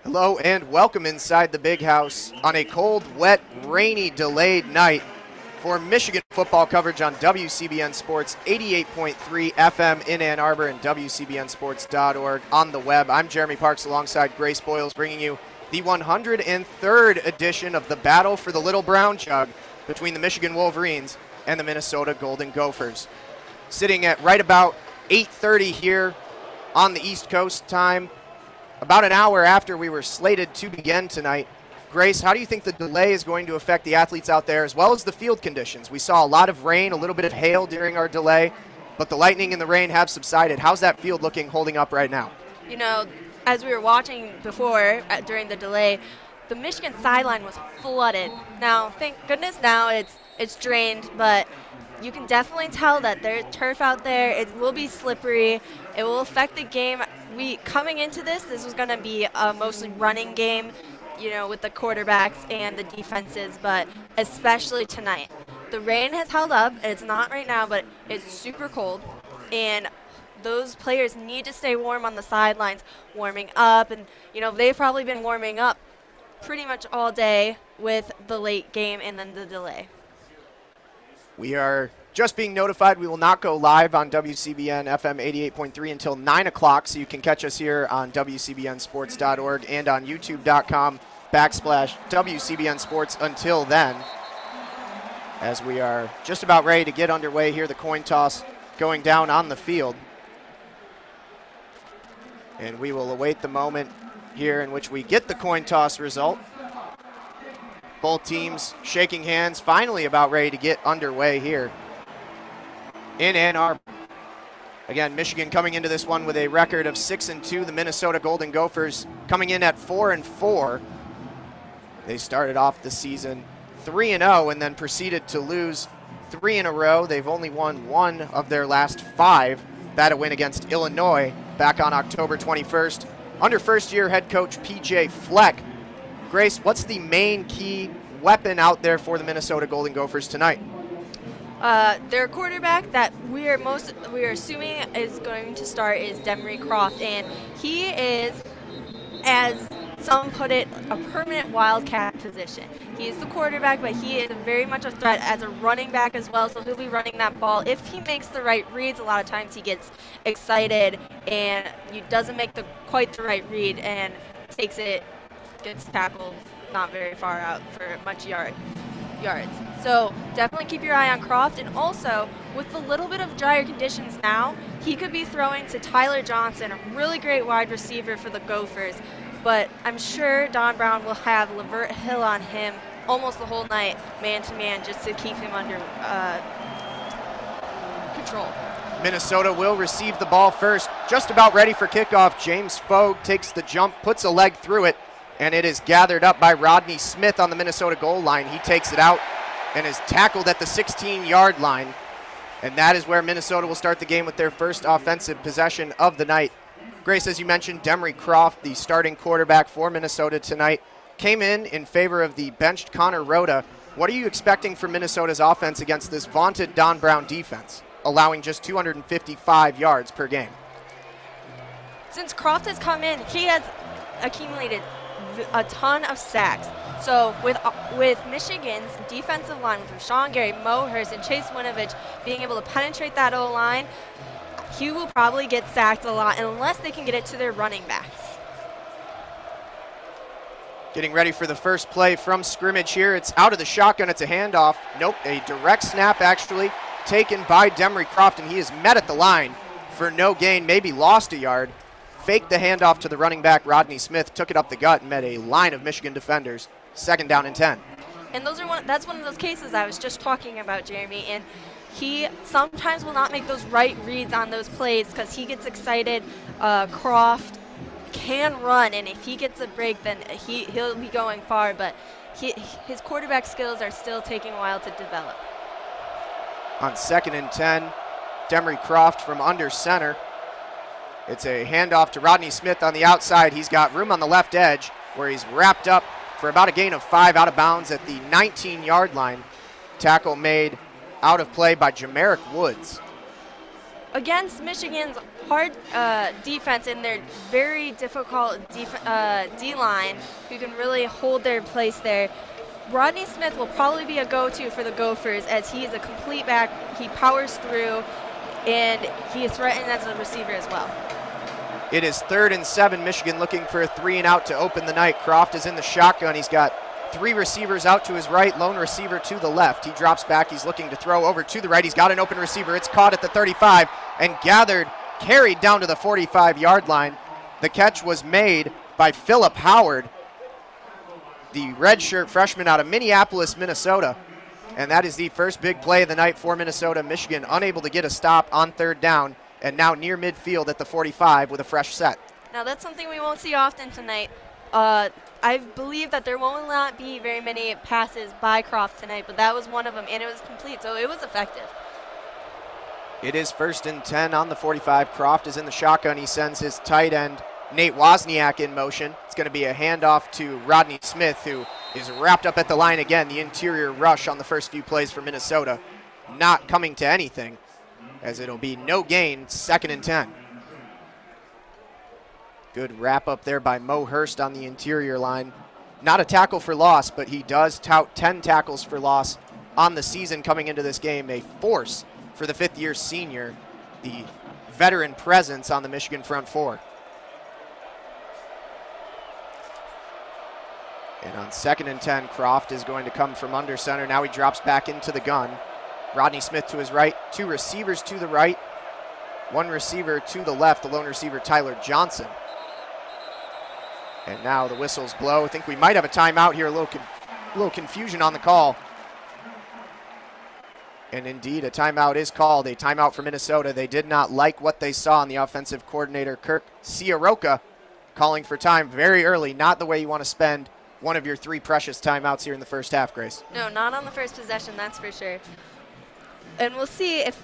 Hello and welcome inside the big house on a cold, wet, rainy, delayed night for Michigan football coverage on WCBN Sports 88.3 FM in Ann Arbor and WCBNsports.org on the web. I'm Jeremy Parks alongside Grace Boyles, bringing you the 103rd edition of the Battle for the Little Brown Jug between the Michigan Wolverines and the Minnesota Golden Gophers. Sitting at right about 8:30 here on the East Coast time, about an hour after we were slated to begin tonight. Grace, how do you think the delay is going to affect the athletes out there as well as the field conditions? We saw a lot of rain, a little bit of hail during our delay, but the lightning and the rain have subsided. How's that field holding up right now? You know, as we were watching before during the delay, the Michigan sideline was flooded. Now, thank goodness now it's drained, but you can definitely tell that there's turf out there. It will be slippery. It will affect the game. Coming into this was going to be a mostly running game, you know, with the quarterbacks and the defenses, but especially tonight. The rain has held up. It's not right now, but it's super cold, and those players need to stay warm on the sidelines, warming up, and, you know, they've probably been warming up pretty much all day with the late game and then the delay. We are just being notified we will not go live on WCBN FM 88.3 until 9 o'clock, so you can catch us here on WCBNsports.org and on YouTube.com/WCBN Sports until then. As we are just about ready to get underway here, the coin toss going down on the field. And we will await the moment here in which we get the coin toss result. Both teams shaking hands, finally about ready to get underway here in Ann Arbor. Again, Michigan coming into this one with a record of 6-2. The Minnesota Golden Gophers coming in at 4-4. They started off the season 3-0 and then proceeded to lose 3 in a row. They've only won 1 of their last 5. That a win against Illinois back on October 21st. Under first-year head coach P.J. Fleck. Grace, what's the main key weapon out there for the Minnesota Golden Gophers tonight? Their quarterback that we are assuming is going to start is Demery Croft, and he is, as some put it, a permanent wildcat position. He is the quarterback, but he is very much a threat as a running back as well, so he'll be running that ball. If he makes the right reads, a lot of times he gets excited and he doesn't make quite the right read and gets tackled not very far out for much yards. So definitely keep your eye on Croft, and also with a little bit of drier conditions now, he could be throwing to Tyler Johnson, a really great wide receiver for the Gophers. But I'm sure Don Brown will have Lavert Hill on him almost the whole night, man-to-man, just to keep him under control. Minnesota will receive the ball first. Just about ready for kickoff. James Fogue takes the jump, puts a leg through it, and it is gathered up by Rodney Smith on the Minnesota goal line. He takes it out and is tackled at the 16-yard line. And that is where Minnesota will start the game with their first offensive possession of the night. Grace, as you mentioned, Demery Croft, the starting quarterback for Minnesota tonight, came in favor of the benched Connor Rhoda. What are you expecting from Minnesota's offense against this vaunted Don Brown defense, allowing just 255 yards per game? Since Croft has come in, he has accumulated a ton of sacks. So with Michigan's defensive line, with Rashawn Gary, Mo Hurst, and Chase Winovich being able to penetrate that O-line, he will probably get sacked a lot unless they can get it to their running backs. Getting ready for the first play from scrimmage here. It's out of the shotgun. It's a handoff. Nope, a direct snap actually taken by Demery Croft, and he is met at the line for no gain, maybe lost a yard. Faked the handoff to the running back, Rodney Smith, took it up the gut and met a line of Michigan defenders. 2nd down and 10. And that's one of those cases I was just talking about, Jeremy, and he sometimes will not make those right reads on those plays because he gets excited. Croft can run, and if he gets a break, then he'll be going far, but his quarterback skills are still taking a while to develop. On 2nd and 10, Demery Croft from under center. It's a handoff to Rodney Smith on the outside. He's got room on the left edge where he's wrapped up for about a gain of 5 out of bounds at the 19-yard line. Tackle made out of play by Jamerick Woods. against Michigan's hard defense and their very difficult D-line, who can really hold their place there, Rodney Smith will probably be a go-to for the Gophers, as he is a complete back. He powers through, and he is threatened as a receiver as well. It is 3rd and 7. Michigan looking for a 3-and-out to open the night. Croft is in the shotgun. He's got 3 receivers out to his right, lone receiver to the left. He drops back. He's looking to throw over to the right. He's got an open receiver. It's caught at the 35 and carried down to the 45-yard line. The catch was made by Philip Howard, the redshirt freshman out of Minneapolis, Minnesota. And that is the first big play of the night for Minnesota. Michigan unable to get a stop on 3rd down, and now near midfield at the 45 with a fresh set. Now that's something we won't see often tonight. I believe that there will not be very many passes by Croft tonight, but that was one of them, and it was complete, so it was effective. It is 1st and 10 on the 45. Croft is in the shotgun. He sends his tight end, Nate Wozniak, in motion. It's going to be a handoff to Rodney Smith, who is wrapped up at the line again. The interior rush on the first few plays for Minnesota not coming to anything, as it'll be no gain, 2nd and 10. Good wrap up there by Mo Hurst on the interior line. Not a tackle for loss, but he does tout 10 tackles for loss on the season coming into this game. A force for the 5th-year senior, the veteran presence on the Michigan front four. And on 2nd and 10, Croft is going to come from under center. Now he drops back into the gun. Rodney Smith to his right, 2 receivers to the right, 1 receiver to the left, the lone receiver Tyler Johnson. And now the whistles blow. I think we might have a timeout here, a little confusion on the call. And indeed, a timeout is called, a timeout for Minnesota. They did not like what they saw in the offensive coordinator, Kirk Ciaroca, calling for time very early. Not the way you want to spend one of your 3 precious timeouts here in the first half, Grace. No, not on the first possession, that's for sure. And we'll see if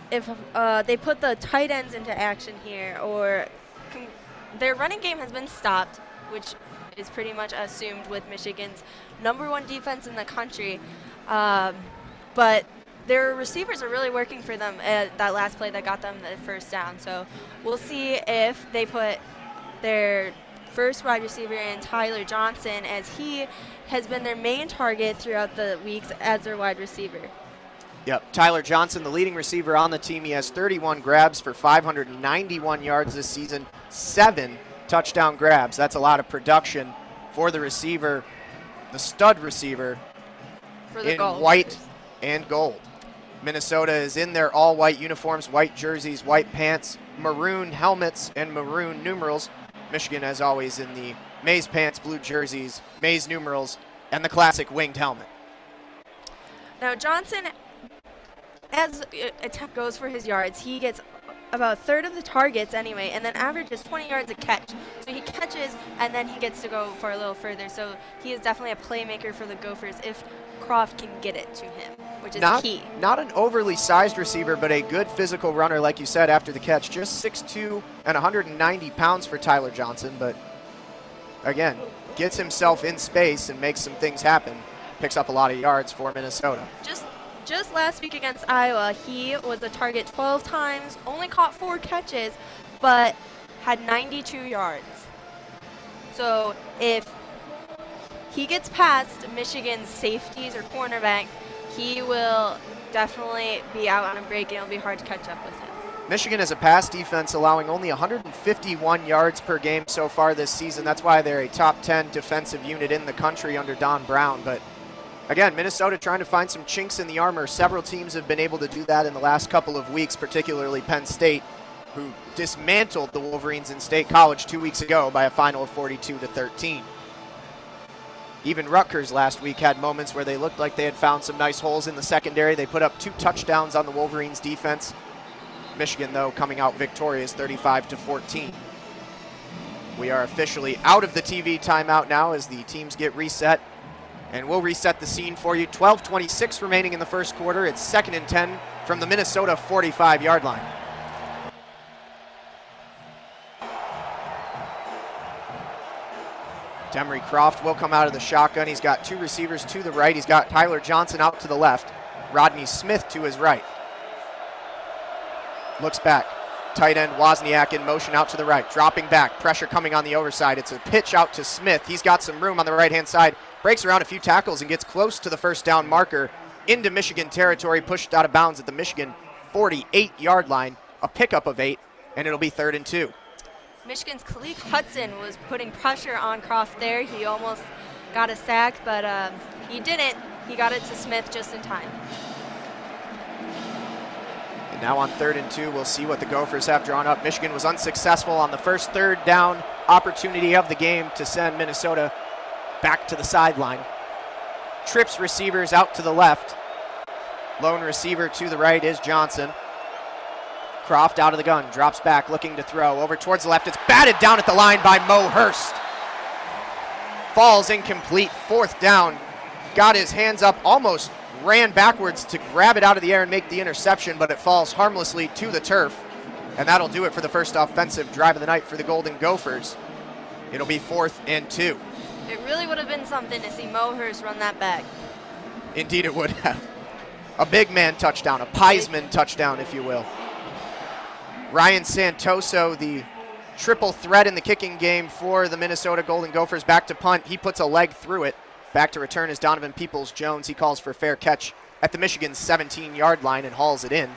they put the tight ends into action here, or their running game has been stopped, which is pretty much assumed with Michigan's #1 defense in the country. But their receivers are really working for them at that last play that got them the first down. So we'll see if they put their first wide receiver in, Tyler Johnson, as he has been their main target throughout the weeks as their wide receiver. Yep, Tyler Johnson, the leading receiver on the team. He has 31 grabs for 591 yards this season, 7 touchdown grabs. That's a lot of production for the receiver, the stud receiver, for the in gold. White and gold. Minnesota is in their all-white uniforms, white jerseys, white pants, maroon helmets, and maroon numerals. Michigan, as always, in the maize pants, blue jerseys, maize numerals, and the classic winged helmet. Now Johnson, as it goes for his yards, he gets about 1/3 of the targets anyway, and then averages 20 yards a catch. So he catches, and then he gets to go for a little further. So he is definitely a playmaker for the Gophers if Croft can get it to him, which is key. Not an overly sized receiver, but a good physical runner, like you said, after the catch. Just 6'2" and 190 pounds for Tyler Johnson, but again, gets himself in space and makes some things happen. Picks up a lot of yards for Minnesota. Just last week against Iowa, he was the target 12 times, only caught 4 catches, but had 92 yards. So if he gets past Michigan's safeties or cornerbacks, he will definitely be out on a break, and it'll be hard to catch up with him. Michigan is a pass defense, allowing only 151 yards per game so far this season. That's why they're a top 10 defensive unit in the country under Don Brown. But again, Minnesota trying to find some chinks in the armor. Several teams have been able to do that in the last couple of weeks, particularly Penn State, who dismantled the Wolverines in State College 2 weeks ago by a final of 42-13. Even Rutgers last week had moments where they looked like they had found some nice holes in the secondary. They put up 2 touchdowns on the Wolverines defense. Michigan, though, coming out victorious 35-14. We are officially out of the TV timeout now as the teams get reset. And we'll reset the scene for you. 12:26 remaining in the first quarter. It's 2nd and 10 from the Minnesota 45-yard line. Demery Croft will come out of the shotgun. He's got 2 receivers to the right. He's got Tyler Johnson out to the left. Rodney Smith to his right. Looks back. Tight end Wozniak in motion out to the right. Dropping back. Pressure coming on the overside. It's a pitch out to Smith. He's got some room on the right-hand side. Breaks around a few tackles and gets close to the first down marker into Michigan territory. Pushed out of bounds at the Michigan 48-yard line. A pickup of 8, and it'll be 3rd and 2. Michigan's Khalid Hudson was putting pressure on Croft there. He almost got a sack, but he didn't. He got it to Smith just in time. And now on 3rd and 2, we'll see what the Gophers have drawn up. Michigan was unsuccessful on the first 3rd down opportunity of the game to send Minnesota back to the sideline. Trips receivers out to the left. Lone receiver to the right is Johnson. Croft out of the gun, drops back, looking to throw. Over towards the left, it's batted down at the line by Mo Hurst. Falls incomplete, 4th down. Got his hands up, almost ran backwards to grab it out of the air and make the interception, but it falls harmlessly to the turf. And that'll do it for the first offensive drive of the night for the Golden Gophers. It'll be 4th and 2. It really would have been something to see Mo Hurst run that back. Indeed it would have. A big man touchdown, a Piesman touchdown, if you will. Ryan Santoso, the triple threat in the kicking game for the Minnesota Golden Gophers, back to punt. He puts a leg through it. Back to return is Donovan Peoples-Jones. He calls for fair catch at the Michigan 17-yard line and hauls it in.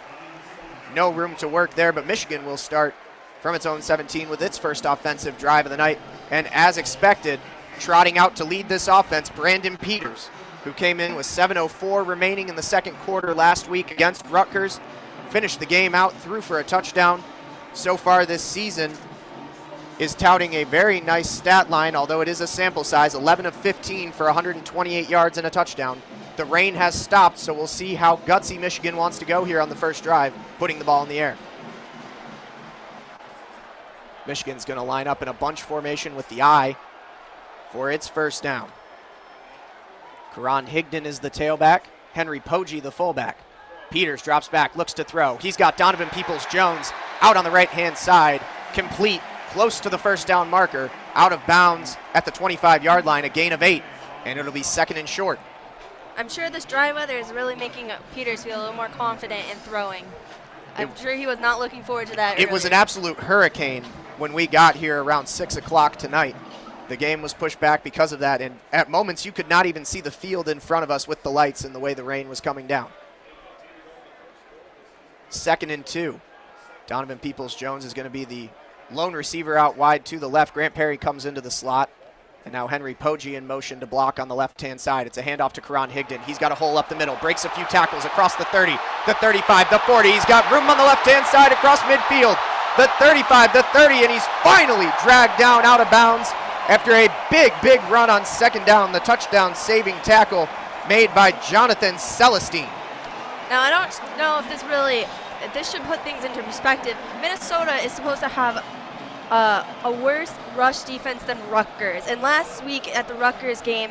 No room to work there, but Michigan will start from its own 17 with its first offensive drive of the night. And as expected, trotting out to lead this offense, Brandon Peters, who came in with 7:04 remaining in the second quarter last week against Rutgers. Finished the game out, threw for a touchdown. So far this season is touting a very nice stat line, although it is a sample size, 11 of 15 for 128 yards and a touchdown. The rain has stopped, so we'll see how gutsy Michigan wants to go here on the first drive, putting the ball in the air. Michigan's going to line up in a bunch formation with the I for its first down. Karan Higden is the tailback, Henry Poggi the fullback. Peters drops back, looks to throw. He's got Donovan Peoples-Jones out on the right-hand side, complete, close to the first down marker, out of bounds at the 25-yard line, a gain of 8, and it'll be 2nd and short. I'm sure this dry weather is really making Peters feel a little more confident in throwing. I'm sure he was not looking forward to that. It was an absolute hurricane when we got here around 6 o'clock tonight. The game was pushed back because of that, and at moments you could not even see the field in front of us with the lights and the way the rain was coming down. 2nd and 2. Donovan Peoples-Jones is going to be the lone receiver out wide to the left. Grant Perry comes into the slot. And now Henry Poggi in motion to block on the left-hand side. It's a handoff to Karan Higden. He's got a hole up the middle, breaks a few tackles across the 30, the 35, the 40. He's got room on the left-hand side across midfield. The 35, the 30, and he's finally dragged down out of bounds after a big, big run on 2nd down. The touchdown-saving tackle made by Jonathan Celestine. Now, I don't know if this should put things into perspective. Minnesota is supposed to have a worse rush defense than Rutgers. And last week at the Rutgers game,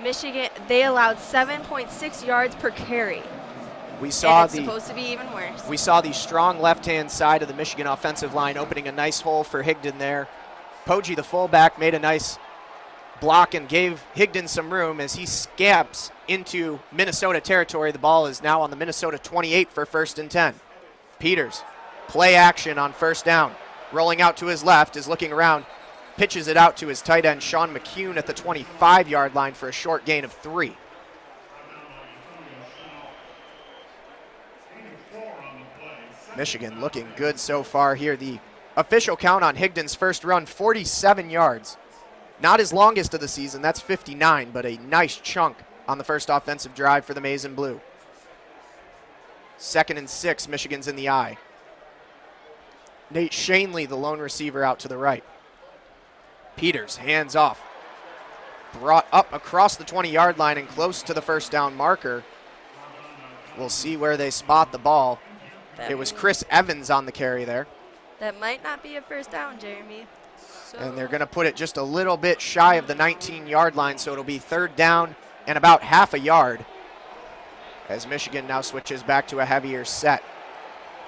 Michigan, they allowed 7.6 yards per carry. It's supposed to be even worse. We saw the strong left-hand side of the Michigan offensive line opening a nice hole for Higden there. Poggi, the fullback, made a nice block and gave Higden some room as he scamps into Minnesota territory. The ball is now on the Minnesota 28 for 1st and 10. Peters, play action on 1st down. Rolling out to his left, is looking around, pitches it out to his tight end, Sean McCune, at the 25-yard line for a short gain of 3. Michigan looking good so far here. The official count on Higden's first run, 47 yards. Not his longest of the season, that's 59, but a nice chunk on the first offensive drive for the Maize and Blue. 2nd and 6, Michigan's in the I. Nate Shanley, the lone receiver, out to the right. Peters, hands off. Brought up across the 20-yard line and close to the first down marker. We'll see where they spot the ball. It was Chris Evans on the carry there. That might not be a first down, Jeremy. And they're going to put it just a little bit shy of the 19-yard line, so it'll be 3rd down and about half a yard as Michigan now switches back to a heavier set.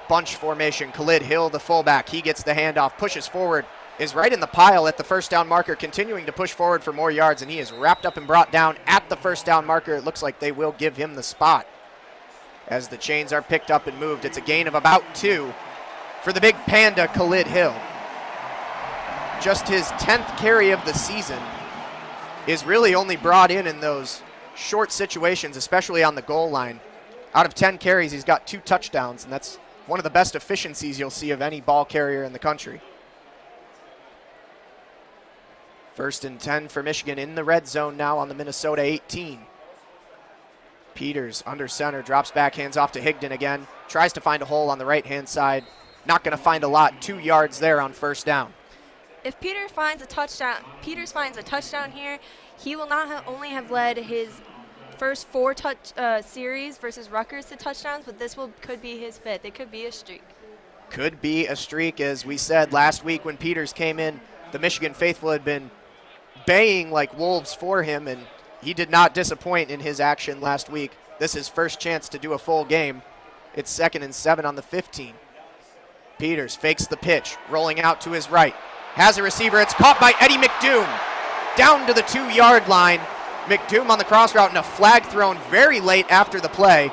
Bunch formation, Khalid Hill, the fullback. He gets the handoff, pushes forward, is right in the pile at the first down marker, continuing to push forward for more yards, and he is wrapped up and brought down at the first down marker. It looks like they will give him the spot as the chains are picked up and moved. It's a gain of about 2, for the big panda, Khalid Hill. Just his 10th carry of the season is really only brought in those short situations, especially on the goal line. Out of 10 carries, he's got 2 touchdowns, and that's one of the best efficiencies you'll see of any ball carrier in the country. 1st and 10 for Michigan in the red zone now on the Minnesota 18. Peters under center, drops back, hands off to Higden again. Tries to find a hole on the right-hand side. Not going to find a lot. 2 yards there on 1st down. If Peters finds a touchdown here, he will not only have led his first 4 series versus Rutgers to touchdowns, but this could be his 5th. It could be a streak. Could be a streak, as we said last week when Peters came in. The Michigan faithful had been baying like wolves for him, and he did not disappoint in his action last week. This is his first chance to do a full game. It's 2nd and 7 on the 15. Peters fakes the pitch, rolling out to his right. Has a receiver. It's caught by Eddie McDoom. Down to the 2-yard line. McDoom on the cross route and a flag thrown very late after the play.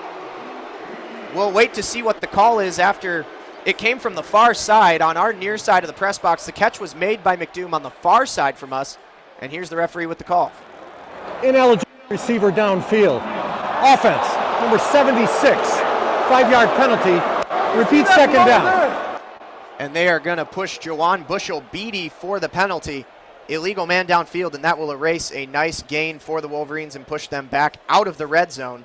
We'll wait to see what the call is after it came from the far side on our near side of the press box. The catch was made by McDoom on the far side from us. And here's the referee with the call. Ineligible receiver downfield. Offense, number 76, 5-yard penalty. Repeat 2nd down. And they are going to push Jawan Bushell-Beatty for the penalty. Illegal man downfield, and that will erase a nice gain for the Wolverines and push them back out of the red zone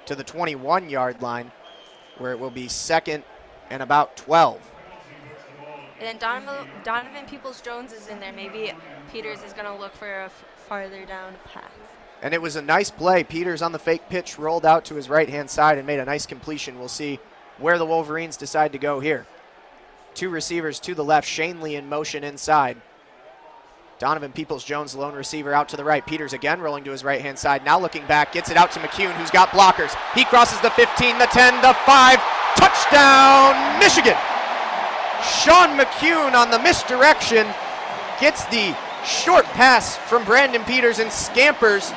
to the 21-yard line, where it will be 2nd and about 12. And then Donovan Peoples-Jones is in there. Maybe Peters is going to look for a farther down pass. And it was a nice play. Peters on the fake pitch rolled out to his right-hand side and made a nice completion. We'll see where the Wolverines decide to go here. 2 receivers to the left. Shane Lee in motion inside. Donovan Peoples-Jones, lone receiver, out to the right. Peters again rolling to his right-hand side. Now looking back, gets it out to McCune, who's got blockers. He crosses the 15, the 10, the 5. Touchdown, Michigan! Sean McCune on the misdirection gets the short pass from Brandon Peters and scampers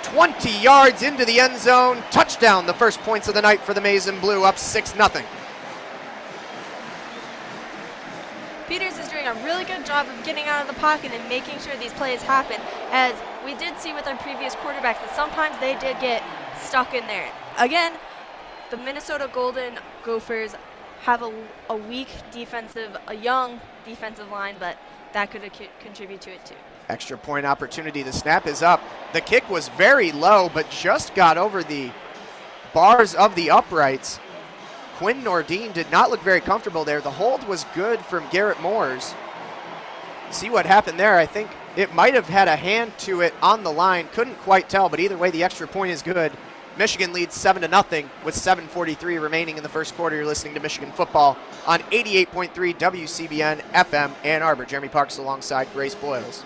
20 yards into the end zone. Touchdown, the first points of the night for the Maize and Blue, up 6-0. Peters is doing a really good job of getting out of the pocket and making sure these plays happen, as we did see with our previous quarterbacks that sometimes they did get stuck in there. Again, the Minnesota Golden Gophers have a weak a young defensive line, but that could contribute to it too. Extra point opportunity. The snap is up. The kick was very low, but just got over the bars of the uprights. Quinn Nordine did not look very comfortable there. The hold was good from Garrett Moores. See what happened there. I think it might have had a hand to it on the line. Couldn't quite tell, but either way, the extra point is good. Michigan leads 7-0 with 7:43 remaining in the first quarter. You're listening to Michigan football on 88.3 WCBN FM Ann Arbor. Jeremy Parks alongside Grace Boyles.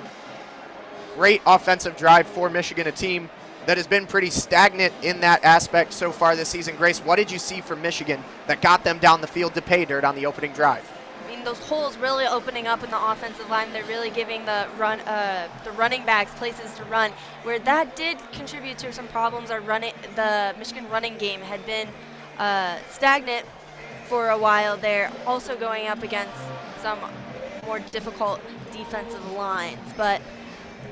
Great offensive drive for Michigan, a team that has been pretty stagnant in that aspect so far this season. Grace, what did you see from Michigan that got them down the field to pay dirt on the opening drive? I mean, those holes really opening up in the offensive line. They're really giving the running backs places to run, where that did contribute to some problems. The Michigan running game had been stagnant for a while there, also going up against some more difficult defensive lines. But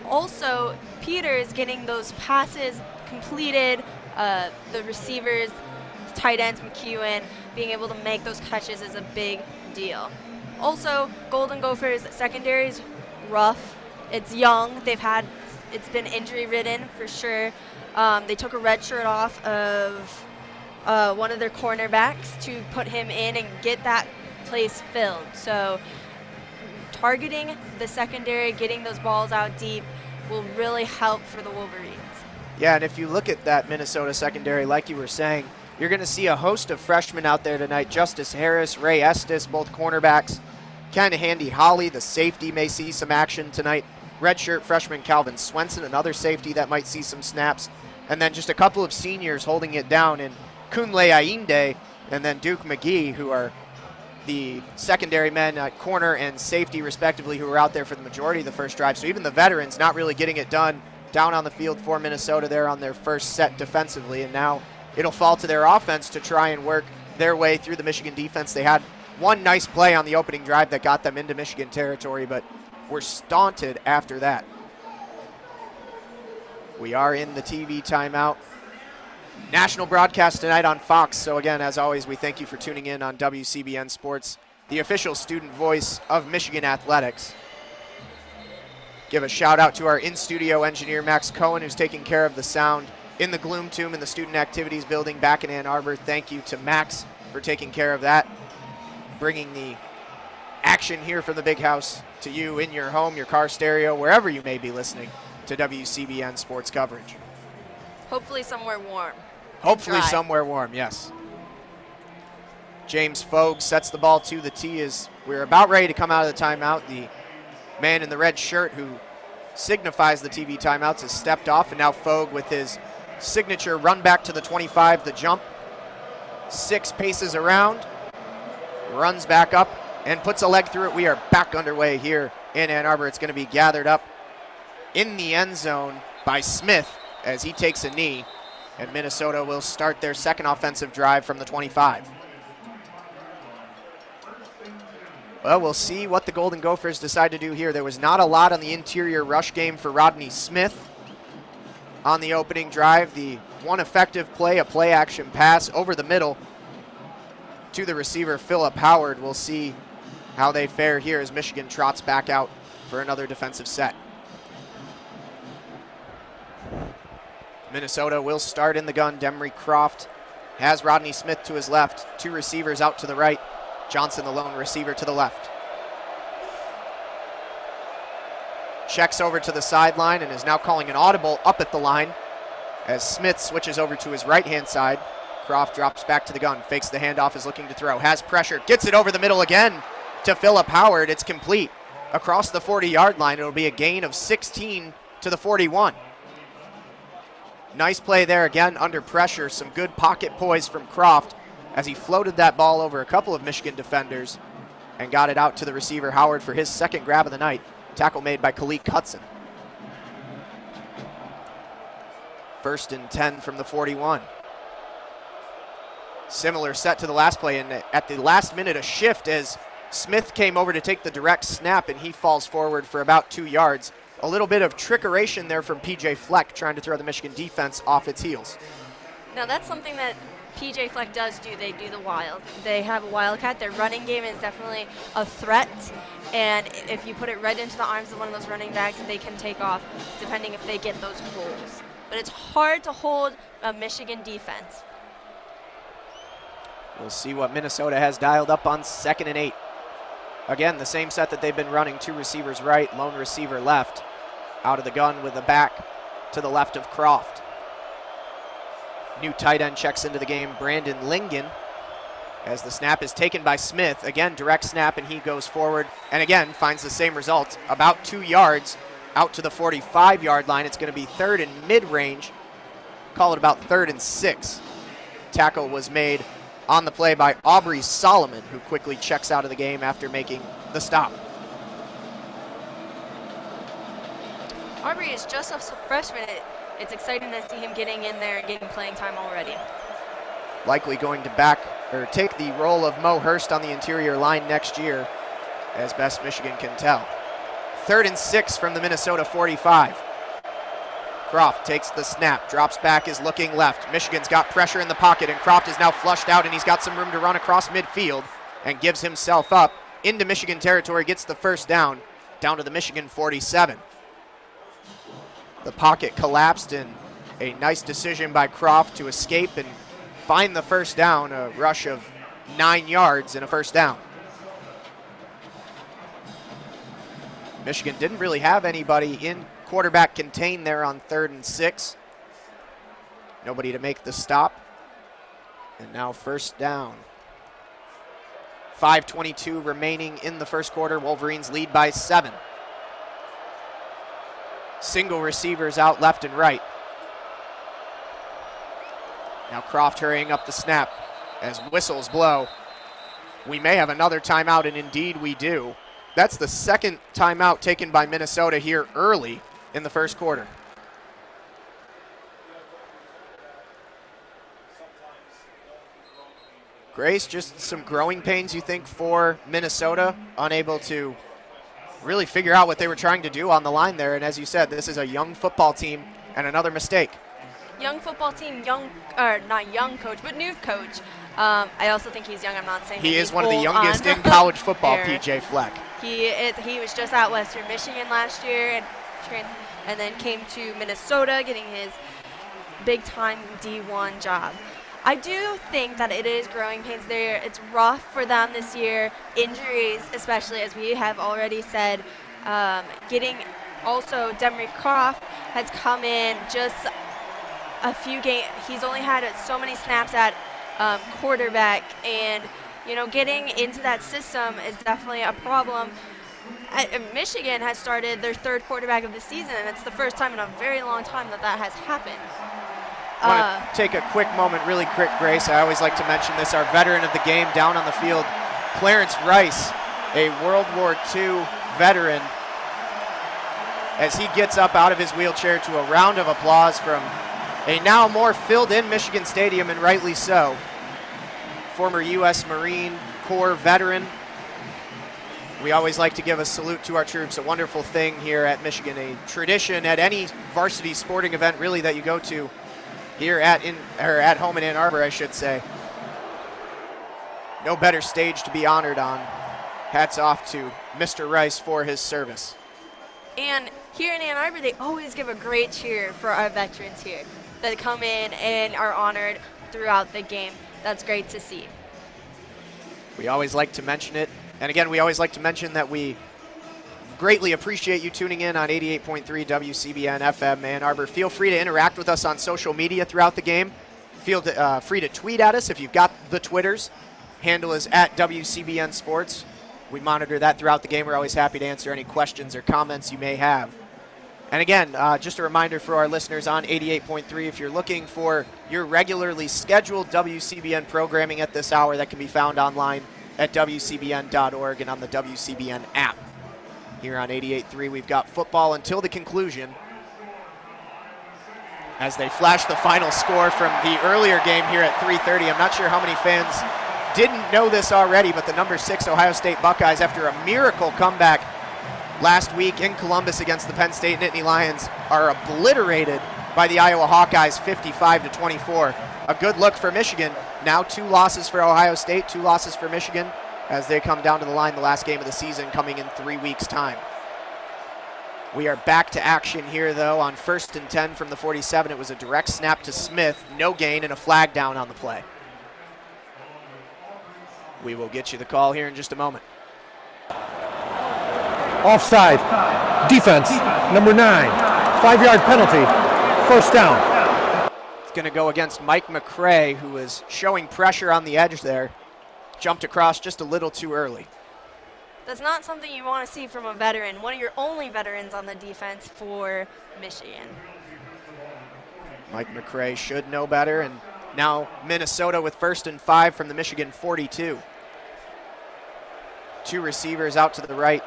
also, Peters getting those passes completed, the receivers, tight ends, McEwen, being able to make those catches is a big deal. Also, Golden Gophers secondary's rough. It's young. It's been injury-ridden for sure. They took a red shirt off of one of their cornerbacks to put him in and get that place filled. So targeting the secondary, getting those balls out deep will really help for the Wolverines. Yeah, and if you look at that Minnesota secondary, like you were saying, you're going to see a host of freshmen out there tonight. Justice Harris, Ray Estes, both cornerbacks. Kind of handy. Holly, the safety, may see some action tonight. Redshirt freshman Calvin Swenson, another safety that might see some snaps. And then just a couple of seniors holding it down in Kunle Ainde and then Duke McGee, who are the secondary men at corner and safety respectively, who were out there for the majority of the first drive. So even the veterans not really getting it done down on the field for Minnesota there on their first set defensively. And now it'll fall to their offense to try and work their way through the Michigan defense. They had one nice play on the opening drive that got them into Michigan territory, but were staunted after that. We are in the TV timeout. National broadcast tonight on Fox. So again, as always, we thank you for tuning in on WCBN Sports, the official student voice of Michigan athletics. Give a shout out to our in-studio engineer, Max Cohen, who's taking care of the sound in the Gloom Tomb in the Student Activities Building back in Ann Arbor. Thank you to Max for taking care of that, bringing the action here from the Big House to you in your home, your car stereo, wherever you may be listening to WCBN Sports coverage. Hopefully somewhere warm. Hopefully somewhere warm, yes. James Fogue sets the ball to the tee as we're about ready to come out of the timeout. The man in the red shirt who signifies the TV timeouts has stepped off, and now Fogue with his signature run back to the 25, the jump. 6 paces around, runs back up, and puts a leg through it. We are back underway here in Ann Arbor. It's going to be gathered up in the end zone by Smith as he takes a knee, and Minnesota will start their second offensive drive from the 25. Well, we'll see what the Golden Gophers decide to do here. There was not a lot on the interior rush game for Rodney Smith on the opening drive. The one effective play, a play-action pass over the middle to the receiver, Philip Howard. We'll see how they fare here as Michigan trots back out for another defensive set. Minnesota will start in the gun. Demery Croft has Rodney Smith to his left. 2 receivers out to the right. Johnson, the lone receiver, to the left. Checks over to the sideline and is now calling an audible up at the line as Smith switches over to his right-hand side. Croft drops back to the gun, fakes the handoff, is looking to throw, has pressure, gets it over the middle again to Philip Howard. It's complete across the 40-yard line. It'll be a gain of 16 to the 41. Nice play there again under pressure. Some good pocket poise from Croft as he floated that ball over a couple of Michigan defenders and got it out to the receiver Howard for his second grab of the night. Tackle made by Kalik Hudson. 1st and 10 from the 41. Similar set to the last play, and at the last minute a shift as Smith came over to take the direct snap and he falls forward for about 2 yards. A little bit of trickeration there from P.J. Fleck trying to throw the Michigan defense off its heels. Now that's something that P.J. Fleck does do. They do the wild. They have a wildcat. Their running game is definitely a threat, and if you put it right into the arms of one of those running backs, they can take off depending if they get those holes. But it's hard to hold a Michigan defense. We'll see what Minnesota has dialed up on 2nd and 8. Again, the same set that they've been running. 2 receivers right, lone receiver left. Out of the gun with the back to the left of Croft. New tight end checks into the game, Brandon Lingen, as the snap is taken by Smith. Again, direct snap, and he goes forward, and again, finds the same result. About 2 yards out to the 45-yard line. It's going to be 3rd and mid-range. Call it about 3rd and 6. Tackle was made on the play by Aubrey Solomon, who quickly checks out of the game after making the stop. Aubrey is just a freshman. It's exciting to see him getting in there and getting playing time already. Likely going to take the role of Mo Hurst on the interior line next year, as best Michigan can tell. 3rd and 6 from the Minnesota 45. Croft takes the snap, drops back, is looking left. Michigan's got pressure in the pocket, and Croft is now flushed out, and he's got some room to run across midfield and gives himself up into Michigan territory, gets the first down to the Michigan 47. The pocket collapsed, and a nice decision by Croft to escape and find the first down, a rush of 9 yards and a first down. Michigan didn't really have anybody in quarterback contained there on 3rd and 6. Nobody to make the stop. And now first down. 5:22 remaining in the first quarter. Wolverines lead by 7. Single receivers out left and right. Now Croft hurrying up the snap as whistles blow. We may have another timeout, and indeed we do. That's the second timeout taken by Minnesota here early in the first quarter. Grace, just some growing pains, you think, for Minnesota, unable to really figure out what they were trying to do on the line there. And as you said, this is a young football team and another mistake. Young football team, not young coach, but new coach. I also think he's young. I'm not saying he is he's one of the old youngest on in college football, air. PJ Fleck. He was just at Western Michigan last year and then came to Minnesota getting his big-time D1 job. I do think that it is growing pains there. It's rough for them this year. Injuries, especially, as we have already said. Getting also Demery Croft has come in just a few games. He's only had so many snaps at quarterback, and getting into that system is definitely a problem. Michigan has started their third quarterback of the season, and it's the first time in a very long time that has happened. I want to take a quick moment, really quick, Grace. I always like to mention this. Our veteran of the game down on the field, Clarence Rice, a World War II veteran, as he gets up out of his wheelchair to a round of applause from a now more filled-in Michigan Stadium, and rightly so. Former U.S. Marine Corps veteran. We always like to give a salute to our troops, a wonderful thing here at Michigan, a tradition at any varsity sporting event really that you go to here at home in Ann Arbor, I should say. No better stage to be honored on. Hats off to Mr. Rice for his service. And here in Ann Arbor, they always give a great cheer for our veterans here that come in and are honored throughout the game. That's great to see. We always like to mention it. And again, we always like to mention that we greatly appreciate you tuning in on 88.3 WCBN FM Ann Arbor. Feel free to interact with us on social media throughout the game. Feel free to tweet at us if you've got the Twitters. Handle is at WCBN Sports. We monitor that throughout the game. We're always happy to answer any questions or comments you may have. And again, just a reminder for our listeners on 88.3, if you're looking for your regularly scheduled WCBN programming at this hour, that can be found online at WCBN.org and on the WCBN app. Here on 88.3, we've got football until the conclusion as they flash the final score from the earlier game here at 3:30. I'm not sure how many fans didn't know this already, but the number 6 Ohio State Buckeyes, after a miracle comeback last week in Columbus against the Penn State Nittany Lions, are obliterated by the Iowa Hawkeyes 55-24. A good look for Michigan. Now 2 losses for Ohio State, 2 losses for Michigan, as they come down to the line, the last game of the season coming in 3 weeks' time. We are back to action here, though, on 1st and 10 from the 47. It was a direct snap to Smith, no gain, and a flag down on the play. We will get you the call here in just a moment. Offside. Defense, number 9. 5-yard penalty. First down. It's going to go against Mike McCray, who is showing pressure on the edge there. Jumped across just a little too early. That's not something you want to see from a veteran, one of your only veterans on the defense for Michigan. Mike McCray should know better, and now Minnesota with 1st and 5 from the Michigan 42. 2 receivers out to the right.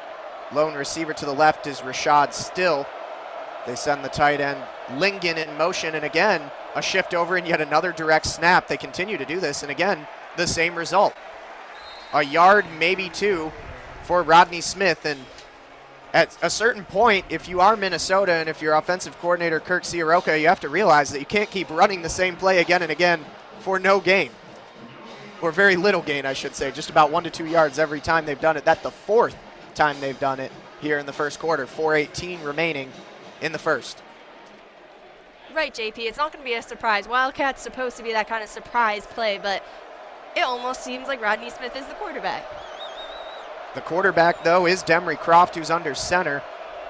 Lone receiver to the left is Rashad Still. They send the tight end Lingen in motion, and again, a shift over and yet another direct snap. They continue to do this, and again, the same result. A yard, maybe 2 for Rodney Smith, and at a certain point, if you are Minnesota and if you're offensive coordinator Kirk Ciaroca, you have to realize that you can't keep running the same play again and again for no gain. Or very little gain, I should say, just about 1 to 2 yards every time they've done it. That's the 4th time they've done it here in the first quarter. 4:18 remaining in the first. Right, JP, it's not going to be a surprise. Wildcat's supposed to be that kind of surprise play, but it almost seems like Rodney Smith is the quarterback. The quarterback, though, is Demery Croft, who's under center.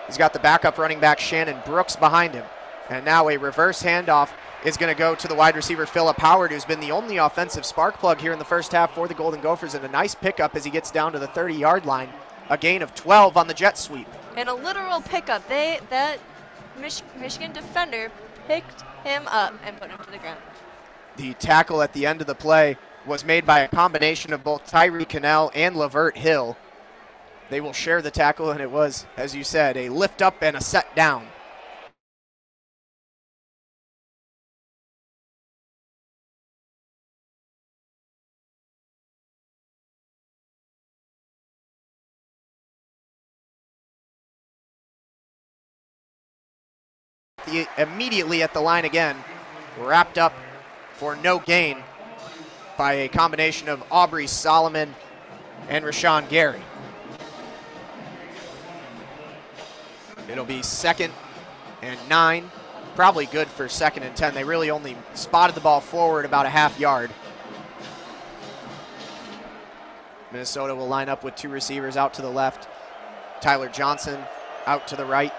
He's got the backup running back Shannon Brooks behind him. And now a reverse handoff is going to go to the wide receiver Phillip Howard, who's been the only offensive spark plug here in the first half for the Golden Gophers, and a nice pickup as he gets down to the 30-yard line. A gain of 12 on the jet sweep. And a literal pickup. That Michigan defender picked him up and put him to the ground. The tackle at the end of the play was made by a combination of both Tyree Cannell and Lavert Hill. They will share the tackle, and it was, as you said, a lift up and a set down. immediately at the line again, wrapped up for no gain by a combination of Aubrey Solomon and Rashawn Gary. It'll be 2nd and 9, probably good for 2nd and 10. They really only spotted the ball forward about a half yard. Minnesota will line up with 2 receivers out to the left. Tyler Johnson out to the right.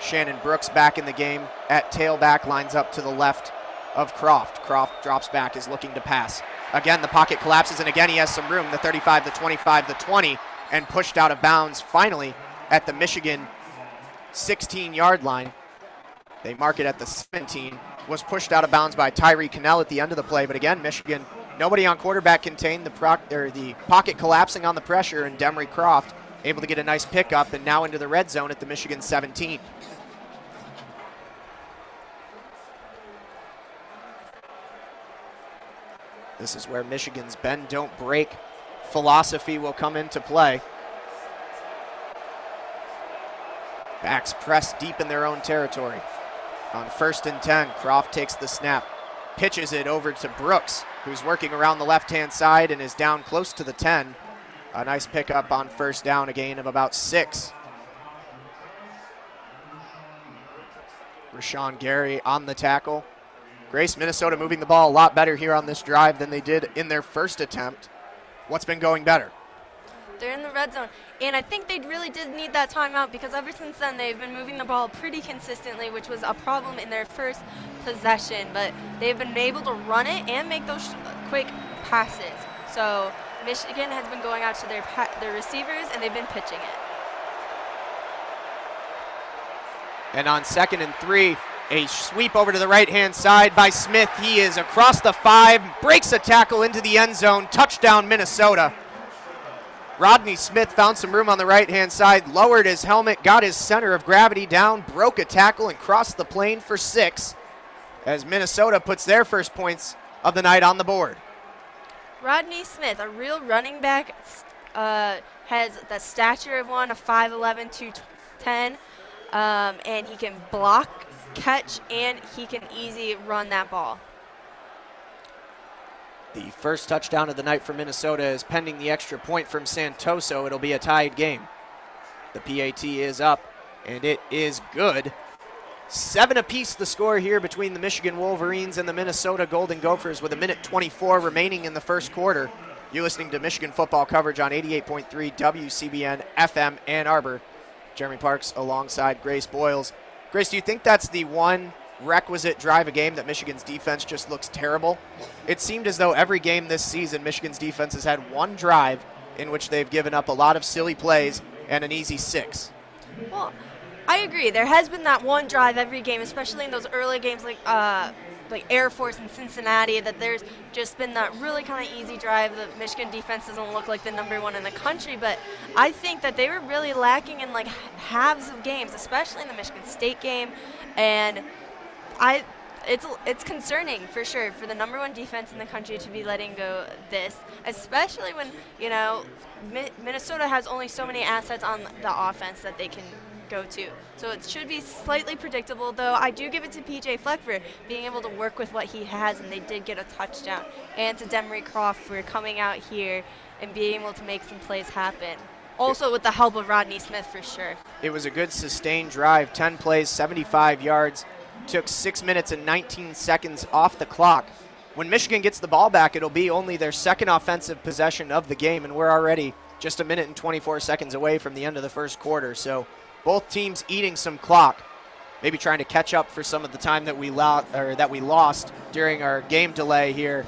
Shannon Brooks back in the game at tailback, lines up to the left of Croft. Croft drops back, is looking to pass. Again, the pocket collapses, and again he has some room. The 35, the 25, the 20, and pushed out of bounds finally at the Michigan 16-yard line. They mark it at the 17. Was pushed out of bounds by Tyree Cannell at the end of the play, but again, Michigan, nobody on quarterback contained, the pocket collapsing on the pressure, and Demery Croft able to get a nice pickup, and now into the red zone at the Michigan 17. This is where Michigan's bend, don't break philosophy will come into play. Backs press deep in their own territory. On 1st and 10, Croft takes the snap, pitches it over to Brooks, who's working around the left-hand side and is down close to the 10. A nice pickup on 1st down, a gain of about 6. Rashawn Gary on the tackle. Grace, Minnesota moving the ball a lot better here on this drive than they did in their first attempt. What's been going better? They're in the red zone, and I think they really did need that timeout because ever since then they've been moving the ball pretty consistently, which was a problem in their first possession, but they've been able to run it and make those quick passes. So Michigan has been going out to their receivers, and they've been pitching it. And on 2nd and 3, a sweep over to the right-hand side by Smith. He is across the 5, breaks a tackle into the end zone. Touchdown, Minnesota. Rodney Smith found some room on the right-hand side, lowered his helmet, got his center of gravity down, broke a tackle, and crossed the plane for 6 as Minnesota puts their first points of the night on the board. Rodney Smith, a real running back, has the stature of one, a 5'11", 210, and he can block, catch, and he can easy run that ball. The first touchdown of the night for Minnesota is pending the extra point from Santoso. It'll be a tied game. The PAT is up, and it is good. 7 apiece the score here between the Michigan Wolverines and the Minnesota Golden Gophers with 1:24 remaining in the first quarter. You're listening to Michigan football coverage on 88.3 WCBN FM Ann Arbor. Jeremy Parks alongside Grace Boyles. Grace, do you think that's the one requisite drive a game that Michigan's defense just looks terrible? It seemed as though every game this season Michigan's defense has had one drive in which they've given up a lot of silly plays and an easy 6. Well, I agree. There has been that one drive every game, especially in those early games like Air Force and Cincinnati, that there's just been that really kind of easy drive. The Michigan defense doesn't look like the #1 in the country, but I think that they were really lacking in like halves of games, especially in the Michigan State game, and it's concerning for sure for the #1 defense in the country to be letting go this, especially when, you know, Minnesota has only so many assets on the offense that they can go to. So it should be slightly predictable, though I do give it to PJ Fleck for being able to work with what he has, and they did get a touchdown. And to Demery Croft for coming out here and being able to make some plays happen. Also with the help of Rodney Smith for sure. It was a good sustained drive, 10 plays, 75 yards. Took 6 minutes and 19 seconds off the clock. When Michigan gets the ball back, it'll be only their second offensive possession of the game, and we're already just 1 minute and 24 seconds away from the end of the first quarter. So both teams eating some clock, maybe trying to catch up for some of the time that we lost during our game delay here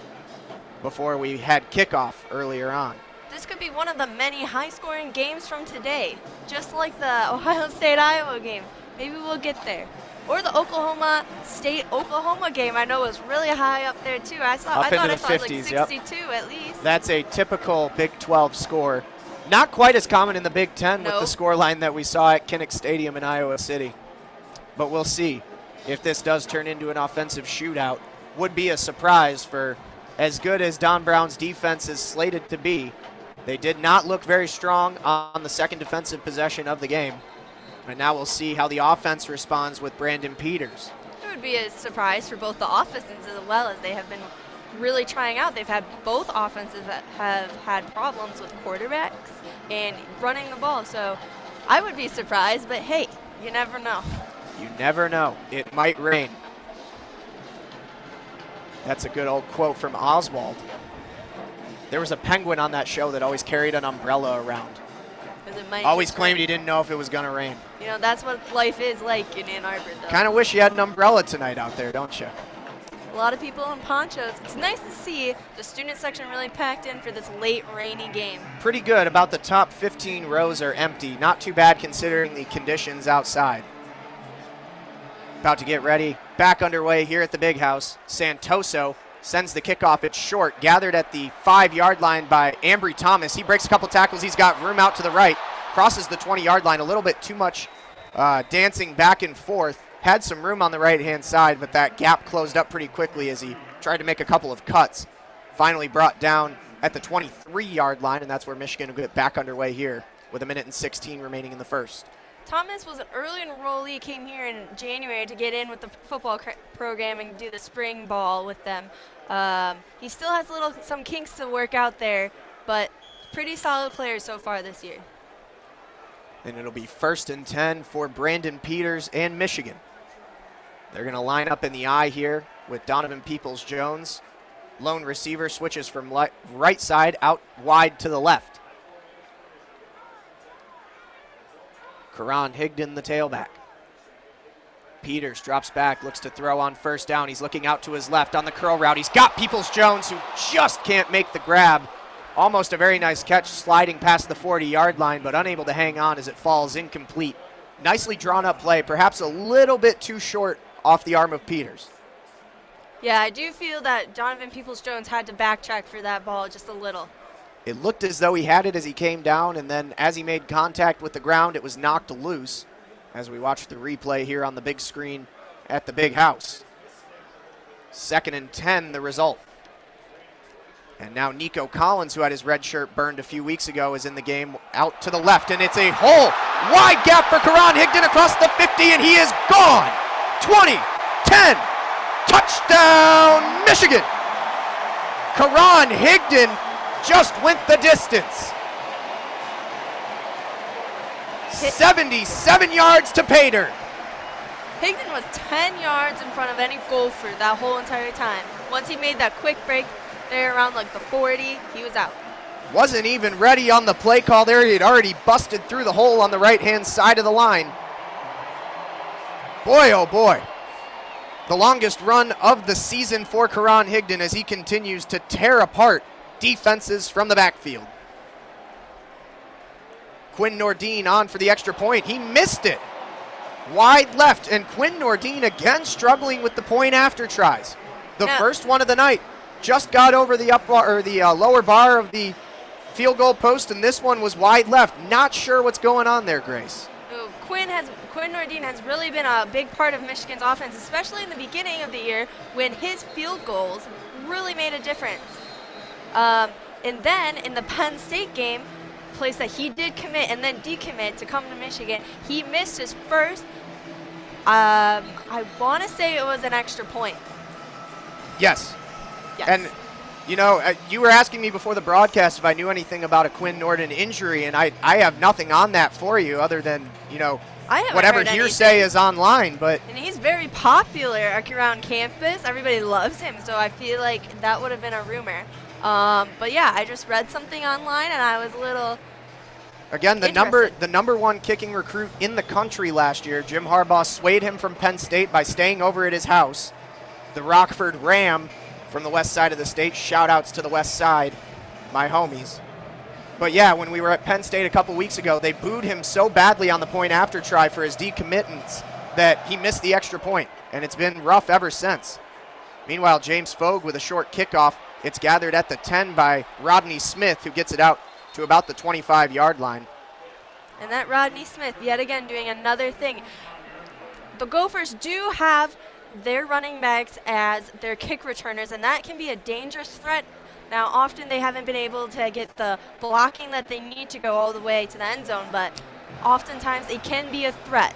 before we had kickoff earlier on. This could be one of the many high-scoring games from today, just like the Ohio State-Iowa game. Maybe we'll get there. Or the Oklahoma State-Oklahoma game, I know was really high up there too. I thought it was like 62 at least. That's a typical Big 12 score. Not quite as common in the Big 10 with the scoreline that we saw at Kinnick Stadium in Iowa City. But we'll see if this does turn into an offensive shootout. Would be a surprise for as good as Don Brown's defense is slated to be. They did not look very strong on the second defensive possession of the game. And now we'll see how the offense responds with Brandon Peters. It would be a surprise for both the offenses as well, as they have been really trying out. They've had both offenses that have had problems with quarterbacks and running the ball. So I would be surprised, but hey, you never know. You never know. It might rain. That's a good old quote from Oswald. There was a penguin on that show that always carried an umbrella around. Always claimed he didn't know if it was going to rain. You know, that's what life is like in Ann Arbor, though. Kind of wish you had an umbrella tonight out there, don't you? A lot of people in ponchos. It's nice to see the student section really packed in for this late rainy game. Pretty good. About the top 15 rows are empty. Not too bad considering the conditions outside. About to get ready. Back underway here at the Big House. Santoso sends the kickoff. It's short. Gathered at the 5-yard line by Ambry Thomas. He breaks a couple tackles. He's got room out to the right. Crosses the 20-yard line. A little bit too much dancing back and forth. Had some room on the right-hand side, but that gap closed up pretty quickly as he tried to make a couple of cuts. Finally brought down at the 23-yard line, and that's where Michigan will get back underway here with 1:16 remaining in the first. Thomas was an early enrollee, came here in January to get in with the football program and do the spring ball with them. He still has some kinks to work out there, but pretty solid player so far this year. And it'll be 1st and 10 for Brandon Peters and Michigan. They're going to line up in the I here with Donovan Peoples-Jones. Lone receiver switches from right side out wide to the left. Karan Higden, the tailback. Peters drops back, looks to throw on 1st down. He's looking out to his left on the curl route. He's got Peoples-Jones, who just can't make the grab. Almost a very nice catch, sliding past the 40-yard line, but unable to hang on as it falls incomplete. Nicely drawn up play, perhaps a little bit too short off the arm of Peters. Yeah, I do feel that Donovan Peoples-Jones had to backtrack for that ball just a little. It looked as though he had it as he came down, and then as he made contact with the ground, it was knocked loose as we watch the replay here on the big screen at the Big House. 2nd and 10, the result. And now Nico Collins, who had his red shirt burned a few weeks ago, is in the game out to the left, and it's a hole. Wide gap for Karan Higden across the 50, and he is gone. 20, 10, touchdown, Michigan. Karan Higden just went the distance. 77 yards to pay dirt. Higden was 10 yards in front of any Gopher that whole entire time. Once he made that quick break there around like the 40, he was out. Wasn't even ready on the play call there. He had already busted through the hole on the right-hand side of the line. Boy, oh boy. The longest run of the season for Karan Higden as he continues to tear apart defenses from the backfield. Quinn Nordine on for the extra point. He missed it. Wide left, and Quinn Nordine again struggling with the point after tries. The first one of the night just got over the lower bar of the field goal post, and this one was wide left. Not sure what's going on there, Grace. Quinn Nordine has really been a big part of Michigan's offense, especially in the beginning of the year when his field goals really made a difference. And then in the Penn State game, place that he did commit and then decommit to come to Michigan, he missed his first, I want to say it was an extra point. Yes. And, you know, you were asking me before the broadcast if I knew anything about a Quinn Nordine injury, and I have nothing on that for you other than, you know, whatever hearsay is online. But and he's very popular around campus. Everybody loves him, so I feel like that would have been a rumor. But yeah, I just read something online, and I was a little again, the number one kicking recruit in the country last year, Jim Harbaugh swayed him from Penn State by staying over at his house. The Rockford Ram from the west side of the state. Shout outs to the west side, my homies. But yeah, when we were at Penn State a couple weeks ago, they booed him so badly on the point after try for his decommittance that he missed the extra point, and it's been rough ever since. Meanwhile, James Fogue with a short kickoff. It's gathered at the 10 by Rodney Smith, who gets it out to about the 25-yard line. And that Rodney Smith, yet again, doing another thing. The Gophers do have their running backs as their kick returners, and that can be a dangerous threat. Now, often they haven't been able to get the blocking that they need to go all the way to the end zone, but oftentimes it can be a threat.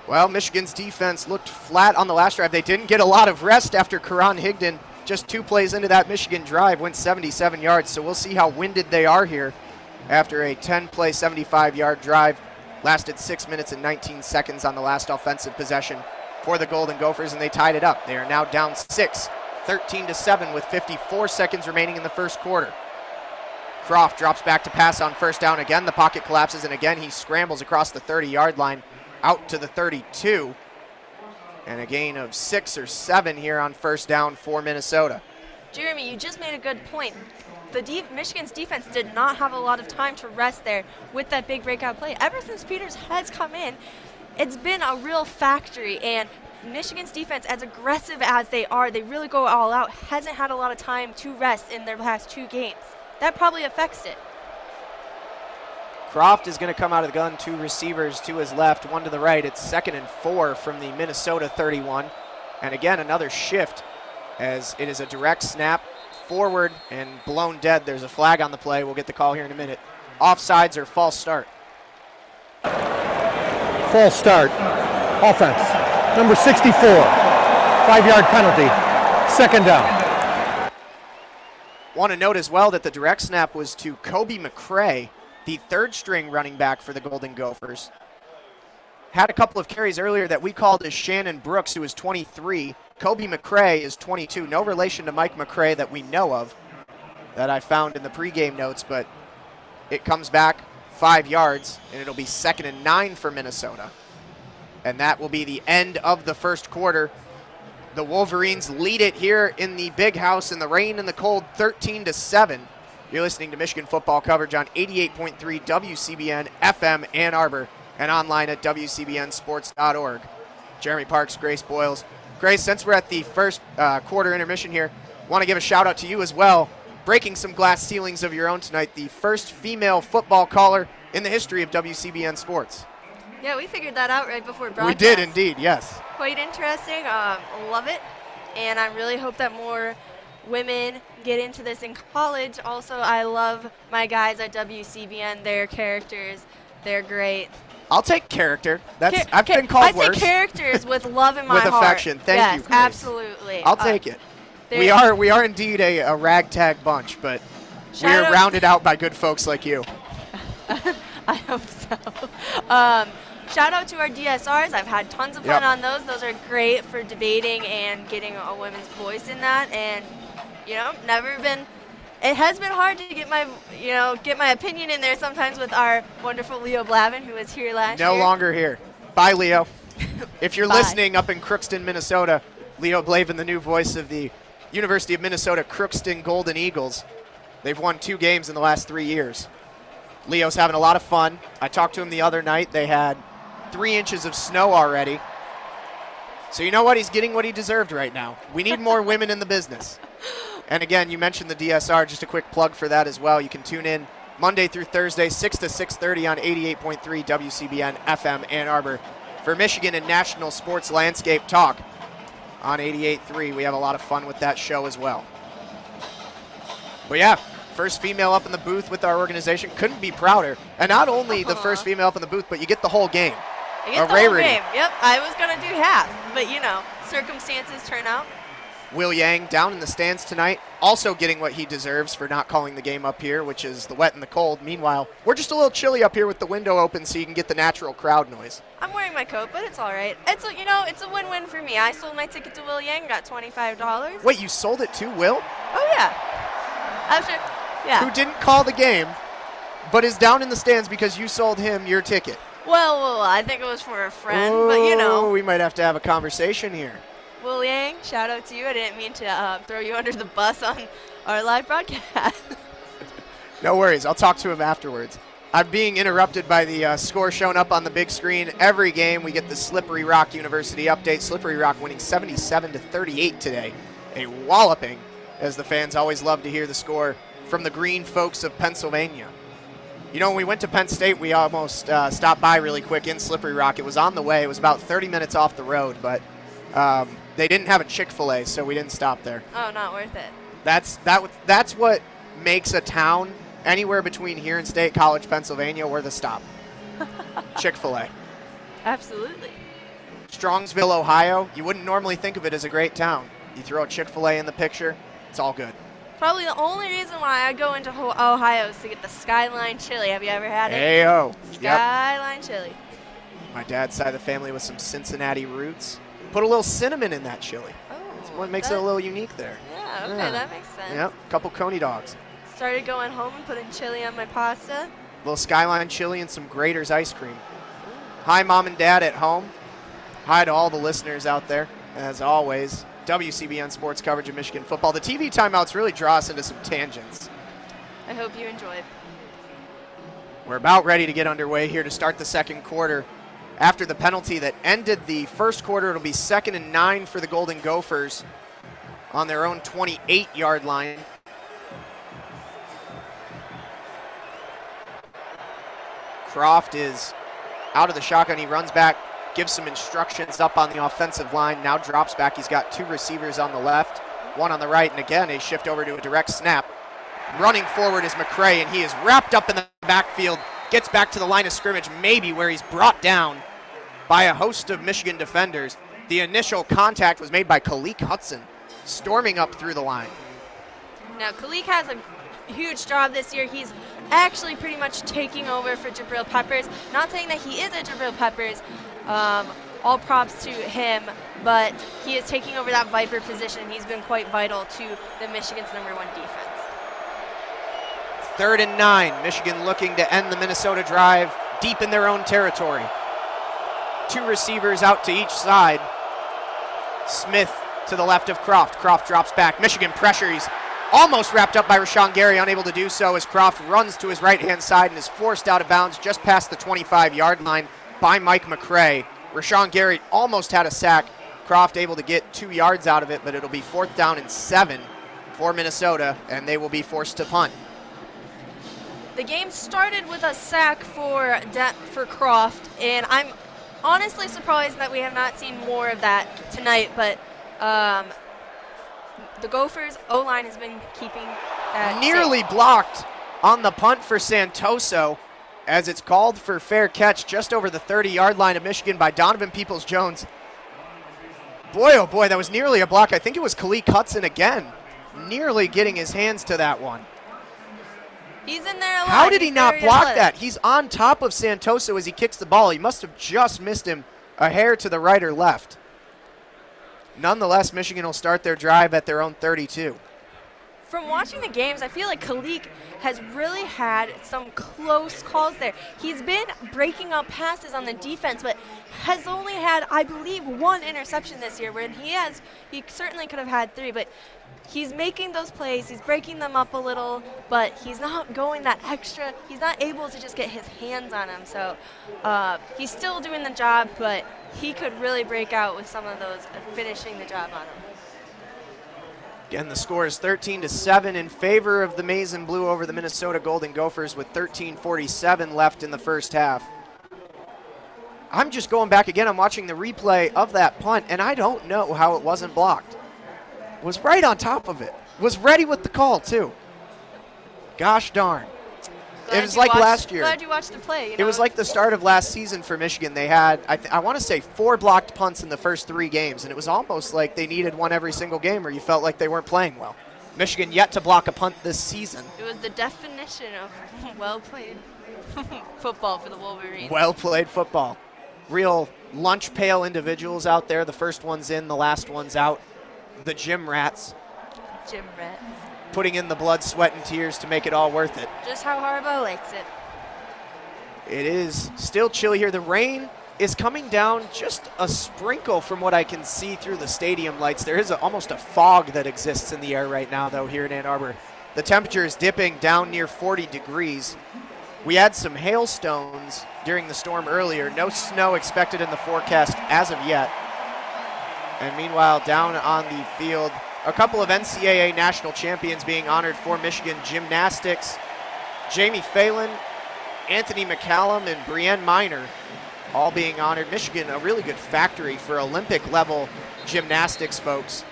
Well, Michigan's defense looked flat on the last drive. They didn't get a lot of rest after Higden, just 2 plays into that Michigan drive, went 77 yards. So we'll see how winded they are here after a 10-play, 75-yard drive. Lasted 6 minutes and 19 seconds on the last offensive possession for the Golden Gophers, and they tied it up. They are now down 6, 13-7 with 54 seconds remaining in the first quarter. Croft drops back to pass on first down. Again, the pocket collapses, and again he scrambles across the 30-yard line out to the 32. And a gain of 6 or 7 here on first down for Minnesota. Jeremy, you just made a good point. Michigan's defense did not have a lot of time to rest there with that big breakout play. Ever since Peters has come in, it's been a real factory, and Michigan's defense, as aggressive as they are, they really go all out, hasn't had a lot of time to rest in their last 2 games. That probably affects it. Croft is going to come out of the gun, 2 receivers to his left, 1 to the right. It's 2nd and 4 from the Minnesota 31. And again, another shift as it is a direct snap forward and blown dead. There's a flag on the play. We'll get the call here in a minute. Offsides or false start? False start. Offense. Number 64. 5-yard penalty. 2nd down. Want to note as well that the direct snap was to Kobe McCray, the 3rd-string running back for the Golden Gophers. Had a couple of carries earlier that we called as Shannon Brooks, who is 23. Kobe McCray is 22. No relation to Mike McCray that we know of that I found in the pregame notes, but it comes back 5 yards, and it'll be 2nd and 9 for Minnesota. And that will be the end of the first quarter. The Wolverines lead it here in the big house in the rain and the cold, 13-7. You're listening to Michigan football coverage on 88.3 WCBN FM Ann Arbor and online at WCBNsports.org. Jeremy Parks, Grace Boyles. Grace, since we're at the first quarter intermission here, want to give a shout out to you as well. Breaking some glass ceilings of your own tonight, the first female football caller in the history of WCBN Sports. Yeah, we figured that out right before broadcast. We did indeed, yes. Quite interesting. Love it. And I really hope that more women get into this in college. Also, I love my guys at WCBN. Their characters, they're great. I'll take character. I've been called worse. I take characters with love in my heart. With affection. Thank you, Grace. Absolutely. I'll take it. We are indeed a ragtag bunch, but we are rounded out by good folks like you. I hope so. Shout out to our DSRs. I've had tons of fun on those. Those are great for debating and getting a women's voice in that. And it has been hard to get my opinion in there sometimes with our wonderful Leo Blavin, who was here last year. No longer here. Bye, Leo. If you're listening up in Crookston, Minnesota, Leo Blavin, the new voice of the University of Minnesota Crookston Golden Eagles. They've won 2 games in the last 3 years. Leo's having a lot of fun. I talked to him the other night. They had 3 inches of snow already. So you know what? He's getting what he deserved right now. We need more women in the business. And again, you mentioned the DSR. Just a quick plug for that as well. You can tune in Monday through Thursday, 6 to 6:30 on 88.3 WCBN FM Ann Arbor for Michigan and national sports landscape talk on 88.3. We have a lot of fun with that show as well. But yeah, first female up in the booth with our organization. Couldn't be prouder. And not only the first female up in the booth, but you get the whole game. You get the whole game. Yep, I was going to do half, but circumstances turn out. Will Yang down in the stands tonight, also getting what he deserves for not calling the game up here, which is the wet and the cold. Meanwhile, we're just a little chilly up here with the window open so you can get the natural crowd noise. I'm wearing my coat, but it's all right. It's a win-win for me. I sold my ticket to Will Yang, got $25. Wait, you sold it to Will? Oh, yeah. Who didn't call the game, but is down in the stands because you sold him your ticket. Well, I think it was for a friend, but we might have to have a conversation here. Will Yang, shout out to you. I didn't mean to throw you under the bus on our live broadcast. No worries. I'll talk to him afterwards. I'm being interrupted by the score shown up on the big screen. Every game we get the Slippery Rock University update. Slippery Rock winning 77-38 today. A walloping, as the fans always love to hear the score from the green folks of Pennsylvania. When we went to Penn State, we almost stopped by really quick in Slippery Rock. It was on the way. It was about 30 minutes off the road, but they didn't have a Chick-fil-A, so we didn't stop there. Oh, not worth it. That's what makes a town anywhere between here and State College, Pennsylvania, or the stop. Chick-fil-A. Absolutely. Strongsville, Ohio, you wouldn't normally think of it as a great town. You throw Chick-fil-A in the picture, it's all good. Probably the only reason why I go into Ohio is to get the Skyline chili. Have you ever had it? Ayo. Skyline chili. My dad's side of the family with some Cincinnati roots. Put a little cinnamon in that chili. Oh, that's what makes it a little unique there. Yeah, okay, Yeah. that makes sense. Yep, a couple Coney dogs. Started going home and putting chili on my pasta. A little Skyline chili and some Grater's ice cream. Hi, Mom and Dad at home. Hi to all the listeners out there. As always, WCBN sports coverage of Michigan football. The TV timeouts really draw us into some tangents. I hope you enjoyed. We're about ready to get underway here to start the second quarter. After the penalty that ended the first quarter, it'll be 2nd and 9 for the Golden Gophers on their own 28-yard line. Croft is out of the shotgun. He runs back, gives some instructions up on the offensive line, now drops back. He's got 2 receivers on the left, 1 on the right, and again, a shift over to a direct snap. Running forward is McCray, and he is wrapped up in the backfield, gets back to the line of scrimmage, maybe where he's brought down by a host of Michigan defenders. The initial contact was made by Kalik Hudson, storming up through the line. Now, Kalik has a huge job this year. He's actually pretty much taking over for Jabril Peppers. Not saying that he is a Jabril Peppers. All props to him, but he is taking over that Viper position. He's been quite vital to the Michigan's #1 defense. 3rd and 9, Michigan looking to end the Minnesota drive deep in their own territory. 2 receivers out to each side. Smith to the left of Croft. Croft drops back. Michigan pressure. He's almost wrapped up by Rashawn Gary, unable to do so as Croft runs to his right-hand side and is forced out of bounds just past the 25-yard line by Mike McCray. Rashawn Gary almost had a sack. Croft able to get 2 yards out of it, but it'll be 4th down and 7 for Minnesota, and they will be forced to punt. The game started with a sack for Croft, and I'm honestly surprised that we have not seen more of that tonight, but the Gophers' O-line has been keeping that nearly safe. Blocked on the punt for Santoso as it's called for fair catch just over the 30-yard line of Michigan by Donovan Peoples-Jones. Boy, oh boy, that was nearly a block. I think it was Kalik Hudson again, nearly getting his hands to that one. He's in there alive. How did he not block athletic. that? He's on top of Santoso as he kicks the ball. He must have just missed him a hair to the right or left. Nonetheless, Michigan will start their drive at their own 32. From watching the games, I feel like Kalik has really had some close calls there. He's been breaking up passes on the defense, but has only had, I believe, 1 interception this year, where he certainly could have had 3, but he's making those plays, he's breaking them up a little, but he's not going that extra. He's not able to just get his hands on them, so he's still doing the job, but he could really break out with some of those, finishing the job on him. Again, the score is 13-7 in favor of the Maize and Blue over the Minnesota Golden Gophers with 13:47 left in the first half. I'm just going back again. I'm watching the replay of that punt, and I don't know how it wasn't blocked. Was right on top of it. Was ready with the call, too. Gosh darn. It was like last year. Glad you watched the play. You know? It was like the start of last season for Michigan. They had, I want to say, 4 blocked punts in the first 3 games, and it was almost like they needed one every single game or you felt like they weren't playing well. Michigan yet to block a punt this season. It was the definition of well-played football for the Wolverines. Well-played football. Real lunch pail individuals out there. The first one's in, the last one's out. The gym rats. Gym rats. Putting in the blood, sweat, and tears to make it all worth it. Just how Harbaugh likes it. It is still chilly here. The rain is coming down just a sprinkle from what I can see through the stadium lights. There is almost a fog that exists in the air right now, though, here in Ann Arbor. The temperature is dipping down near 40 degrees. We had some hailstones during the storm earlier. No snow expected in the forecast as of yet. And meanwhile, down on the field, a couple of NCAA national champions being honored for Michigan gymnastics. Jamie Phelan, Anthony McCallum, and Brienne Miner all being honored. Michigan, a really good factory for Olympic-level gymnastics folks,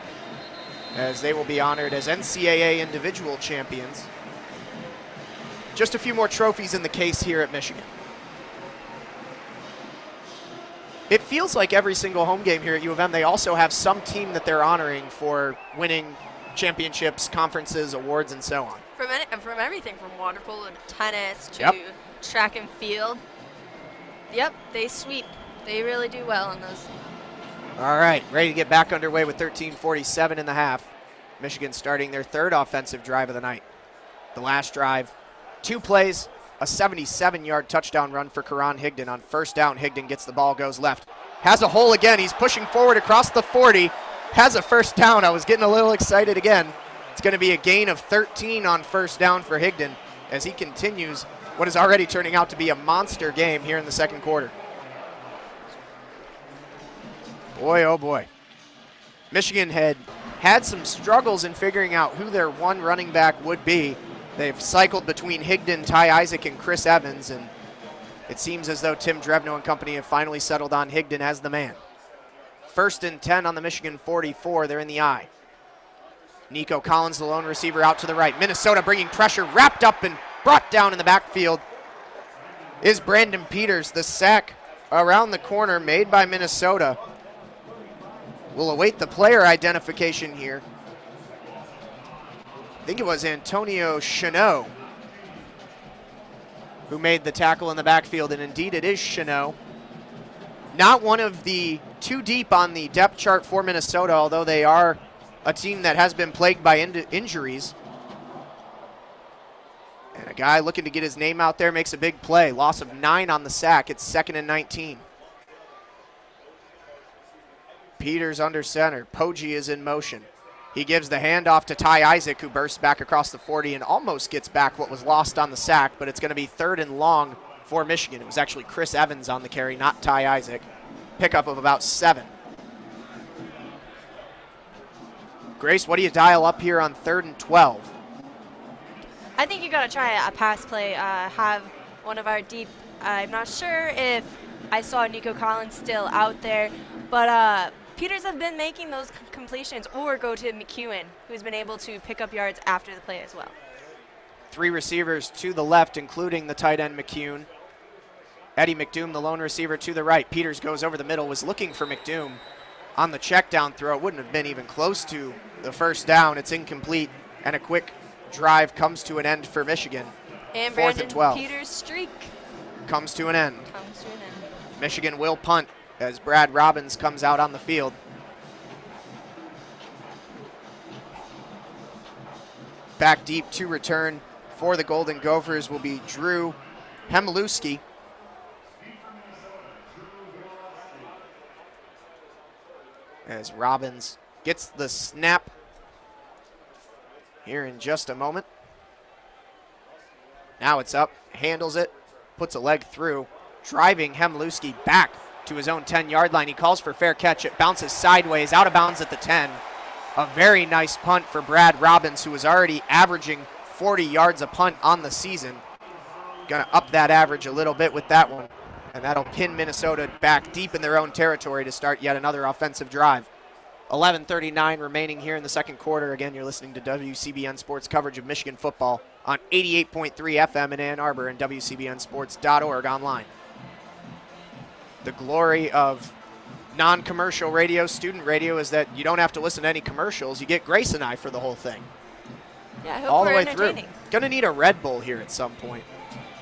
as they will be honored as NCAA individual champions. just a few more trophies in the case here at Michigan. It feels like every single home game here at U of M, they also have some team that they're honoring for winning championships, conferences, awards, and so on. From everything from water polo to tennis to track and field. Yep, they sweep. They really do well in those. All right, ready to get back underway with 13:47 in the half. Michigan starting their third offensive drive of the night. The last drive, 2 plays, a 77-yard touchdown run for Karan Higden. On first down, Higden gets the ball, goes left. Has a hole again. He's pushing forward across the 40. Has a first down. I was getting a little excited again. It's going to be a gain of 13 on first down for Higden as he continues what is already turning out to be a monster game here in the second quarter. Boy, oh boy. Michigan had some struggles in figuring out who their one running back would be. They've cycled between Higden, Ty Isaac, and Chris Evans, and it seems as though Tim Drevno and company have finally settled on Higden as the man. 1st and 10 on the Michigan 44. They're in the I. Nico Collins, the lone receiver, out to the right. Minnesota bringing pressure, wrapped up and brought down in the backfield is Brandon Peters. The sack around the corner made by Minnesota. We'll await the player identification here. I think it was Antonio Chenot who made the tackle in the backfield, and indeed it is Chenot. Not one of the too deep on the depth chart for Minnesota, although they are a team that has been plagued by injuries. And a guy looking to get his name out there makes a big play. Loss of 9 on the sack. It's 2nd and 19. Peters under center. Poggi is in motion. He gives the handoff to Ty Isaac, who bursts back across the 40 and almost gets back what was lost on the sack, but it's going to be 3rd and long for Michigan. It was actually Chris Evans on the carry, not Ty Isaac. Pickup of about 7. Grace, what do you dial up here on 3rd and 12? I think you got to try a pass play, have one of our deep. I'm not sure if I saw Nico Collins still out there, but Peters have been making those completions, or go to McEwen, who's been able to pick up yards after the play as well. 3 receivers to the left, including the tight end McEwen. Eddie McDoom, the lone receiver, to the right. Peters goes over the middle, was looking for McDoom on the check down throw. It wouldn't have been even close to the first down. It's incomplete, and a quick drive comes to an end for Michigan. And 4th Brandon and 12. Peters' streak Comes to an end. comes to an end. Michigan will punt as Brad Robbins comes out on the field. Back deep to return for the Golden Gophers will be Drew Hemlewski. As Robbins gets the snap here in just a moment. Now it's up, handles it, puts a leg through, driving Hemlewski back to his own 10-yard line. He calls for fair catch. It bounces sideways, out of bounds at the 10. A very nice punt for Brad Robbins, who is already averaging 40 yards a punt on the season. Going to up that average a little bit with that one, and that'll pin Minnesota back deep in their own territory to start yet another offensive drive. 11:39 remaining here in the second quarter. Again, you're listening to WCBN Sports coverage of Michigan football on 88.3 FM in Ann Arbor and WCBNsports.org online. The glory of non-commercial radio, student radio, is that you don't have to listen to any commercials. You get Grace and I for the whole thing. Yeah, I hope all the we're way through. entertaining. Gonna need a Red Bull here at some point.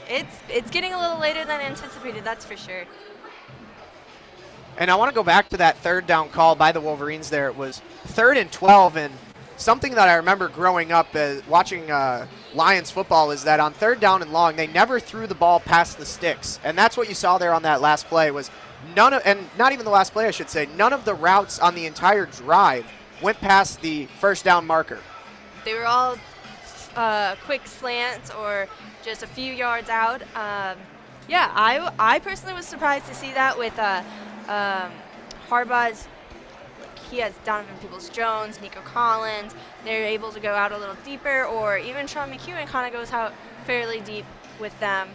It's getting a little later than anticipated, that's for sure. And I want to go back to that 3rd down call by the Wolverines there. It was 3rd and 12, and something that I remember growing up watching Lions football is that on 3rd down and long, they never threw the ball past the sticks. And that's what you saw there on that last play was and not even the last play, I should say, none of the routes on the entire drive went past the 1st down marker. They were all quick slants or just a few yards out. Yeah, I personally was surprised to see that with Harbaugh's. He has Donovan Peoples-Jones, Nico Collins. They're able to go out a little deeper, or even Sean McEwen kind of goes out fairly deep with them.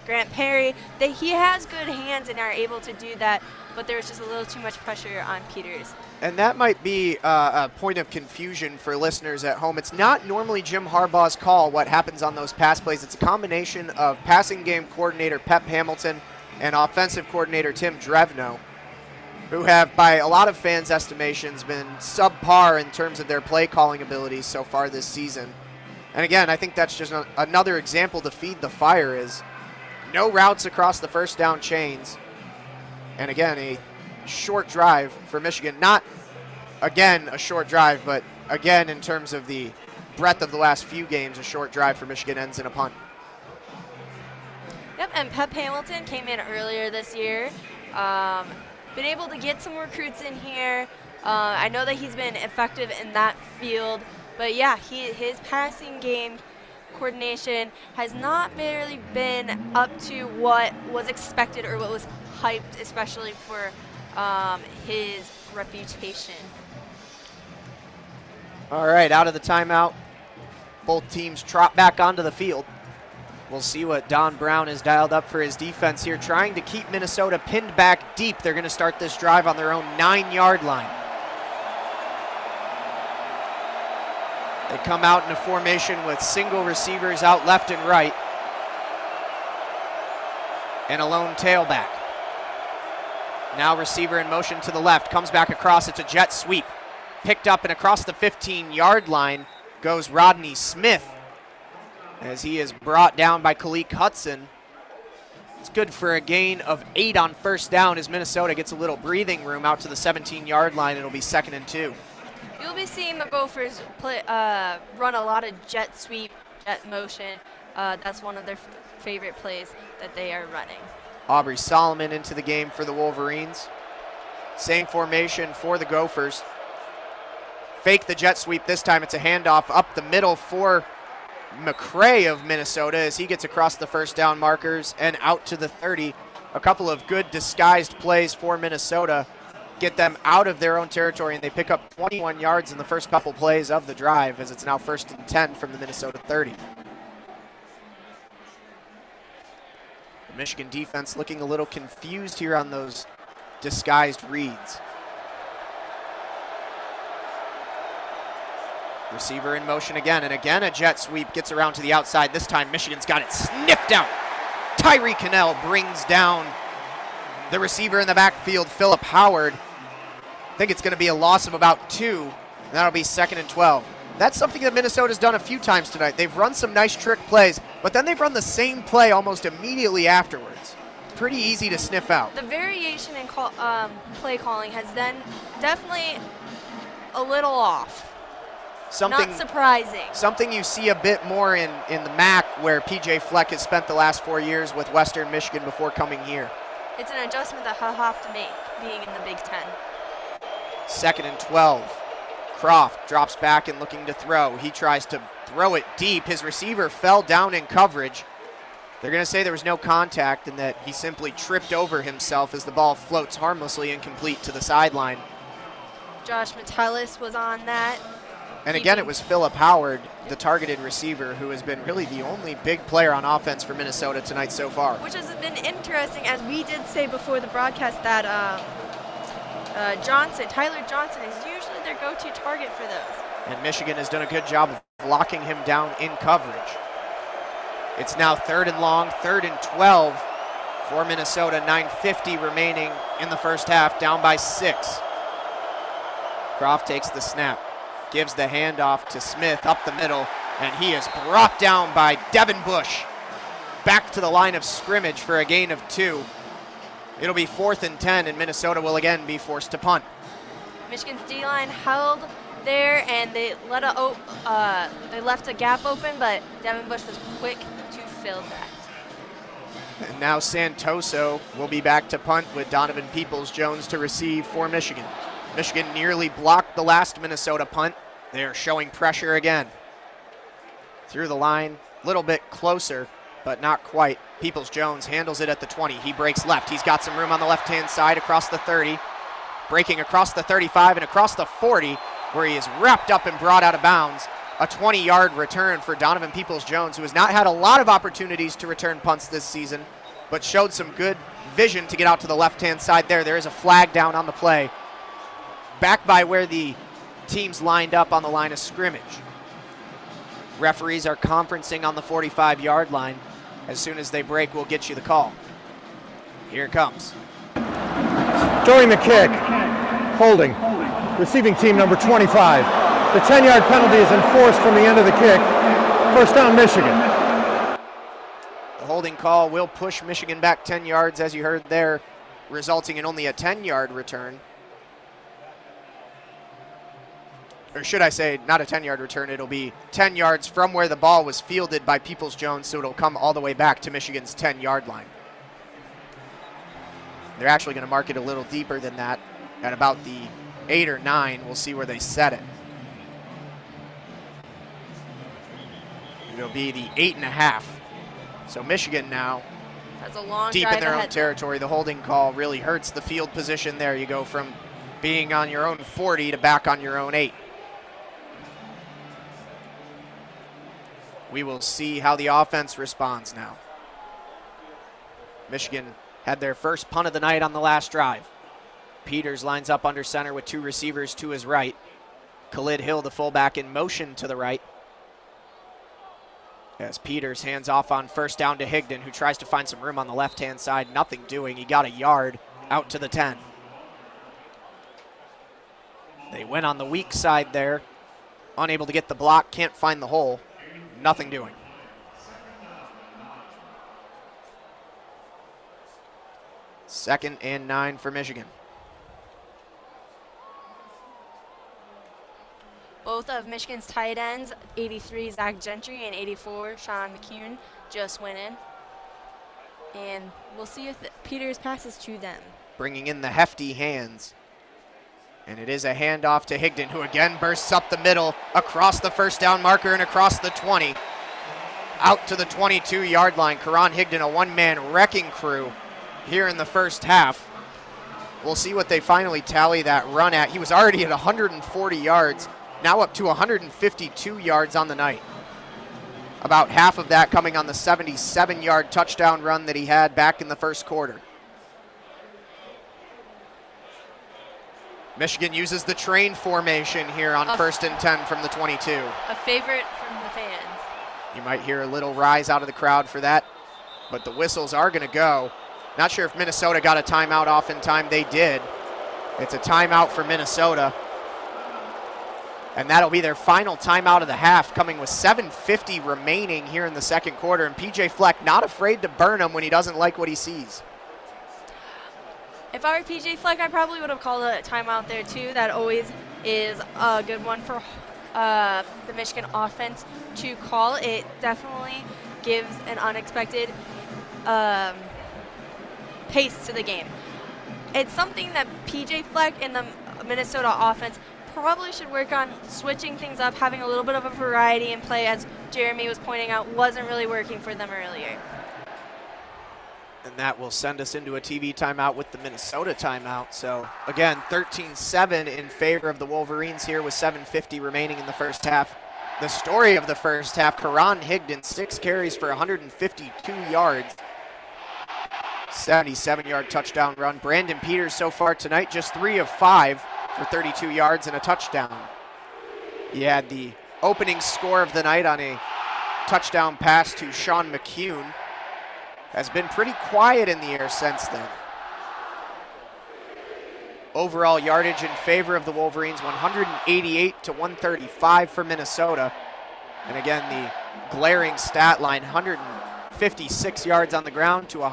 Grant Perry. He has good hands and are able to do that, but there was just a little too much pressure on Peters. And that might be a point of confusion for listeners at home. It's not normally Jim Harbaugh's call what happens on those pass plays. It's a combination of passing game coordinator Pep Hamilton and offensive coordinator Tim Drevno, who have, by a lot of fans' estimations, been subpar in terms of their play calling abilities so far this season. And again, I think that's just another example to feed the fire is no routes across the first down chains. And again, a short drive for Michigan. Not, again, a short drive, but again, in terms of the breadth of the last few games, a short drive for Michigan ends in a punt. Yep, and Pep Hamilton came in earlier this year. Been able to get some recruits in here. I know that he's been effective in that field, but yeah, his passing game coordination has not really been up to what was expected or what was hyped, especially for his reputation. All right, out of the timeout, both teams trot back onto the field. We'll see what Don Brown has dialed up for his defense here, trying to keep Minnesota pinned back deep. They're going to start this drive on their own 9-yard line. They come out in a formation with single receivers out left and right, and a lone tailback. Now receiver in motion to the left, comes back across. It's a jet sweep. Picked up and across the 15-yard line goes Rodney Smith, as he is brought down by Kalik Hudson. It's good for a gain of 8 on first down as Minnesota gets a little breathing room out to the 17-yard line. It'll be 2nd and 2. You'll be seeing the Gophers run a lot of jet sweep, jet motion. That's one of their favorite plays that they are running. Aubrey Solomon into the game for the Wolverines. Same formation for the Gophers. Fake the jet sweep this time. It's a handoff up the middle for McCray of Minnesota as he gets across the first down markers and out to the 30. A couple of good disguised plays for Minnesota get them out of their own territory, and they pick up 21 yards in the first couple plays of the drive as it's now 1st and 10 from the Minnesota 30. The Michigan defense looking a little confused here on those disguised reads. Receiver in motion again, and again a jet sweep gets around to the outside. This time Michigan's got it sniffed out. Tyree Cannell brings down the receiver in the backfield, Philip Howard. I think it's going to be a loss of about 2, and that'll be 2nd and 12. That's something that Minnesota's done a few times tonight. They've run some nice trick plays, but then they've run the same play almost immediately afterwards. Pretty easy to sniff out. The variation in play calling has then definitely a little off. Not surprising. Something you see a bit more in the MAC, where P.J. Fleck has spent the last 4 years with Western Michigan before coming here. It's an adjustment that he'll have to make, being in the Big Ten. 2nd and 12. Croft drops back and looking to throw. He tries to throw it deep. His receiver fell down in coverage. They're going to say there was no contact and that he simply tripped over himself as the ball floats harmlessly incomplete to the sideline. Josh Metellus was on that. And again, it was Philip Howard, the targeted receiver, who has been really the only big player on offense for Minnesota tonight so far. Which has been interesting, as we did say before the broadcast, that Tyler Johnson is usually their go-to target for those. And Michigan has done a good job of locking him down in coverage. It's now 3rd and long, 3rd and 12 for Minnesota. 9:50 remaining in the first half, down by 6. Croft takes the snap. Gives the handoff to Smith up the middle, and he is brought down by Devin Bush. Back to the line of scrimmage for a gain of 2. It'll be 4th and 10, and Minnesota will again be forced to punt. Michigan's D-line held there, and they left a gap open, but Devin Bush was quick to fill that. And now Santoso will be back to punt with Donovan Peoples-Jones to receive for Michigan. Michigan nearly blocked the last Minnesota punt. They're showing pressure again. Through the line, a little bit closer, but not quite. Peoples-Jones handles it at the 20. He breaks left. He's got some room on the left-hand side across the 30. Breaking across the 35 and across the 40, where he is wrapped up and brought out of bounds a 20-yard return for Donovan Peoples-Jones, who has not had a lot of opportunities to return punts this season, but showed some good vision to get out to the left-hand side there. There is a flag down on the play, back by where the teams lined up on the line of scrimmage. Referees are conferencing on the 45-yard line. As soon as they break, we'll get you the call. Here it comes. During the kick, holding, receiving team number 25. The 10-yard penalty is enforced from the end of the kick. First down, Michigan. The holding call will push Michigan back 10 yards, as you heard there, resulting in only a 10-yard return. Or should I say, not a 10-yard return, it'll be 10 yards from where the ball was fielded by Peoples-Jones, so it'll come all the way back to Michigan's 10-yard line. They're actually going to mark it a little deeper than that, at about the 8 or 9. We'll see where they set it. It'll be the 8.5. So Michigan now That's a long deep drive in their ahead. own territory. The holding call really hurts the field position there. You go from being on your own 40 to back on your own 8. We will see how the offense responds now. Michigan had their first punt of the night on the last drive. Peters lines up under center with 2 receivers to his right. Khalid Hill, the fullback, in motion to the right. As Peters hands off on first down to Higden, who tries to find some room on the left-hand side. Nothing doing. He got a yard out to the 10. They went on the weak side there. Unable to get the block, can't find the hole. Nothing doing. Second and 9 for Michigan. Both of Michigan's tight ends, 83 Zach Gentry and 84 Sean McCune, just went in. And we'll see if Peters passes to them. Bringing in the hefty hands. And it is a handoff to Higden, who again bursts up the middle, across the first down marker and across the 20. Out to the 22-yard line. Karan Higden, a one-man wrecking crew here in the first half. We'll see what they finally tally that run at. He was already at 140 yards, now up to 152 yards on the night. About half of that coming on the 77-yard touchdown run that he had back in the first quarter. Michigan uses the train formation here on 1st and 10 from the 22. A favorite from the fans. You might hear a little rise out of the crowd for that, but the whistles are going to go. Not sure if Minnesota got a timeout off in time. They did. It's a timeout for Minnesota. And that'll be their final timeout of the half, coming with 7:50 remaining here in the second quarter. And PJ Fleck not afraid to burn him when he doesn't like what he sees. If I were PJ Fleck, I probably would have called a timeout there too. That always is a good one for the Michigan offense to call. It definitely gives an unexpected pace to the game. It's something that PJ Fleck and the Minnesota offense probably should work on, switching things up, having a little bit of a variety in play, as Jeremy was pointing out, wasn't really working for them earlier. And that will send us into a TV timeout with the Minnesota timeout. So again, 13-7 in favor of the Wolverines here with 7:50 remaining in the first half. The story of the first half, Karan Higden, 6 carries for 152 yards. 77-yard touchdown run. Brandon Peters so far tonight, just 3 of 5 for 32 yards and a touchdown. He had the opening score of the night on a touchdown pass to Sean McCune. Has been pretty quiet in the air since then. Overall yardage in favor of the Wolverines, 188 to 135 for Minnesota. And again, the glaring stat line, 156 yards on the ground to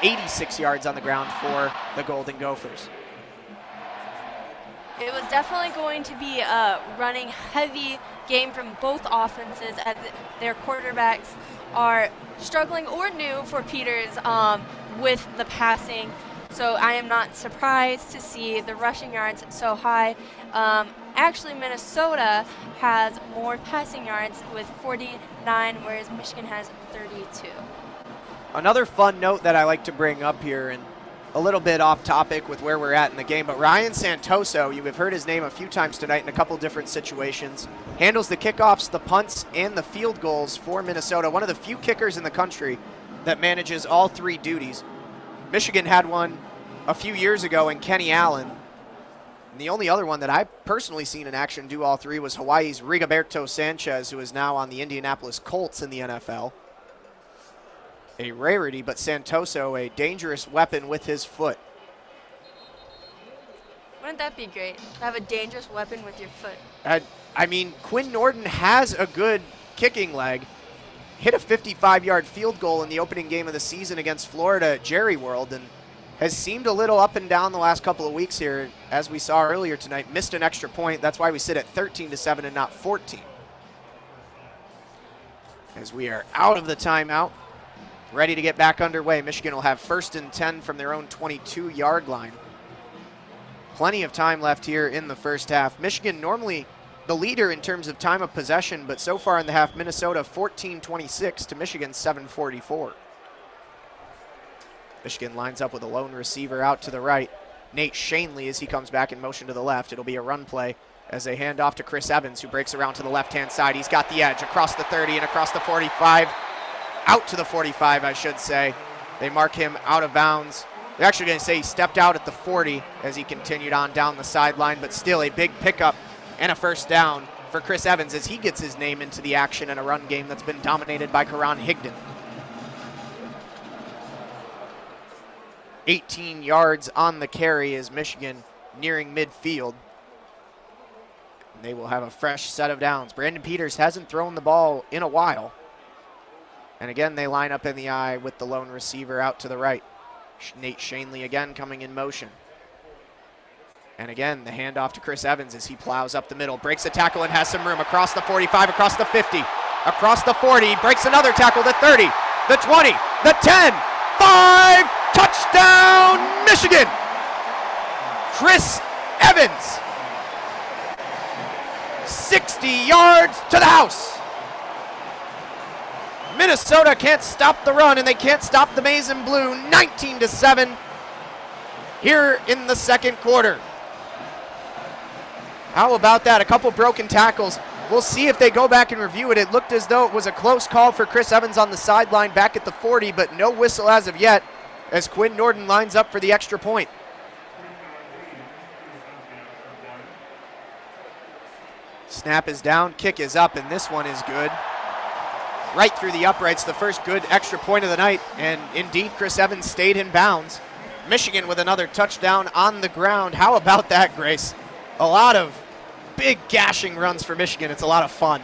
86 yards on the ground for the Golden Gophers. It was definitely going to be a running heavy game from both offenses, as their quarterbacks are struggling or new for Peters with the passing. So I am not surprised to see the rushing yards so high. Actually, Minnesota has more passing yards with 49, whereas Michigan has 32. Another fun note that I like to bring up here, and a little bit off topic with where we're at in the game, but Ryan Santoso, you have heard his name a few times tonight in a couple different situations, handles the kickoffs, the punts, and the field goals for Minnesota. One of the few kickers in the country that manages all three duties. Michigan had one a few years ago in Kenny Allen. And the only other one that I've personally seen in action do all three was Hawaii's Rigoberto Sanchez, who is now on the Indianapolis Colts in the NFL. A rarity, but Santoso, a dangerous weapon with his foot. Wouldn't that be great? To have a dangerous weapon with your foot. I mean, Quinn Norton has a good kicking leg. Hit a 55-yard field goal in the opening game of the season against Florida at Jerry World, and has seemed a little up and down the last couple of weeks here, as we saw earlier tonight. Missed an extra point. That's why we sit at 13-7 and not 14. As we are out of the timeout, ready to get back underway. Michigan will have 1st and 10 from their own 22-yard line. Plenty of time left here in the first half. Michigan normally the leader in terms of time of possession, but so far in the half, Minnesota 14-26 to Michigan 7-44. Michigan lines up with a lone receiver out to the right. Nate Shanley as he comes back in motion to the left. It'll be a run play as they hand off to Chris Evans, who breaks around to the left-hand side. He's got the edge across the 30 and across the 45. Out to the 45, I should say. They mark him out of bounds. They're actually going to say he stepped out at the 40 as he continued on down the sideline, but still a big pickup and a first down for Chris Evans as he gets his name into the action in a run game that's been dominated by Karan Higden. 18 yards on the carry as Michigan nearing midfield. And they will have a fresh set of downs. Brandon Peters hasn't thrown the ball in a while. And again, they line up in the eye with the lone receiver out to the right. Nate Shanley again coming in motion. And again, the handoff to Chris Evans as he plows up the middle, breaks a tackle and has some room across the 45, across the 50, across the 40, breaks another tackle, the 30, the 20, the 10, 5, touchdown, Michigan! Chris Evans, 60 yards to the house. Minnesota can't stop the run, and they can't stop the maize and blue. 19-7 here in the second quarter. How about that? A couple broken tackles. We'll see if they go back and review it. It looked as though it was a close call for Chris Evans on the sideline back at the 40, but no whistle as of yet as Quinn Norton lines up for the extra point. Snap is down, kick is up, and this one is good. Right through the uprights, the first good extra point of the night, and indeed Chris Evans stayed in bounds. Michigan with another touchdown on the ground. How about that, Grace? A lot of big gashing runs for Michigan. It's a lot of fun.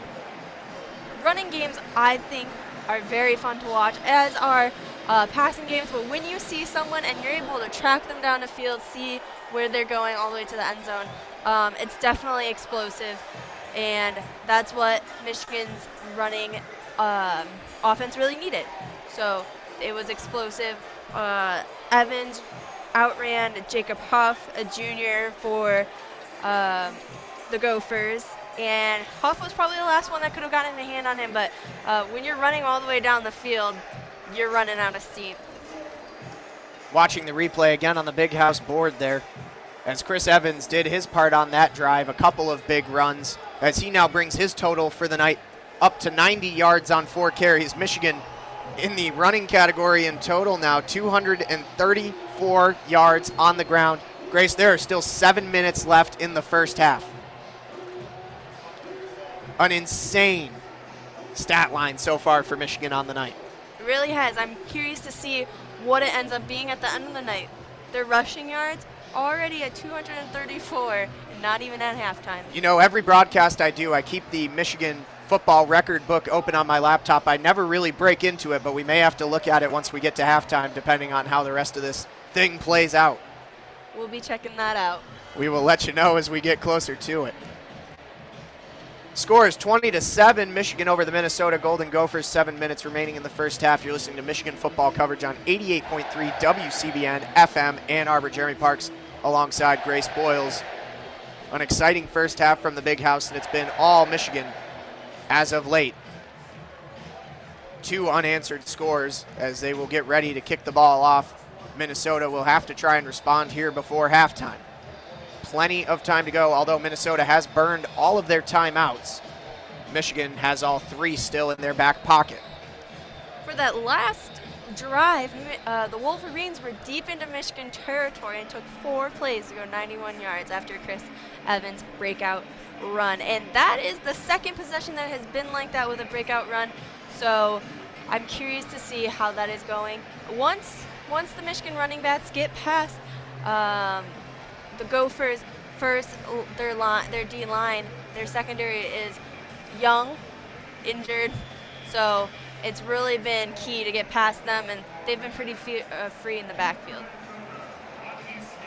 Running games, I think, are very fun to watch, as are passing games, but when you see someone and you're able to track them down the field, see where they're going all the way to the end zone, it's definitely explosive, and that's what Michigan's running offense really needed. So it was explosive. Evans outran Jacob Huff, a junior for the Gophers, and Huff was probably the last one that could have gotten a hand on him, but when you're running all the way down the field, you're running out of steam. Watching the replay again on the Big House board there, as Chris Evans did his part on that drive, a couple of big runs, as he now brings his total for the night up to 90 yards on 4 carries. Michigan in the running category in total now, 234 yards on the ground. Grace, there are still 7 minutes left in the first half. An insane stat line so far for Michigan on the night. It really has. I'm curious to see what it ends up being at the end of the night. Their rushing yards already at 234, and not even at halftime. You know, every broadcast I do, I keep the Michigan football record book open on my laptop. I never really break into it, but we may have to look at it once we get to halftime, depending on how the rest of this thing plays out. We'll be checking that out. We will let you know as we get closer to it. Score is 20-7, Michigan over the Minnesota Golden Gophers. 7 minutes remaining in the first half. You're listening to Michigan football coverage on 88.3 WCBN FM Ann Arbor. Jeremy Parks alongside Grace Boyles. An exciting first half from the Big House, and it's been all Michigan as of late. 2 unanswered scores as they will get ready to kick the ball off Minnesota will have to try and respond here before halftime. Plenty of time to go, although Minnesota has burned all of their timeouts. Michigan has all 3 still in their back pocket. For that last drive, the Wolverines were deep into Michigan territory and took 4 plays to go 91 yards after Chris Evans' breakout run. And that is the second possession that has been like that with a breakout run. So I'm curious to see how that is going. Once the Michigan running backs get past the Gophers, first their D-line, their secondary is young, injured. So it's really been key to get past them, and they've been pretty free in the backfield.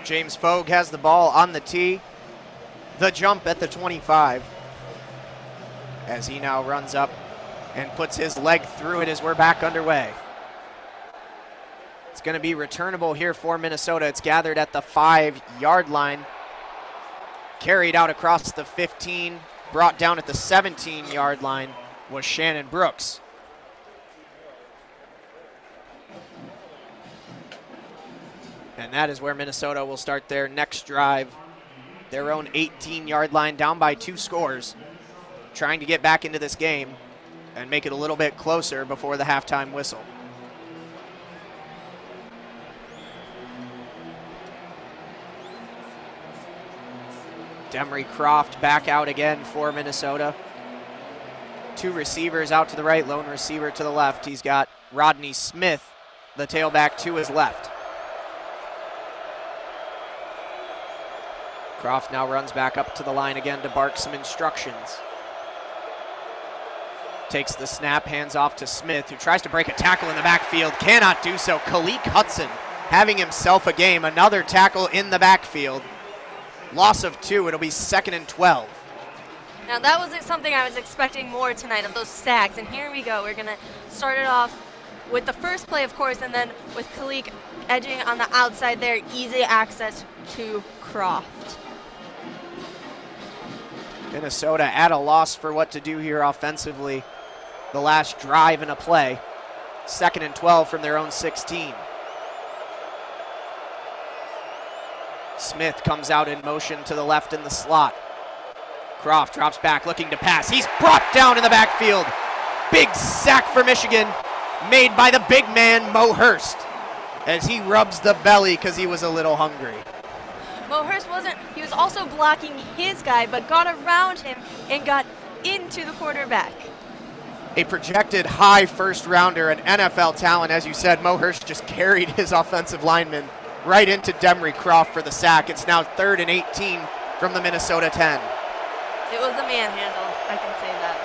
James Fogue has the ball on the tee. The jump at the 25 as he now runs up and puts his leg through it as we're back underway. It's going to be returnable here for Minnesota. It's gathered at the 5-yard line. Carried out across the 15, brought down at the 17-yard line was Shannon Brooks. And that is where Minnesota will start their next drive. Their own 18-yard line, down by 2 scores. Trying to get back into this game and make it a little bit closer before the halftime whistle. Demery Croft back out again for Minnesota. 2 receivers out to the right, lone receiver to the left. He's got Rodney Smith, the tailback, to his left. Croft now runs back up to the line again to bark some instructions. Takes the snap, hands off to Smith, who tries to break a tackle in the backfield. Cannot do so. Kalik Hudson having himself a game. Another tackle in the backfield. Loss of 2. It'll be 2nd and 12. Now that was something I was expecting more tonight, of those sacks. And here we go. We're going to start it off with the first play, of course, and then with Kalik edging on the outside there. Easy access to Croft. Minnesota at a loss for what to do here offensively. The last drive in a play. 2nd and 12 from their own 16. Smith comes out in motion to the left in the slot. Croft drops back looking to pass. He's brought down in the backfield. Big sack for Michigan, made by the big man, Mo Hurst, as he rubs the belly because he was a little hungry. Mo Hurst he was also blocking his guy, but got around him and got into the quarterback. A projected high first rounder, an NFL talent, as you said. Mo Hurst just carried his offensive lineman right into Demery Croft for the sack. It's now 3rd and 18 from the Minnesota 10. It was a manhandle, I can say that.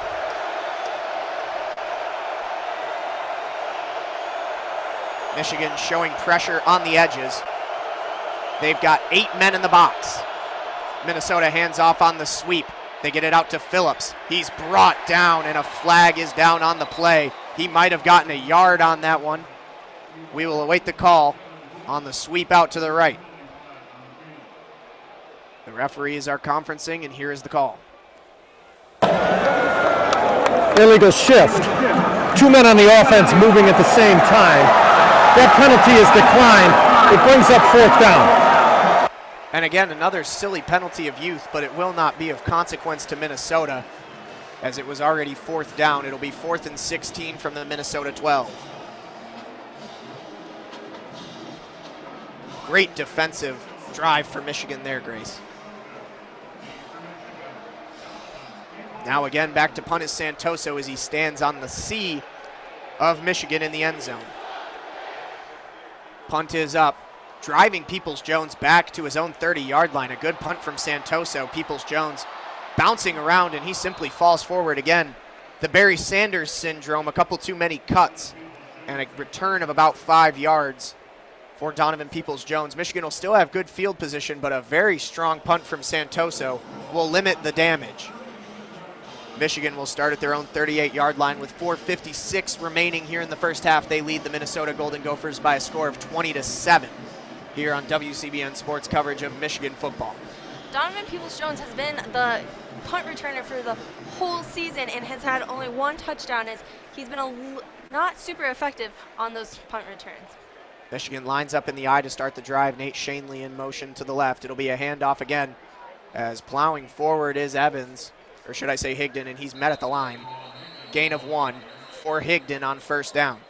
Michigan showing pressure on the edges. They've got 8 men in the box. Minnesota hands off on the sweep. They get it out to Phillips. He's brought down, and a flag is down on the play. He might have gotten a yard on that one. We will await the call on the sweep out to the right. The referees are conferencing, and here is the call. Illegal shift. 2 men on the offense moving at the same time. That penalty is declined. It brings up 4th down. And again, another silly penalty of youth, but it will not be of consequence to Minnesota, as it was already 4th down. It'll be 4th and 16 from the Minnesota 12. Great defensive drive for Michigan there, Grace. Now again, back to punt is Santoso as he stands on the C of Michigan in the end zone. Punt is up. Driving Peoples-Jones back to his own 30-yard line. A good punt from Santoso. Peoples-Jones bouncing around, and he simply falls forward again. The Barry Sanders syndrome, a couple too many cuts, and a return of about 5 yards for Donovan Peoples-Jones. Michigan will still have good field position, but a very strong punt from Santoso will limit the damage. Michigan will start at their own 38-yard line with 4:56 remaining here in the first half. They lead the Minnesota Golden Gophers by a score of 20-7 here on WCBN Sports coverage of Michigan football. Donovan Peoples-Jones has been the punt returner for the whole season and has had only 1 touchdown, as he's been not super effective on those punt returns. Michigan lines up in the eye to start the drive. Nate Shanley in motion to the left. It'll be a handoff again as plowing forward is Evans, or should I say Higden, and he's met at the line. Gain of 1 for Higden on first down.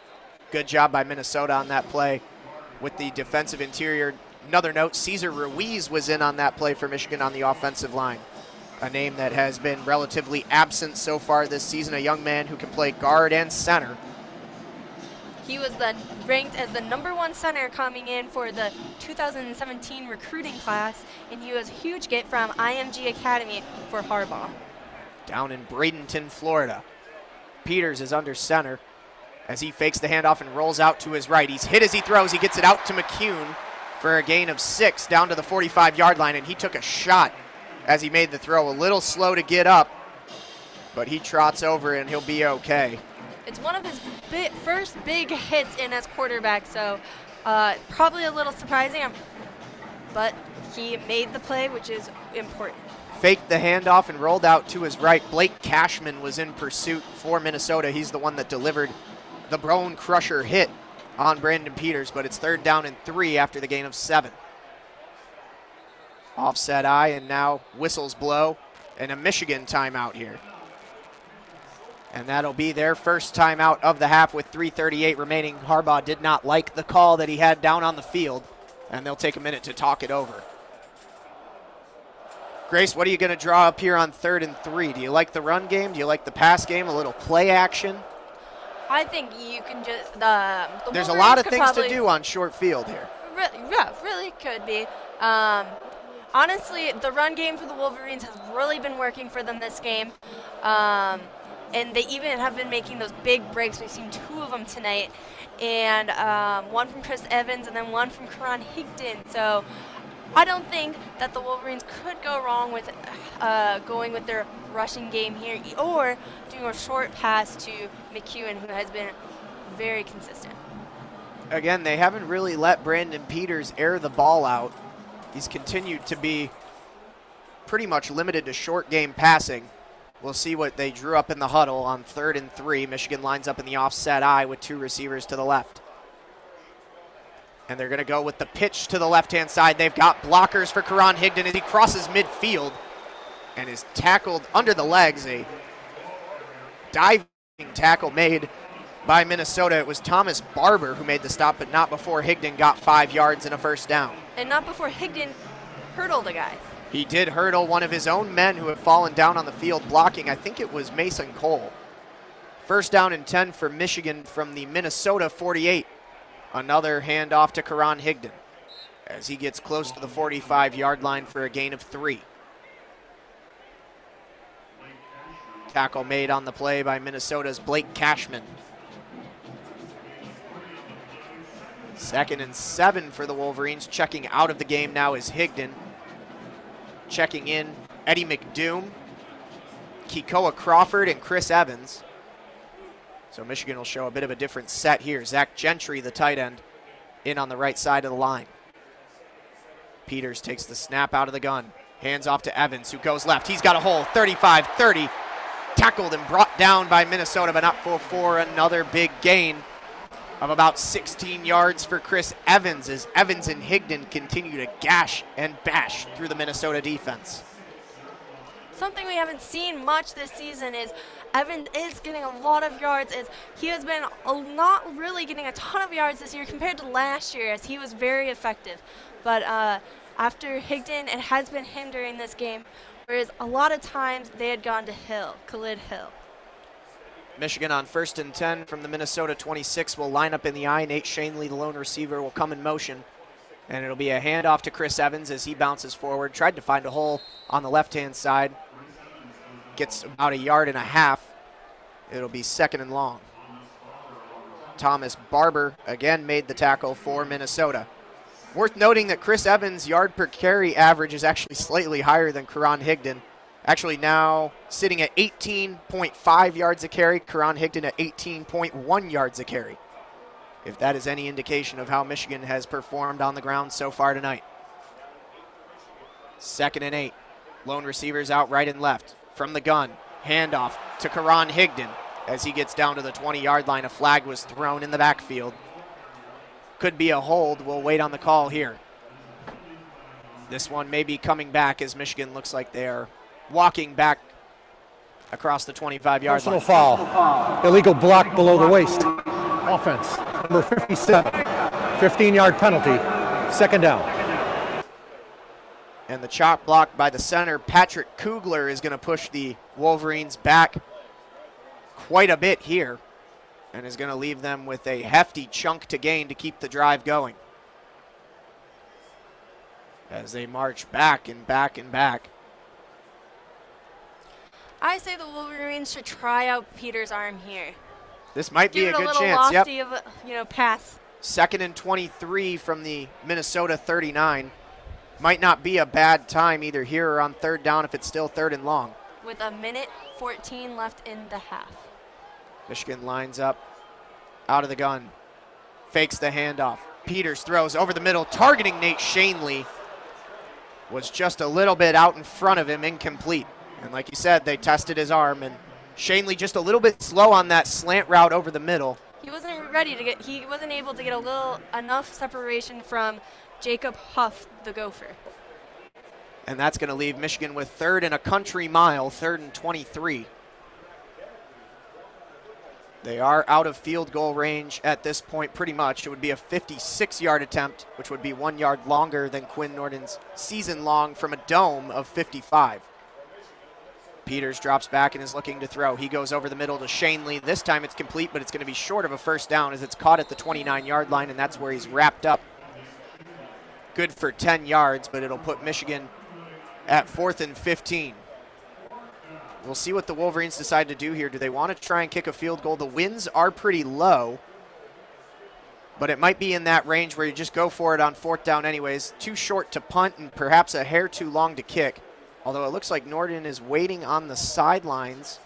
Good job by Minnesota on that play with the defensive interior. Another note, Cesar Ruiz was in on that play for Michigan on the offensive line. A name that has been relatively absent so far this season, a young man who can play guard and center. He was ranked as the #1 center coming in for the 2017 recruiting class, and he was a huge get from IMG Academy for Harbaugh. Down in Bradenton, Florida. Peters is under center as he fakes the handoff and rolls out to his right. He's hit as he throws. He gets it out to McCune for a gain of 6 down to the 45-yard line, and he took a shot as he made the throw. A little slow to get up, but he trots over and he'll be okay. It's one of his first big hits in as quarterback, so probably a little surprising, but he made the play, which is important. Faked the handoff and rolled out to his right. Blake Cashman was in pursuit for Minnesota. He's the one that delivered the Bone Crusher hit on Brandon Peters, but it's 3rd down and 3 after the gain of 7. Offset eye, and now whistles blow, and a Michigan timeout here. And that'll be their first timeout of the half with 3:38 remaining. Harbaugh did not like the call that he had down on the field, and they'll take a minute to talk it over. Grace, what are you going to draw up here on 3rd and 3? Do you like the run game? Do you like the pass game? A little play action? I think you can just There's a lot of things to do on short field here. Really could be. Honestly, the run game for the Wolverines has really been working for them this game. And they even have been making those big breaks. We've seen 2 of them tonight. And one from Chris Evans and then one from Karan Higden. So I don't think that the Wolverines could go wrong with going with their rushing game here or doing a short pass to McEwen, who has been very consistent. Again, they haven't really let Brandon Peters air the ball out. He's continued to be pretty much limited to short game passing. We'll see what they drew up in the huddle on 3rd and 3. Michigan lines up in the offset eye with 2 receivers to the left. And they're going to go with the pitch to the left-hand side. They've got blockers for Karan Higden as he crosses midfield and is tackled under the legs. A diving tackle made by Minnesota. It was Thomas Barber who made the stop, but not before Higden got 5 yards and a first down. And not before Higden hurdled a guy. He did hurdle one of his own men who had fallen down on the field blocking. I think it was Mason Cole. First down and 10 for Michigan from the Minnesota 48. Another handoff to Karan Higden as he gets close to the 45-yard line for a gain of 3. Tackle made on the play by Minnesota's Blake Cashman. 2nd and 7 for the Wolverines. Checking out of the game now is Higden. Checking in, Eddie McDoom, Kekoa Crawford, and Chris Evans. So Michigan will show a bit of a different set here. Zach Gentry, the tight end, in on the right side of the line. Peters takes the snap out of the gun. Hands off to Evans, who goes left. He's got a hole, 35-30. Tackled and brought down by Minnesota, but not for another big gain of about 16 yards for Chris Evans as Evans and Higden continue to gash and bash through the Minnesota defense. Something we haven't seen much this season is Evans is getting a lot of yards. He has been not really getting a ton of yards this year compared to last year, as he was very effective. But after Higden, it has been him during this game, whereas a lot of times they had gone to Khalid Hill. Michigan on 1st and 10 from the Minnesota 26 will line up in the eye. Nate Shanley, the lone receiver, will come in motion. And it'll be a handoff to Chris Evans as he bounces forward. Tried to find a hole on the left-hand side. Gets about 1.5 yards. It'll be 2nd and long. Thomas Barber again made the tackle for Minnesota. Worth noting that Chris Evans' yard per carry average is actually slightly higher than Karan Higden. Actually now sitting at 18.5 yards a carry. Karan Higden at 18.1 yards a carry. If that is any indication of how Michigan has performed on the ground so far tonight. 2nd and 8. Lone receivers out right and left. From the gun, handoff to Karan Higden. As he gets down to the 20-yard line, a flag was thrown in the backfield. Could be a hold. We'll wait on the call here. This one may be coming back as Michigan looks like they're walking back across the 25-yard line. Personal foul. Illegal block below the waist. Offense. Number 57. 15-yard penalty. Second down. And the chop block by the center, Patrick Kugler, is going to push the Wolverines back quite a bit here and is going to leave them with a hefty chunk to gain to keep the drive going as they march back and back and back. I say the Wolverines should try out Peter's arm here. This might be a good chance. Give it a little lofty of a, pass. 2nd and 23 from the Minnesota 39. Might not be a bad time either here or on 3rd down if it's still 3rd and long. With 1:14 left in the half. Michigan lines up out of the gun. Fakes the handoff. Peters throws over the middle, targeting Nate Shanley. Was just a little bit out in front of him, incomplete. And like you said, they tested his arm, and Shanley just a little bit slow on that slant route over the middle. He wasn't he wasn't able to get enough separation from Jacob Huff, the Gopher. And that's going to leave Michigan with 3rd and a country mile, 3rd and 23. They are out of field goal range at this point pretty much. It would be a 56-yard attempt, which would be 1 yard longer than Quinn Norton's season long from a dome of 55. Peters drops back and is looking to throw. He goes over the middle to Shanley. This time it's complete, but it's going to be short of a 1st down as it's caught at the 29-yard line, and that's where he's wrapped up. Good for 10 yards, but it'll put Michigan at 4th and 15. We'll see what the Wolverines decide to do here. Do they want to try and kick a field goal? The winds are pretty low, but it might be in that range where you just go for it on 4th down anyways. Too short to punt and perhaps a hair too long to kick. Although it looks like Norton is waiting on the sidelines,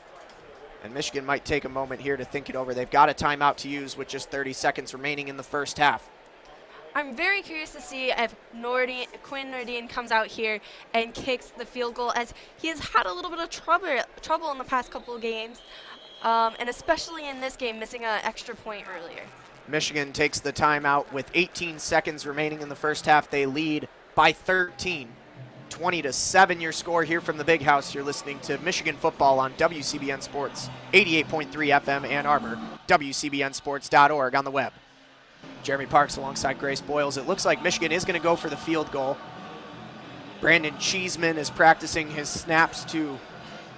and Michigan might take a moment here to think it over. They've got a timeout to use with just 30 seconds remaining in the 1st half. I'm very curious to see if Quinn Norton comes out here and kicks the field goal, as he has had a little bit of trouble in the past couple of games, and especially in this game, missing an extra point earlier. Michigan takes the timeout with 18 seconds remaining in the 1st half. They lead by 13. 20-7 your score here from the Big House. You're listening to Michigan football on WCBN Sports, 88.3 FM Ann Arbor, WCBNsports.org on the web. Jeremy Parks alongside Grace Boyles. It looks like Michigan is going to go for the field goal. Brandon Cheeseman is practicing his snaps to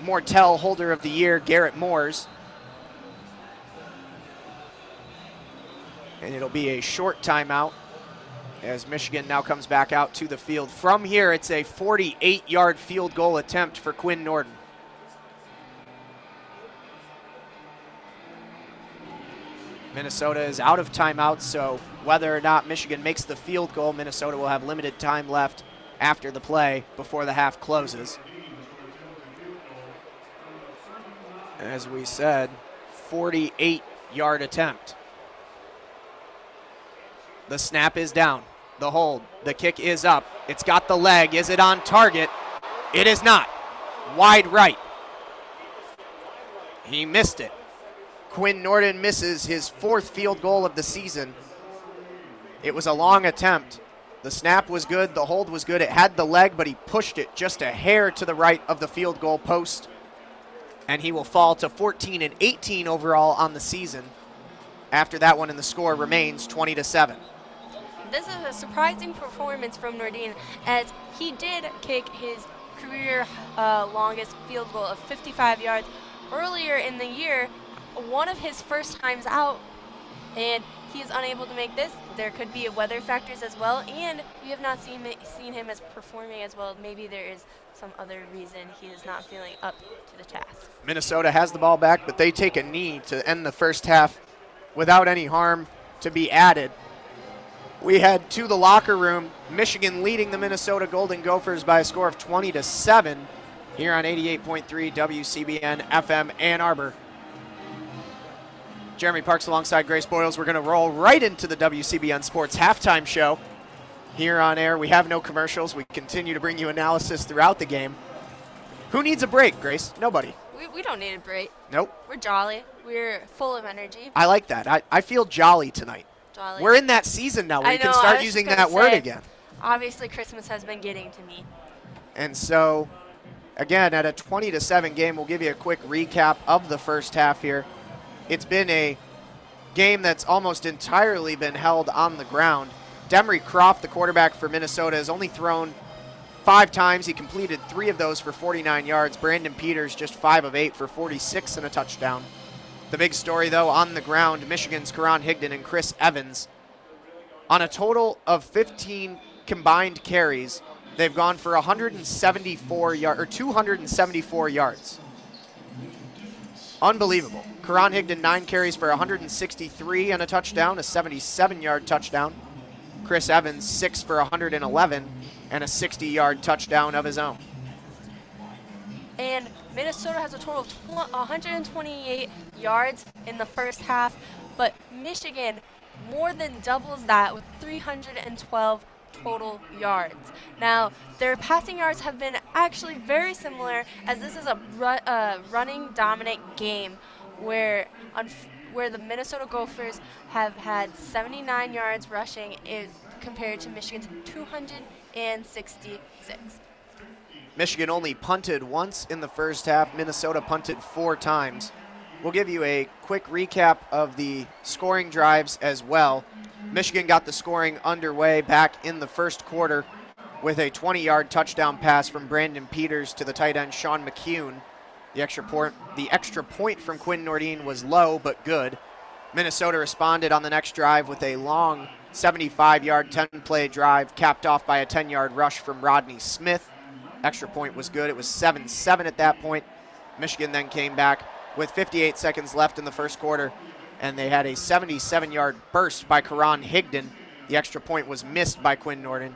Mortel Holder of the Year, Garrett Moores. And it'll be a short timeout as Michigan now comes back out to the field. From here, it's a 48-yard field goal attempt for Quinn Norton. Minnesota is out of timeouts, so whether or not Michigan makes the field goal, Minnesota will have limited time left after the play before the half closes. As we said, 48-yard attempt. The snap is down. The hold. The kick is up. It's got the leg. Is it on target? It is not. Wide right. He missed it. Quinn Norton misses his 4th field goal of the season. It was a long attempt. The snap was good. The hold was good. It had the leg, but he pushed it just a hair to the right of the field goal post. And he will fall to 14 and 18 overall on the season. After that one, and the score remains 20-7. This is a surprising performance from Norton, as he did kick his career longest field goal of 55 yards earlier in the year, one of his first times out, and he is unable to make this. There could be weather factors as well, and we have not seen him as performing as well. Maybe there is some other reason he is not feeling up to the task. Minnesota has the ball back, but they take a knee to end the 1st half without any harm to be added. We head to the locker room. Michigan leading the Minnesota Golden Gophers by a score of 20-7 here on 88.3 WCBN FM Ann Arbor. Jeremy Parks alongside Grace Boyles. We're going to roll right into the WCBN Sports halftime show here on air. We have no commercials. We continue to bring you analysis throughout the game. Who needs a break, Grace? Nobody. We don't need a break. Nope. We're jolly. We're full of energy. I like that. I feel jolly tonight. Dolly. We're in that season now where I you can know, I start was using just that gonna word say, again. Obviously, Christmas has been getting to me. And so, again, at a 20-7 game, we'll give you a quick recap of the first half here. It's been a game that's almost entirely been held on the ground. Demery Croft, the quarterback for Minnesota, has only thrown 5 times. He completed 3 of those for 49 yards. Brandon Peters just 5 of 8 for 46 and a touchdown. The big story, though, on the ground, Michigan's Karan Higden and Chris Evans. On a total of 15 combined carries, they've gone for 274 yards. Unbelievable. Karan Higden, 9 carries for 163 and a touchdown, a 77-yard touchdown. Chris Evans, 6 for 111 and a 60-yard touchdown of his own. And Minnesota has a total of 128 yards in the first half, but Michigan more than doubles that with 312 total yards. Now, their passing yards have been actually very similar, as this is a running dominant game where the Minnesota Gophers have had 79 yards rushing compared to Michigan's 266. Michigan only punted once in the first half. Minnesota punted 4 times. We'll give you a quick recap of the scoring drives as well. Michigan got the scoring underway back in the first quarter with a 20-yard touchdown pass from Brandon Peters to the tight end Sean McCune. The extra point from Quinn Nordine was low but good. Minnesota responded on the next drive with a long 75-yard 10-play drive capped off by a 10-yard rush from Rodney Smith. Extra point was good. It was 7-7 at that point. Michigan then came back with 58 seconds left in the first quarter, and they had a 77-yard burst by Karan Higden. The extra point was missed by Quinn Nordine.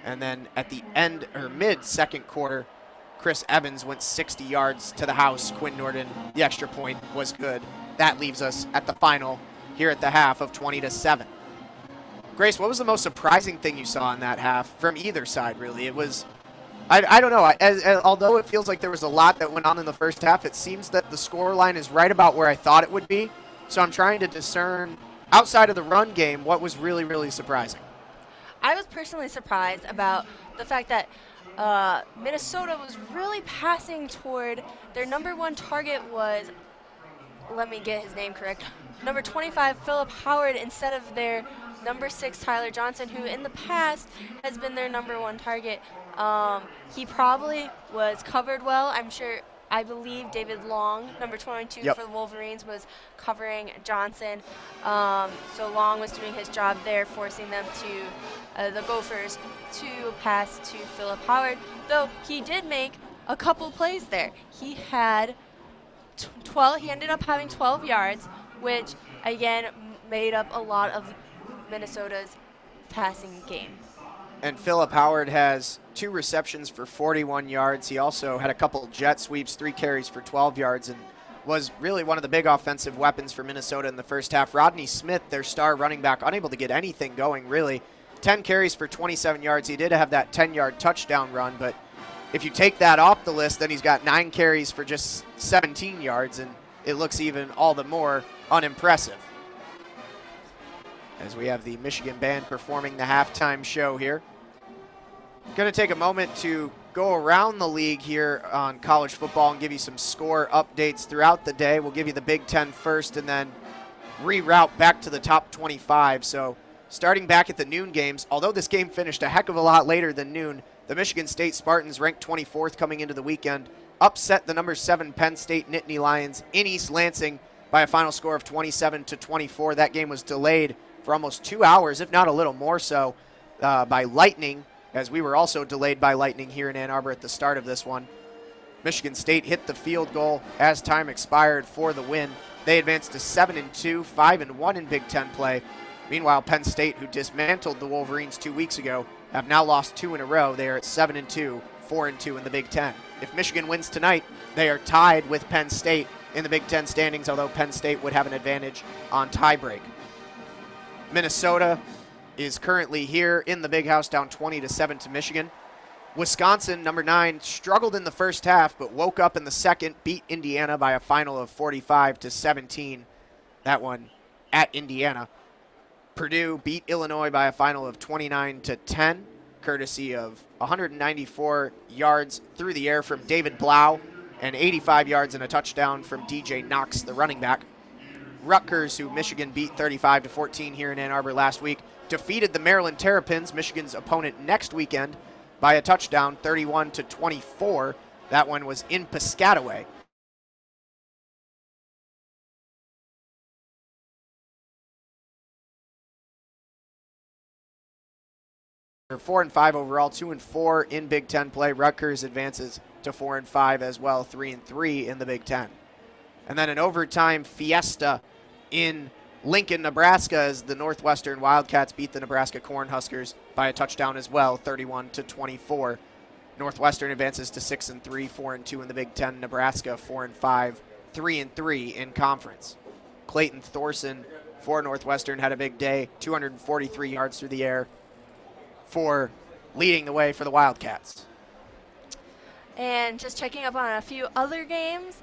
And then at the end, or mid-second quarter, Chris Evans went 60 yards to the house. Quinn Nordine, the extra point was good. That leaves us at the final here at the half of 20-7. Grace, what was the most surprising thing you saw in that half from either side, really? It was, I don't know, although it feels like there was a lot that went on in the first half, it seems that the score line is right about where I thought it would be. So I'm trying to discern, outside of the run game, what was really, really surprising. I was personally surprised about the fact that Minnesota was really passing toward their number 1 target was, let me get his name correct, number 25, Philip Howard, instead of their number 6, Tyler Johnson, who in the past has been their number 1 target. He probably was covered well. I believe David Long, number 22 for the Wolverines, was covering Johnson. So Long was doing his job there, forcing them to, the Gophers, to pass to Philip Howard, though he did make a couple plays there. He had he ended up having 12 yards, which again made up a lot of Minnesota's passing game. And Philip Howard has 2 receptions for 41 yards. He also had a couple jet sweeps, 3 carries for 12 yards, and was really one of the big offensive weapons for Minnesota in the first half. Rodney Smith, their star running back, unable to get anything going, really. 10 carries for 27 yards. He did have that 10-yard touchdown run, but if you take that off the list, then he's got 9 carries for just 17 yards, and it looks even all the more unimpressive. As we have the Michigan band performing the halftime show here. Going to take a moment to go around the league here on college football and give you some score updates throughout the day. We'll give you the Big Ten first and then reroute back to the top 25. So starting back at the noon games, although this game finished a heck of a lot later than noon, the Michigan State Spartans, ranked 24th coming into the weekend, upset the number 7 Penn State Nittany Lions in East Lansing by a final score of 27-24. That game was delayed for almost 2 hours, if not a little more so, by lightning, as we were also delayed by lightning here in Ann Arbor at the start of this one. Michigan State hit the field goal as time expired for the win. They advanced to 7-2, 5-1 in Big Ten play. Meanwhile, Penn State, who dismantled the Wolverines 2 weeks ago, have now lost 2 in a row. They are at 7-2, 4-2 in the Big Ten. If Michigan wins tonight, they are tied with Penn State in the Big Ten standings, although Penn State would have an advantage on tiebreak. Minnesota is currently here in the Big House, down 20-7 to Michigan. Wisconsin, number 9, struggled in the first half, but woke up in the second, beat Indiana by a final of 45-17. That one at Indiana. Purdue beat Illinois by a final of 29-10, courtesy of 194 yards through the air from David Blau and 85 yards and a touchdown from DJ Knox, the running back. Rutgers, who Michigan beat 35-14 here in Ann Arbor last week, defeated the Maryland Terrapins, Michigan's opponent next weekend, by a touchdown, 31-24. That one was in Piscataway. They're 4-5 overall, 2-4 in Big Ten play. Rutgers advances to 4-5 as well, 3-3 in the Big Ten. And then an overtime fiesta in Lincoln, Nebraska, as the Northwestern Wildcats beat the Nebraska Cornhuskers by a touchdown as well, 31-24. Northwestern advances to 6-3, 4-2 in the Big Ten. Nebraska 4-5, 3-3 in conference. Clayton Thorson for Northwestern had a big day, 243 yards through the air for leading the way for the Wildcats. And just checking up on a few other games,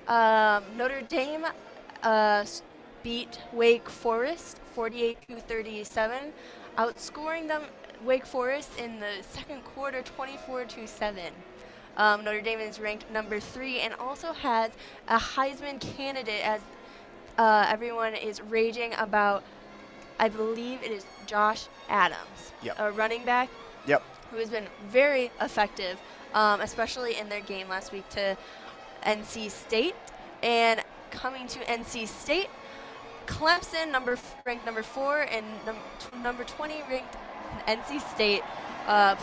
Notre Dame beat Wake Forest 48-37, outscoring them Wake Forest in the second quarter 24-7. Notre Dame is ranked number 3 and also has a Heisman candidate, as everyone is raging about. I believe it is Josh Adams, a running back, who has been very effective, especially in their game last week to NC State. And coming to NC State, Clemson, ranked number 4, and number 20 ranked NC State,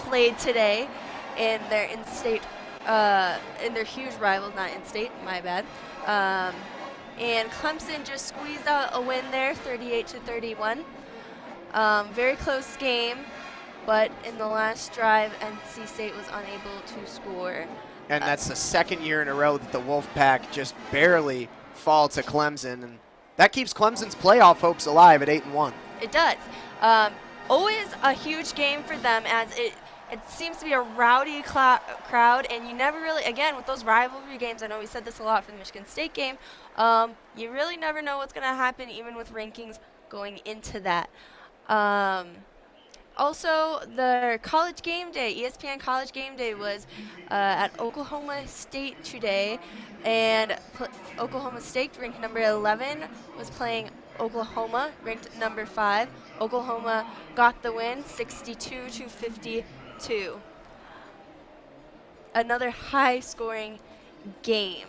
played today in their in-state, in their huge rivals, not in-state, my bad. And Clemson just squeezed out a win there, 38-31. Very close game, but in the last drive, NC State was unable to score. And that's the second year in a row that the Wolfpack just barely fall to Clemson, and that keeps Clemson's playoff hopes alive at 8-1. It does. Always a huge game for them, as it seems to be a rowdy crowd, and you never really, again, with those rivalry games, I know we said this a lot for the Michigan State game, you really never know what's going to happen, even with rankings going into that. Also, the college game day, ESPN College Game Day, was at Oklahoma State today, and Oklahoma State, ranked number 11, was playing Oklahoma, ranked number 5. Oklahoma got the win, 62-52. Another high-scoring game.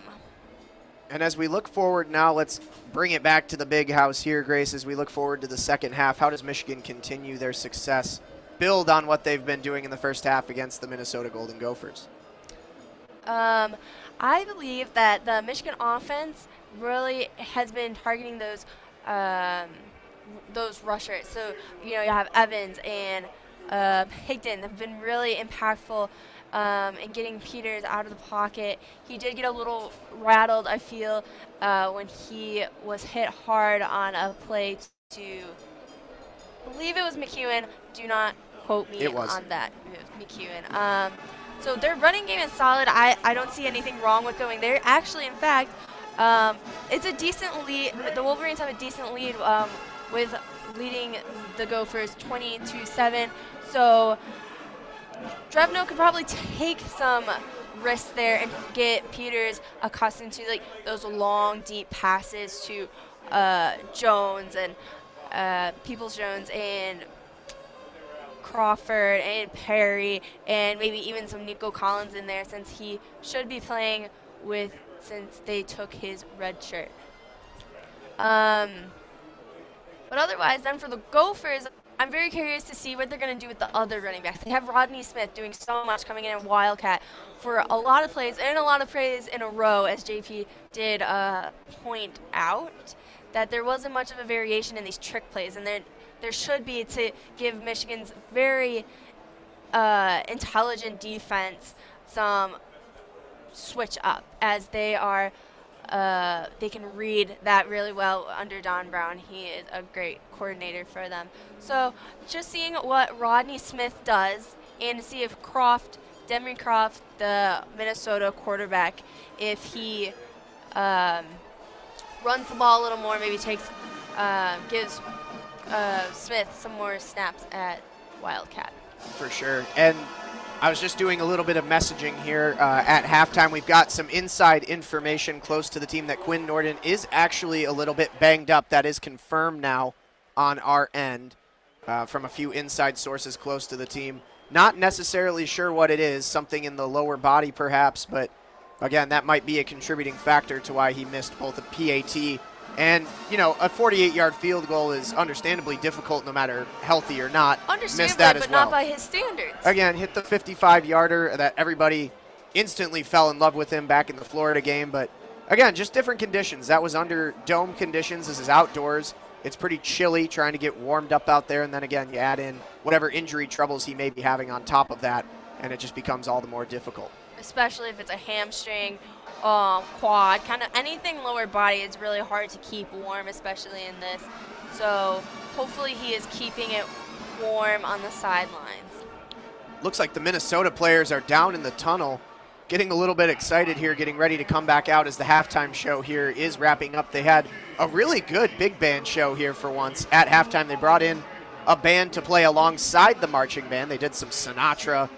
And as we look forward now, let's bring it back to the big house here, Grace, as we look forward to the second half. How does Michigan continue their success, build on what they've been doing in the first half against the Minnesota Golden Gophers? I believe that the Michigan offense really has been targeting those rushers. So, you have Evans and Higden have been really impactful in getting Peters out of the pocket. He did get a little rattled, I feel, when he was hit hard on a play to, I believe it was McEwen. Do not quote me on that, McEwen. So their running game is solid. I don't see anything wrong with going there. Actually, in fact, it's a decent lead. The Wolverines have a decent lead with leading the Gophers 20-7. So Drevno could probably take some risks there and get Peters accustomed to those long, deep passes to Jones and Peoples-Jones and Crawford and Perry, and maybe even some Nico Collins in there, since he should be playing since they took his red shirt. But otherwise, then for the Gophers, I'm very curious to see what they're going to do with the other running backs. They have Rodney Smith doing so much, coming in Wildcat for a lot of plays, and a lot of plays in a row, as JP did point out, that there wasn't much of a variation in these trick plays, and there should be, to give Michigan's very intelligent defense some switch up, as they can read that really well under Don Brown. He is a great coordinator for them. So just seeing what Rodney Smith does, and to see if Demery Croft, the Minnesota quarterback, if he runs the ball a little more, maybe gives Smith some more snaps at Wildcat. For sure. And I was just doing a little bit of messaging here at halftime. We've got some inside information close to the team that Quinn Norden is actually a little bit banged up. That is confirmed now on our end from a few inside sources close to the team. Not necessarily sure what it is, something in the lower body perhaps, but again, that might be a contributing factor to why he missed both a PAT and, you know, a 48-yard field goal is understandably difficult no matter healthy or not. Missed that as but well. not by his standards. Again, hit the 55-yarder that everybody instantly fell in love with him back in the Florida game. But, again, just different conditions. That was under dome conditions. This is outdoors. It's pretty chilly trying to get warmed up out there. And then, again, you add in whatever injury troubles he may be having on top of that, and it just becomes all the more difficult. Especially if it's a hamstring, quad, kind of anything lower body, it's really hard to keep warm, especially in this. So hopefully he is keeping it warm on the sidelines. Looks like the Minnesota players are down in the tunnel, getting a little bit excited here, getting ready to come back out as the halftime show here is wrapping up. They had a really good big band show here for once at halftime. They brought in a band to play alongside the marching band. They did some Sinatra,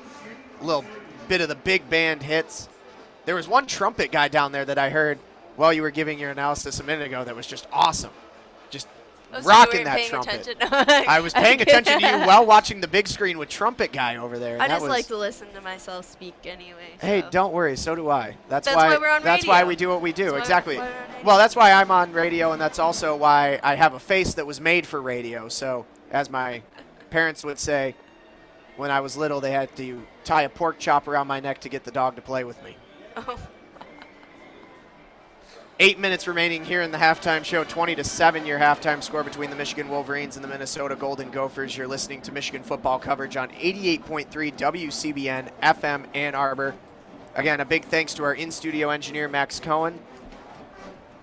a little bit of the big band hits. There was one trumpet guy down there that I heard while you were giving your analysis a minute ago that was just awesome. Just rocking that trumpet. I was paying attention to you while watching the big screen with trumpet guy over there. I just like to listen to myself speak anyway. So. Hey, don't worry, so do I. That's why we're on radio. That's why we do what we do, exactly. Well, that's why I'm on radio, and that's also why I have a face that was made for radio. So, as my parents would say, when I was little, they had to tie a pork chop around my neck to get the dog to play with me. Oh. 8 minutes remaining here in the halftime show. 20-7 your halftime score between the Michigan Wolverines and the Minnesota Golden Gophers. You're listening to Michigan football coverage on 88.3 WCBN FM Ann Arbor. Again, a big thanks to our in-studio engineer, Max Cohen.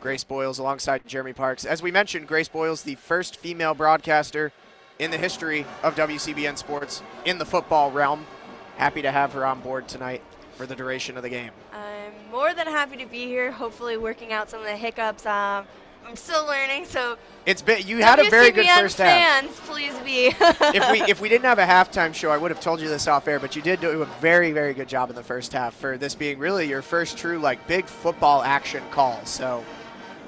Grace Boyles alongside Jeremy Parks. As we mentioned, Grace Boyles, the first female broadcaster in the history of WCBN sports in the football realm. Happy to have her on board tonight for the duration of the game. I'm more than happy to be here, hopefully working out some of the hiccups. I'm still learning, so it's been, you had a very good first half. Fans, please be. if we didn't have a halftime show, I would have told you this off air, but you did do a very, very good job in the first half for this being really your first true like big football action call. So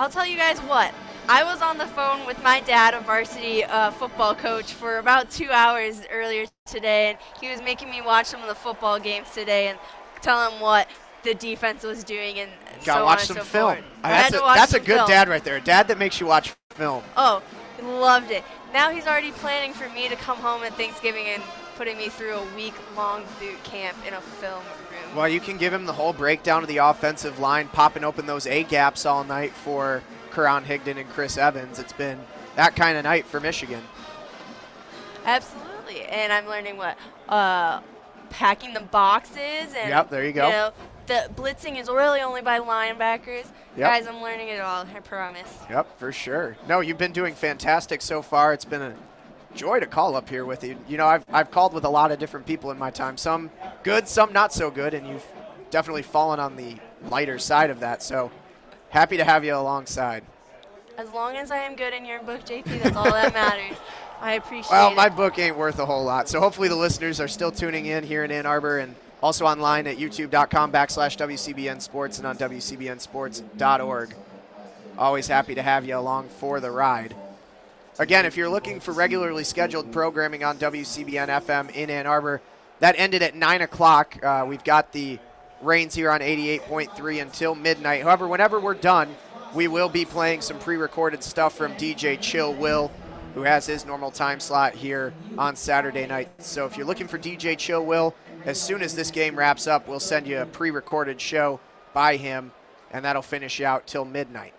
I'll tell you guys what. I was on the phone with my dad, a varsity football coach, for about 2 hours earlier today, and he was making me watch some of the football games today and tell him what the defense was doing and gotta so watch on some and so film. forth. That's a good dad right there. A dad that makes you watch film. Oh, loved it. Now he's already planning for me to come home at Thanksgiving and putting me through a week-long boot camp in a film room. Well, you can give him the whole breakdown of the offensive line, popping open those A-gaps all night for Karan Higden and Chris Evans. It's been that kind of night for Michigan. Absolutely. And I'm learning what packing the boxes. And, yep, there you go. You know, the blitzing is really only by linebackers. Yep. Guys, I'm learning it all, I promise. Yep, for sure. No, you've been doing fantastic so far. It's been a joy to call up here with you. You know, I've called with a lot of different people in my time. Some good, some not so good, and you've definitely fallen on the lighter side of that. So happy to have you alongside. As long as I am good in your book, JP, that's all that matters. I appreciate it. Well, my book ain't worth a whole lot. So hopefully the listeners are still tuning in here in Ann Arbor and also online at youtube.com/WCBN Sports and on WCBNsports.org. Always happy to have you along for the ride. Again, if you're looking for regularly scheduled programming on WCBN FM in Ann Arbor, that ended at 9 o'clock. We've got the Reigns here on 88.3 until midnight. However, whenever we're done, we will be playing some pre-recorded stuff from DJ Chill Will, who has his normal time slot here on Saturday night. So if you're looking for DJ Chill Will, as soon as this game wraps up, we'll send you a pre-recorded show by him, and that'll finish you out till midnight.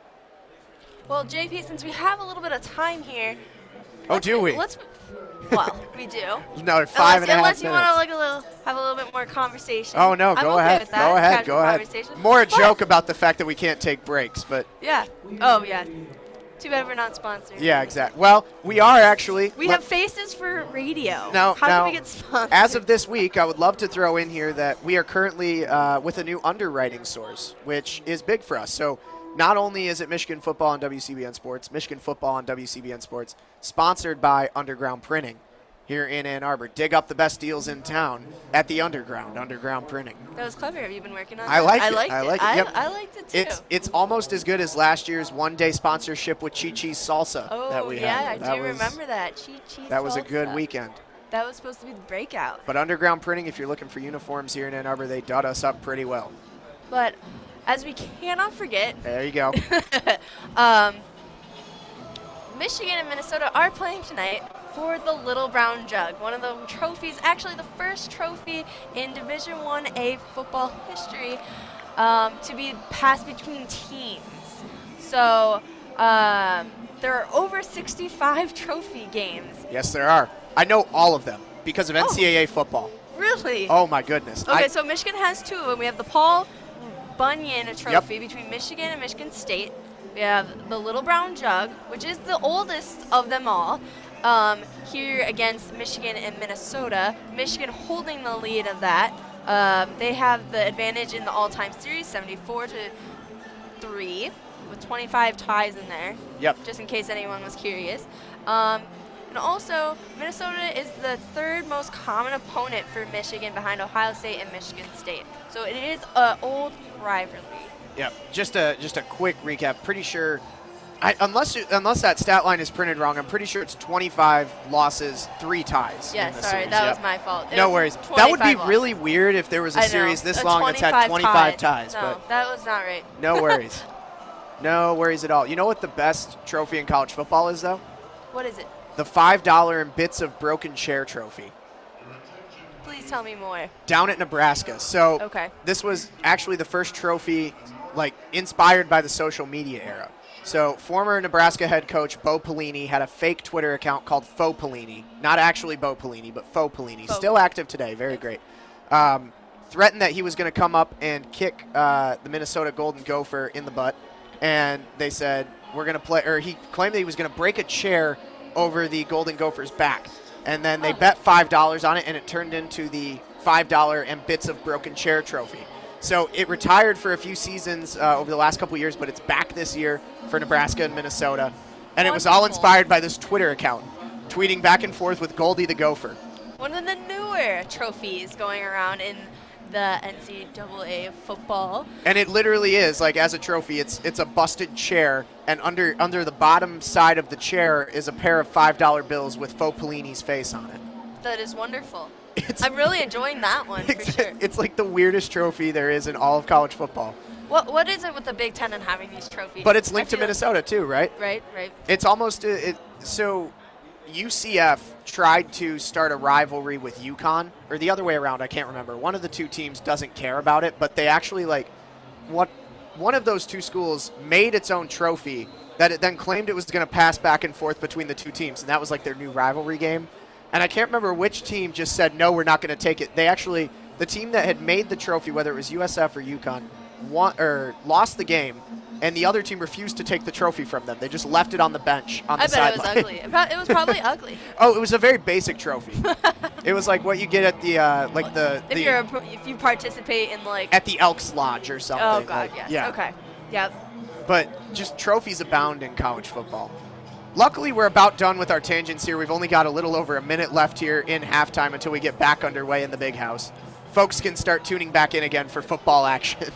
Well, JP, since we have a little bit of time here. Oh, do we? Well, we do. Another 5.5 minutes. Unless you want to have a little bit more conversation. Oh, no, go ahead. With that. Go ahead. More a joke about the fact that we can't take breaks, but. Yeah. Oh, yeah. Too bad we're not sponsored. Yeah, exactly. Well, we are actually. We have faces for radio. Now, how can we get sponsored? As of this week, I would love to throw in here that we are currently with a new underwriting source, which is big for us. So Not only is it Michigan football on WCBN Sports, Michigan football on WCBN Sports, sponsored by Underground Printing here in Ann Arbor. Dig up the best deals in town at the Underground Printing. That was clever. Have you been working on I that? like I it. liked I it. like it. Yep. I liked it too. It's almost as good as last year's one-day sponsorship with Chi Chi's Salsa that we had. I do remember that. Chi Chi That was a good Salsa. weekend. That was supposed to be the breakout. But Underground Printing, if you're looking for uniforms here in Ann Arbor, they dud us up pretty well. But as we cannot forget, There you go. Michigan and Minnesota are playing tonight for the Little Brown Jug, one of the trophies, actually the first trophy in Division 1A football history to be passed between teams. So there are over 65 trophy games. Yes, there are. I know all of them because of NCAA football. Really? Oh, my goodness. Okay, so Michigan has two of them. We have the Paul Bunyan trophy between Michigan and Michigan State. We have the Little Brown Jug, which is the oldest of them all, here against Michigan and Minnesota. Michigan holding the lead of that. They have the advantage in the all-time series, 74-3, with 25 ties in there. Yep. Just in case anyone was curious. And also, Minnesota is the third most common opponent for Michigan behind Ohio State and Michigan State. So it is an old rivalry. Yep. Just a quick recap. Pretty sure, unless that stat line is printed wrong, I'm pretty sure it's 25 losses, 3 ties. Yeah, in the sorry, series. that Yep. was my fault. No worries. That would be really weird if there was a series this long that's had 25 ties. No, but that was not right. no worries. No worries at all. You know what the best trophy in college football is, though? What is it? The $5 and bits of broken chair trophy. Please tell me more. Down at Nebraska. So Okay. this was actually the first trophy inspired by the social media era. So former Nebraska head coach Bo Pelini had a fake Twitter account called Faux Pelini. Not actually Bo Pelini, but Faux Pelini. Still active today. Very great. Threatened that he was going to come up and kick the Minnesota Golden Gopher in the butt. And they said, we're going to play, or he claimed that he was going to break a chair over the Golden Gophers' back. And then they bet $5 on it, and it turned into the $5 and bits of broken chair trophy. So it retired for a few seasons over the last couple years, but it's back this year for Nebraska and Minnesota. And it was all inspired by this Twitter account, tweeting back and forth with Goldie the Gopher. One of the newer trophies going around in the NCAA football. And it literally is, as a trophy, it's a busted chair, and under the bottom side of the chair is a pair of $5 bills with Faux Pelini's face on it. That is wonderful. I'm really enjoying that one for sure. It's like the weirdest trophy there is in all of college football. What is it with the Big Ten and having these trophies? But it's linked to Minnesota too, right? Right. It's almost so UCF tried to start a rivalry with UConn, or the other way around, I can't remember. One of the two teams doesn't care about it, but they actually one of those two schools made its own trophy that it then claimed it was going to pass back and forth between the two teams, and that was their new rivalry game. And I can't remember which team just said, no, we're not going to take it. They actually, the team that had made the trophy, whether it was USF or UConn, lost the game, and the other team refused to take the trophy from them. They just left it on the bench on the sideline. I bet it was ugly. It was probably ugly. Oh, it was a very basic trophy. It was like what you get at the if you participate in at the Elks Lodge or something. Oh God, yes. Yeah. Okay. Yep. But just trophies abound in college football. Luckily, we're about done with our tangents here. We've only got a little over a minute left here in halftime until we get back underway in the big house. Folks can start tuning back in again for football action.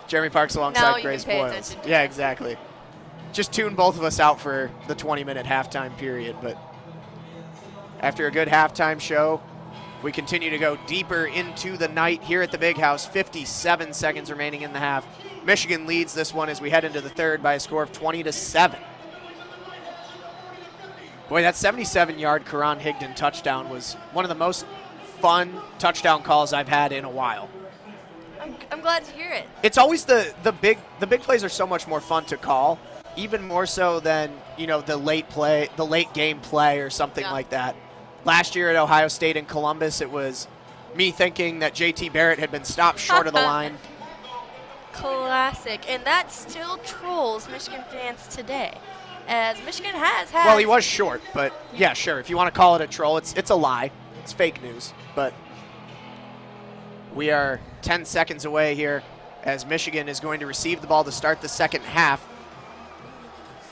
Jeremy Parks alongside Grace Boyles. Yeah, exactly. Just tune both of us out for the 20-minute halftime period. But after a good halftime show, we continue to go deeper into the night here at the big house. 57 seconds remaining in the half. Michigan leads this one as we head into the third by a score of 20-7. Boy, that 77-yard Karan Higden touchdown was one of the most fun touchdown calls I've had in a while. I'm glad to hear it. It's always the big plays are so much more fun to call, even more so than the late game play or something like that. Last year at Ohio State and Columbus, it was me thinking that JT Barrett had been stopped short of the line. Classic, and that still trolls Michigan fans today, as Michigan has had. Well, he was short, but yeah, sure. If you want to call it a troll, it's a lie. It's fake news, but we are 10 seconds away here as Michigan is going to receive the ball to start the second half.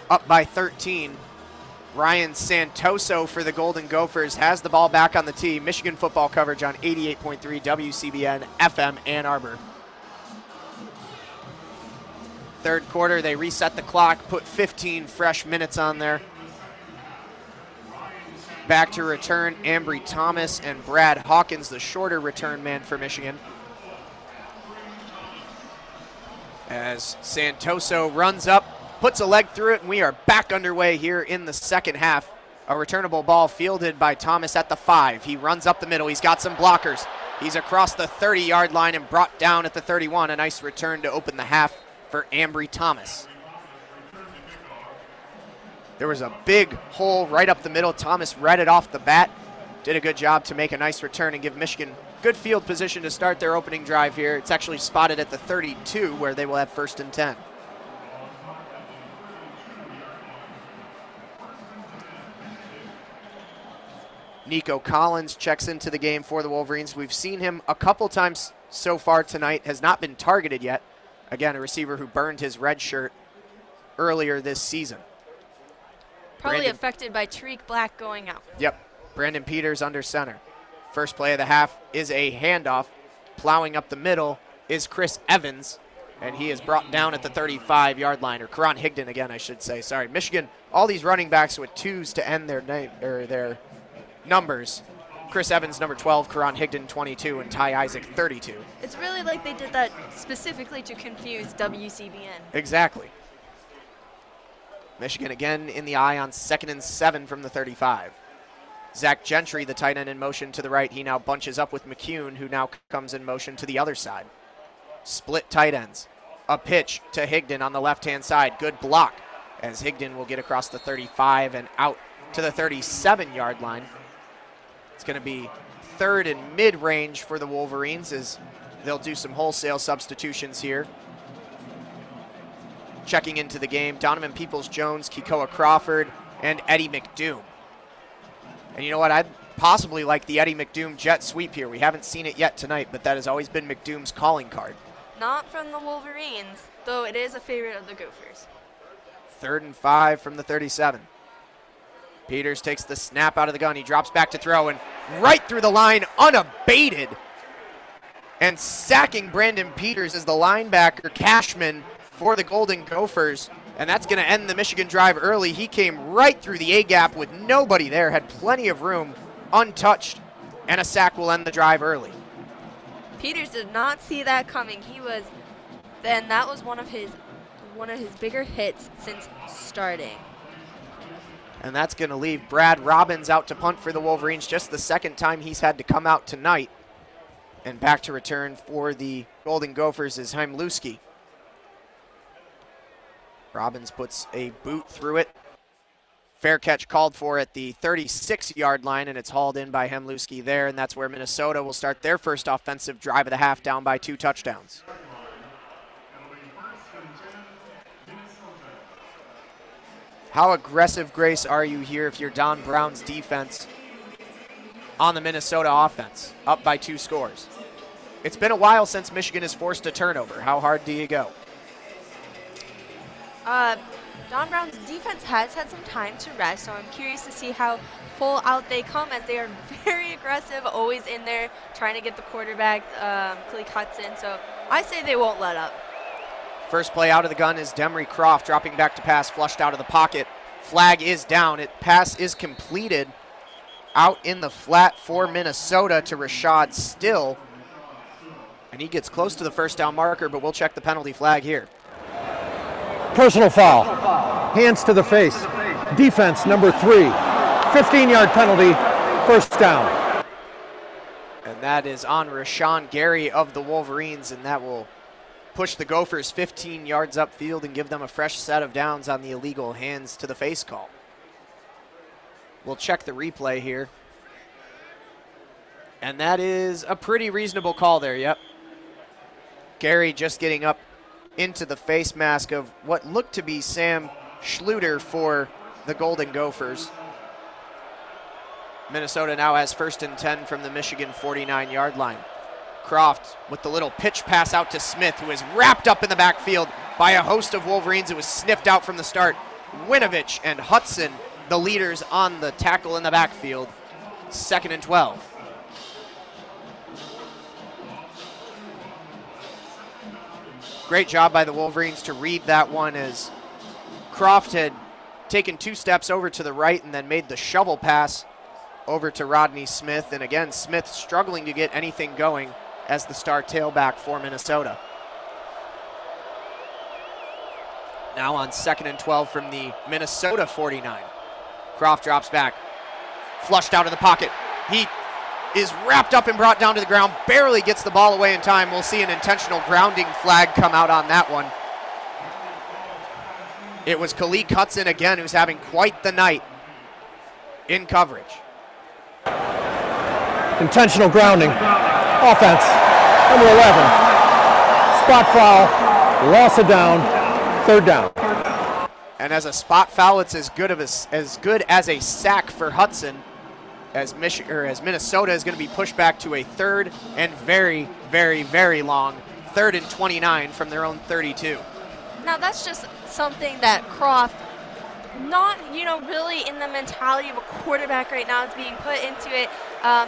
Up by 13. Ryan Santoso for the Golden Gophers has the ball back on the tee. Michigan football coverage on 88.3 WCBN FM Ann Arbor. Third quarter, they reset the clock, put 15 fresh minutes on there. Back to return, Ambry Thomas and Brad Hawkins, the shorter return man for Michigan. As Santoso runs up, puts a leg through it, and we are back underway here in the second half. A returnable ball fielded by Thomas at the 5. He runs up the middle. He's got some blockers. He's across the 30-yard line and brought down at the 31. A nice return to open the half for Ambry Thomas. There was a big hole right up the middle. Thomas read it off the bat. Did a good job to make a nice return and give Michigan good field position to start their opening drive here. It's actually spotted at the 32 where they will have 1st and 10. Nico Collins checks into the game for the Wolverines. We've seen him a couple times so far tonight, has not been targeted yet. Again, a receiver who burned his red shirt earlier this season. Probably affected by Tariq Black going out. Yep, Brandon Peters under center. First play of the half is a handoff. Plowing up the middle is Chris Evans, and he is brought down at the 35-yard line, or Karan Higden again, I should say. Sorry, Michigan, all these running backs with 2s to end their name or their numbers. Chris Evans, number 12, Karan Higden, 22, and Ty Isaac, 32. It's really like they did that specifically to confuse WCBN. Exactly. Michigan again in the eye on 2nd and 7 from the 35. Zach Gentry, the tight end, in motion to the right. He now bunches up with McCune, who now comes in motion to the other side. Split tight ends. A pitch to Higden on the left-hand side. Good block as Higden will get across the 35 and out to the 37-yard line. It's going to be 3rd and mid-range for the Wolverines as they'll do some wholesale substitutions here. Checking into the game, Donovan Peoples-Jones, Kekoa Crawford, and Eddie McDoom. And you know what? I'd possibly like the Eddie McDoom jet sweep here. We haven't seen it yet tonight, but that has always been McDoom's calling card. Not from the Wolverines, though it is a favorite of the Gophers. 3rd and 5 from the 37. Peters takes the snap out of the gun. He drops back to throw, and right through the line, unabated. And sacking Brandon Peters is the linebacker, Cashman, for the Golden Gophers. And that's going to end the Michigan drive early. He came right through the A-gap with nobody there, had plenty of room, untouched, and a sack will end the drive early. Peters did not see that coming. That was one of his bigger hits since starting. And that's going to leave Brad Robbins out to punt for the Wolverines, just the 2nd time he's had to come out tonight. And back to return for the Golden Gophers is Heimluski. Robbins puts a boot through it. Fair catch called for at the 36-yard line, and it's hauled in by Heimluski there, and that's where Minnesota will start their first offensive drive of the half, down by 2 touchdowns. How aggressive, Grace, are you here if you're Don Brown's defense on the Minnesota offense, up by 2 scores? It's been a while since Michigan has forced a turnover. How hard do you go? Don Brown's defense has had some time to rest, so I'm curious to see how full out they come, as they are very aggressive, always in there trying to get the quarterback, Khalid Hudson. So I say they won't let up. First play out of the gun is Demery Croft dropping back to pass, flushed out of the pocket. Flag is down. Pass is completed out in the flat for Minnesota to Rashad Still. And he gets close to the first down marker, but we'll check the penalty flag here. Personal foul. Hands to the face. Defense, number 3. 15-yard penalty, 1st down. And that is on Rashawn Gary of the Wolverines, and that will push the Gophers 15 yards upfield and give them a fresh set of downs on the illegal hands to the face call. We'll check the replay here. And that is a pretty reasonable call there, yep. Gary just getting up into the face mask of what looked to be Sam Schluter for the Golden Gophers. Minnesota now has 1st and 10 from the Michigan 49-yard line. Croft with the little pitch pass out to Smith, who is wrapped up in the backfield by a host of Wolverines. It was sniffed out from the start. Winovich and Hudson, the leaders on the tackle in the backfield. 2nd and 12. Great job by the Wolverines to read that one, as Croft had taken 2 steps over to the right and then made the shovel pass over to Rodney Smith. And again, Smith struggling to get anything going as the star tailback for Minnesota. Now on 2nd and 12 from the Minnesota 49. Croft drops back, flushed out of the pocket. He is wrapped up and brought down to the ground, barely gets the ball away in time. We'll see an intentional grounding flag come out on that one. It was Khalid Hudson again, who's having quite the night in coverage. Intentional grounding. Offense, number 11. Spot foul, loss of down, 3rd down. And as a spot foul, it's as good as a sack for Hudson, as Minnesota is going to be pushed back to a 3rd and very, very, very long 3rd and 29 from their own 32. Now that's just something that Croft, not really in the mentality of a quarterback right now, is being put into it.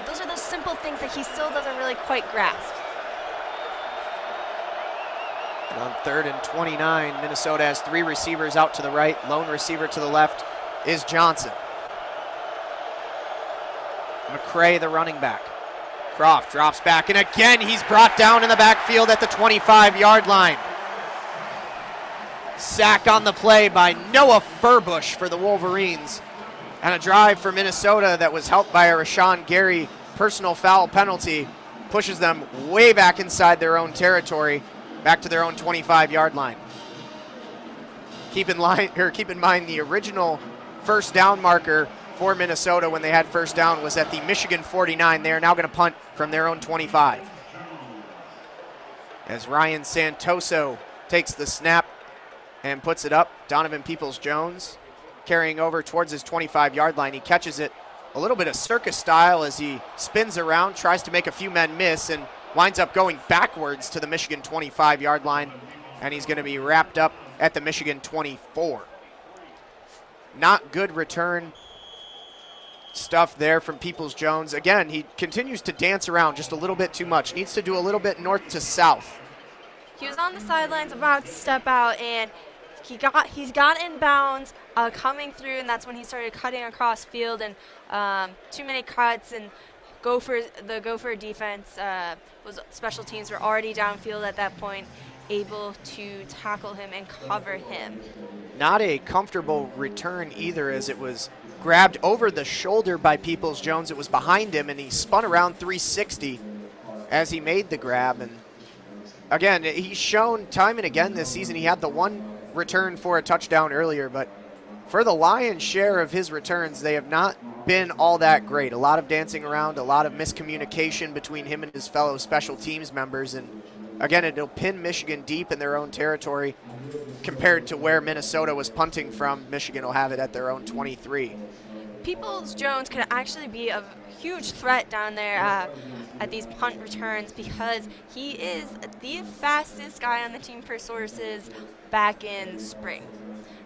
Those are those simple things that he still doesn't really quite grasp. And on 3rd and 29, Minnesota has 3 receivers out to the right. Lone receiver to the left is Johnson. McCray, the running back. Croft drops back, and again he's brought down in the backfield at the 25-yard line. Sack on the play by Noah Furbush for the Wolverines. And a drive for Minnesota that was helped by a Rashawn Gary personal foul penalty pushes them way back inside their own territory, back to their own 25-yard line. Keep in mind the original first down marker for Minnesota when they had first down was at the Michigan 49. They are now going to punt from their own 25. As Ryan Santoso takes the snap and puts it up, Donovan Peoples-Jones carrying over towards his 25-yard line. He catches it a little bit of circus style as he spins around, tries to make a few men miss, and winds up going backwards to the Michigan 25-yard line, and he's going to be wrapped up at the Michigan 24. Not good return stuff there from Peoples-Jones. Again, he continues to dance around just a little bit too much. Needs to do a little bit north to south. He was on the sidelines about to step out, and he's got in bounds coming through, and that's when he started cutting across field, and too many cuts, and the Gopher defense special teams were already downfield at that point, able to tackle him and cover him. Not a comfortable return either, as it was grabbed over the shoulder by Peoples-Jones. It was behind him, and he spun around 360 as he made the grab. And again, he's shown time and again this season. He had the one return for a touchdown earlier, but for the lion's share of his returns, they have not been all that great. A lot of dancing around, a lot of miscommunication between him and his fellow special teams members. And again, it'll pin Michigan deep in their own territory compared to where Minnesota was punting from. Michigan will have it at their own 23. Peoples-Jones could actually be a huge threat down there at these punt returns, because he is the fastest guy on the team per sources back in spring.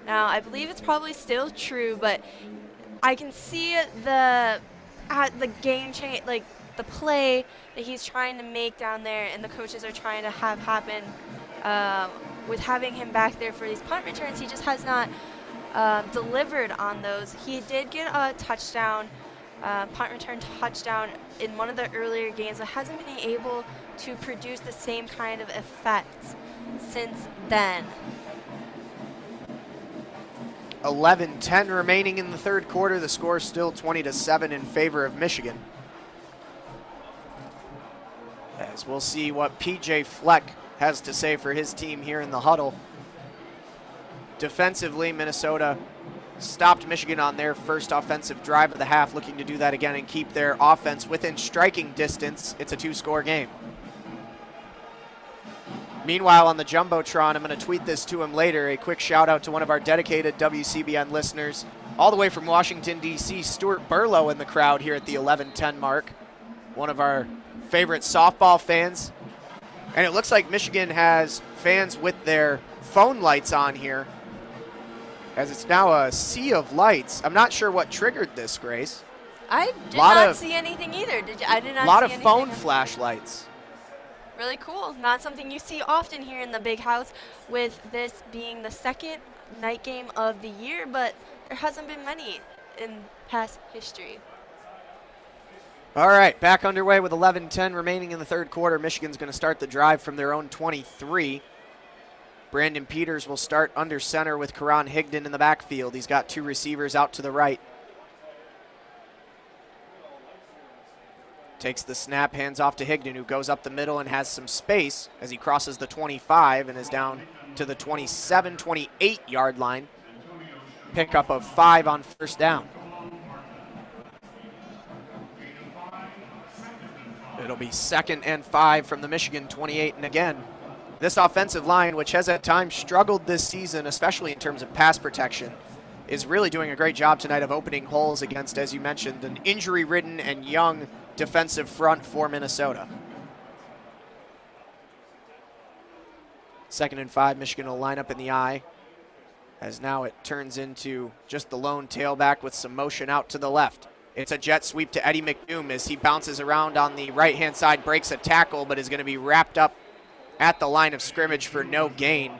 Now, I believe it's probably still true, but I can see the game change, like the play that he's trying to make down there, and the coaches are trying to have happen with having him back there for these punt returns. He just has not delivered on those. He did get a touchdown, punt return touchdown in one of the earlier games, but hasn't been able to produce the same kind of effects since then. 11-10 remaining in the third quarter. The score is still 20-7 in favor of Michigan. As we'll see what PJ Fleck has to say for his team here in the huddle. Defensively, Minnesota stopped Michigan on their first offensive drive of the half, looking to do that again and keep their offense within striking distance. It's a 2-score game. Meanwhile, on the Jumbotron, I'm going to tweet this to him later. A quick shout out to one of our dedicated WCBN listeners, all the way from Washington, D.C., Stuart Burlow in the crowd here at the 11-10 mark. One of our favorite softball fans. And it looks like Michigan has fans with their phone lights on here, as it's now a sea of lights. I'm not sure what triggered this, Grace. I did not see anything either. Did you? I did not see anything. A lot of phone flashlights. Really cool. Not something you see often here in the Big House, with this being the second night game of the year, but there hasn't been many in past history. All right, back underway with 11:10 remaining in the third quarter. Michigan's going to start the drive from their own 23. Brandon Peters will start under center with Karan Higden in the backfield. He's got two receivers out to the right. Takes the snap, hands off to Higden, who goes up the middle and has some space as he crosses the 25 and is down to the 27, 28-yard line. Pickup of 5 on first down. It'll be 2nd and 5 from the Michigan 28, and again, this offensive line, which has at times struggled this season, especially in terms of pass protection, is really doing a great job tonight of opening holes against, as you mentioned, an injury-ridden and young defensive front for Minnesota. 2nd and 5, Michigan will line up in the I, as now it turns into just the lone tailback with some motion out to the left. It's a jet sweep to Eddie McNoom as he bounces around on the right-hand side, breaks a tackle, but is going to be wrapped up at the line of scrimmage for no gain.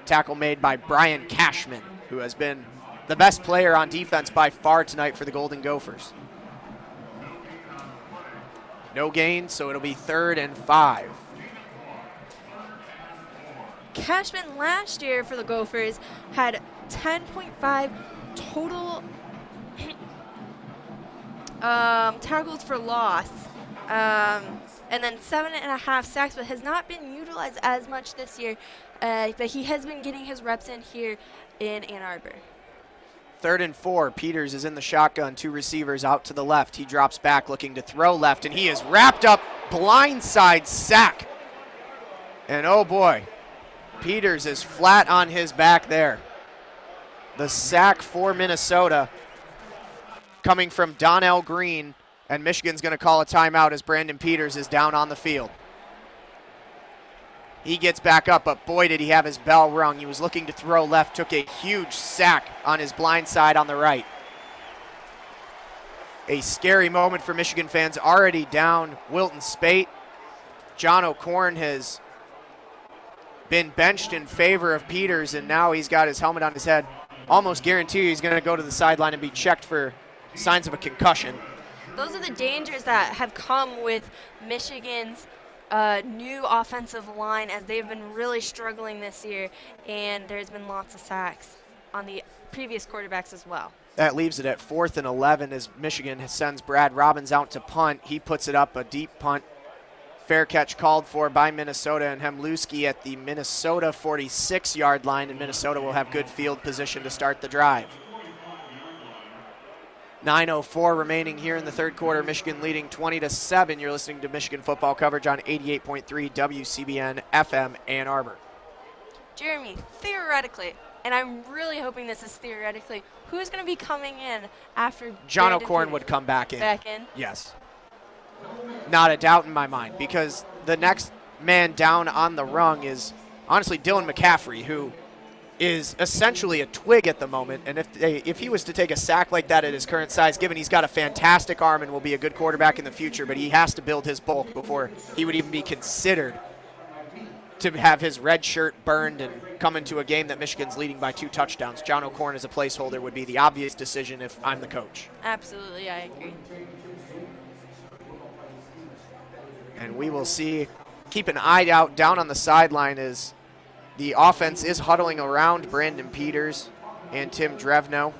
Tackle made by Brian Cashman, who has been the best player on defense by far tonight for the Golden Gophers. No gain, so it'll be 3rd and 5. Cashman last year for the Gophers had 10.5 total tackles for loss, and then 7.5 sacks, but has not been utilized as much this year. But he has been getting his reps in here in Ann Arbor. 3rd and 4, Peters is in the shotgun, two receivers out to the left. He drops back looking to throw left, and he is wrapped up, blindside sack. And oh boy, Peters is flat on his back there. The sack for Minnesota coming from Donnell Green, and Michigan's going to call a timeout as Brandon Peters is down on the field. He gets back up, but boy, did he have his bell rung. He was looking to throw left, took a huge sack on his blind side on the right. A scary moment for Michigan fans, already down Wilton Spate. John O'Korn has been benched in favor of Peters, and now he's got his helmet on his head. Almost guarantee he's going to go to the sideline and be checked for signs of a concussion. Those are the dangers that have come with Michigan's new offensive line, as they've been really struggling this year, and there's been lots of sacks on the previous quarterbacks as well. That leaves it at 4th and 11 as Michigan sends Brad Robbins out to punt. He puts it up, a deep punt. Fair catch called for by Minnesota, and Hemlewski at the Minnesota 46-yard line, and Minnesota will have good field position to start the drive. 9:04 remaining here in the third quarter. Michigan leading 20-7. You're listening to Michigan football coverage on 88.3 WCBN FM Ann Arbor. Jeremy, theoretically, and I'm really hoping this is theoretically, who's going to be coming in after John O'Korn would come back in. Back in? Yes. Not a doubt in my mind, because the next man down on the rung is honestly Dylan McCaffrey, who is essentially a twig at the moment, and if he was to take a sack like that at his current size, given he's got a fantastic arm and will be a good quarterback in the future, but he has to build his bulk before he would even be considered to have his red shirt burned and come into a game that Michigan's leading by 2 touchdowns. John O'Korn as a placeholder would be the obvious decision if I'm the coach. Absolutely, I agree. And we will see, keep an eye out down on the sideline as the offense is huddling around Brandon Peters and Tim Drevno.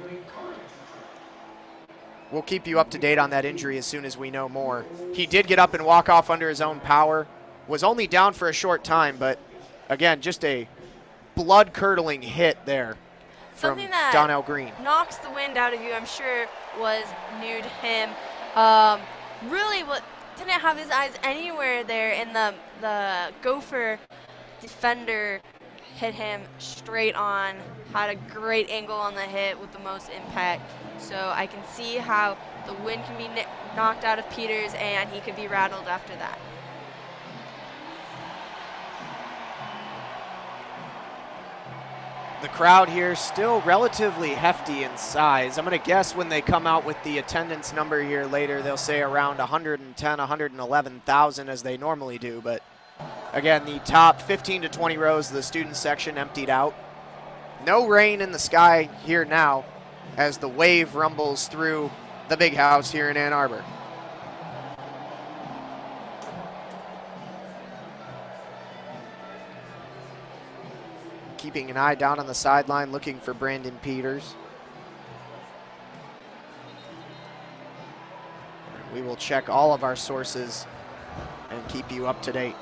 We'll keep you up to date on that injury as soon as we know more. He did get up and walk off under his own power. Was only down for a short time, but again, just a blood-curdling hit there from Something that Donnell Green. Knocks the wind out of you, I'm sure, was new to him. Really didn't have his eyes anywhere there, and the Gopher defender hit him straight on, had a great angle on the hit with the most impact. So I can see how the wind can be knocked out of Peters, and he could be rattled after that. The crowd here still relatively hefty in size. I'm going to guess when they come out with the attendance number here later, they'll say around 110, 111,000 as they normally do. But again, the top 15 to 20 rows of the student section emptied out. No rain in the sky here now as the wave rumbles through the big house here in Ann Arbor. Keeping an eye down on the sideline, looking for Brandon Peters. We will check all of our sources and keep you up to date.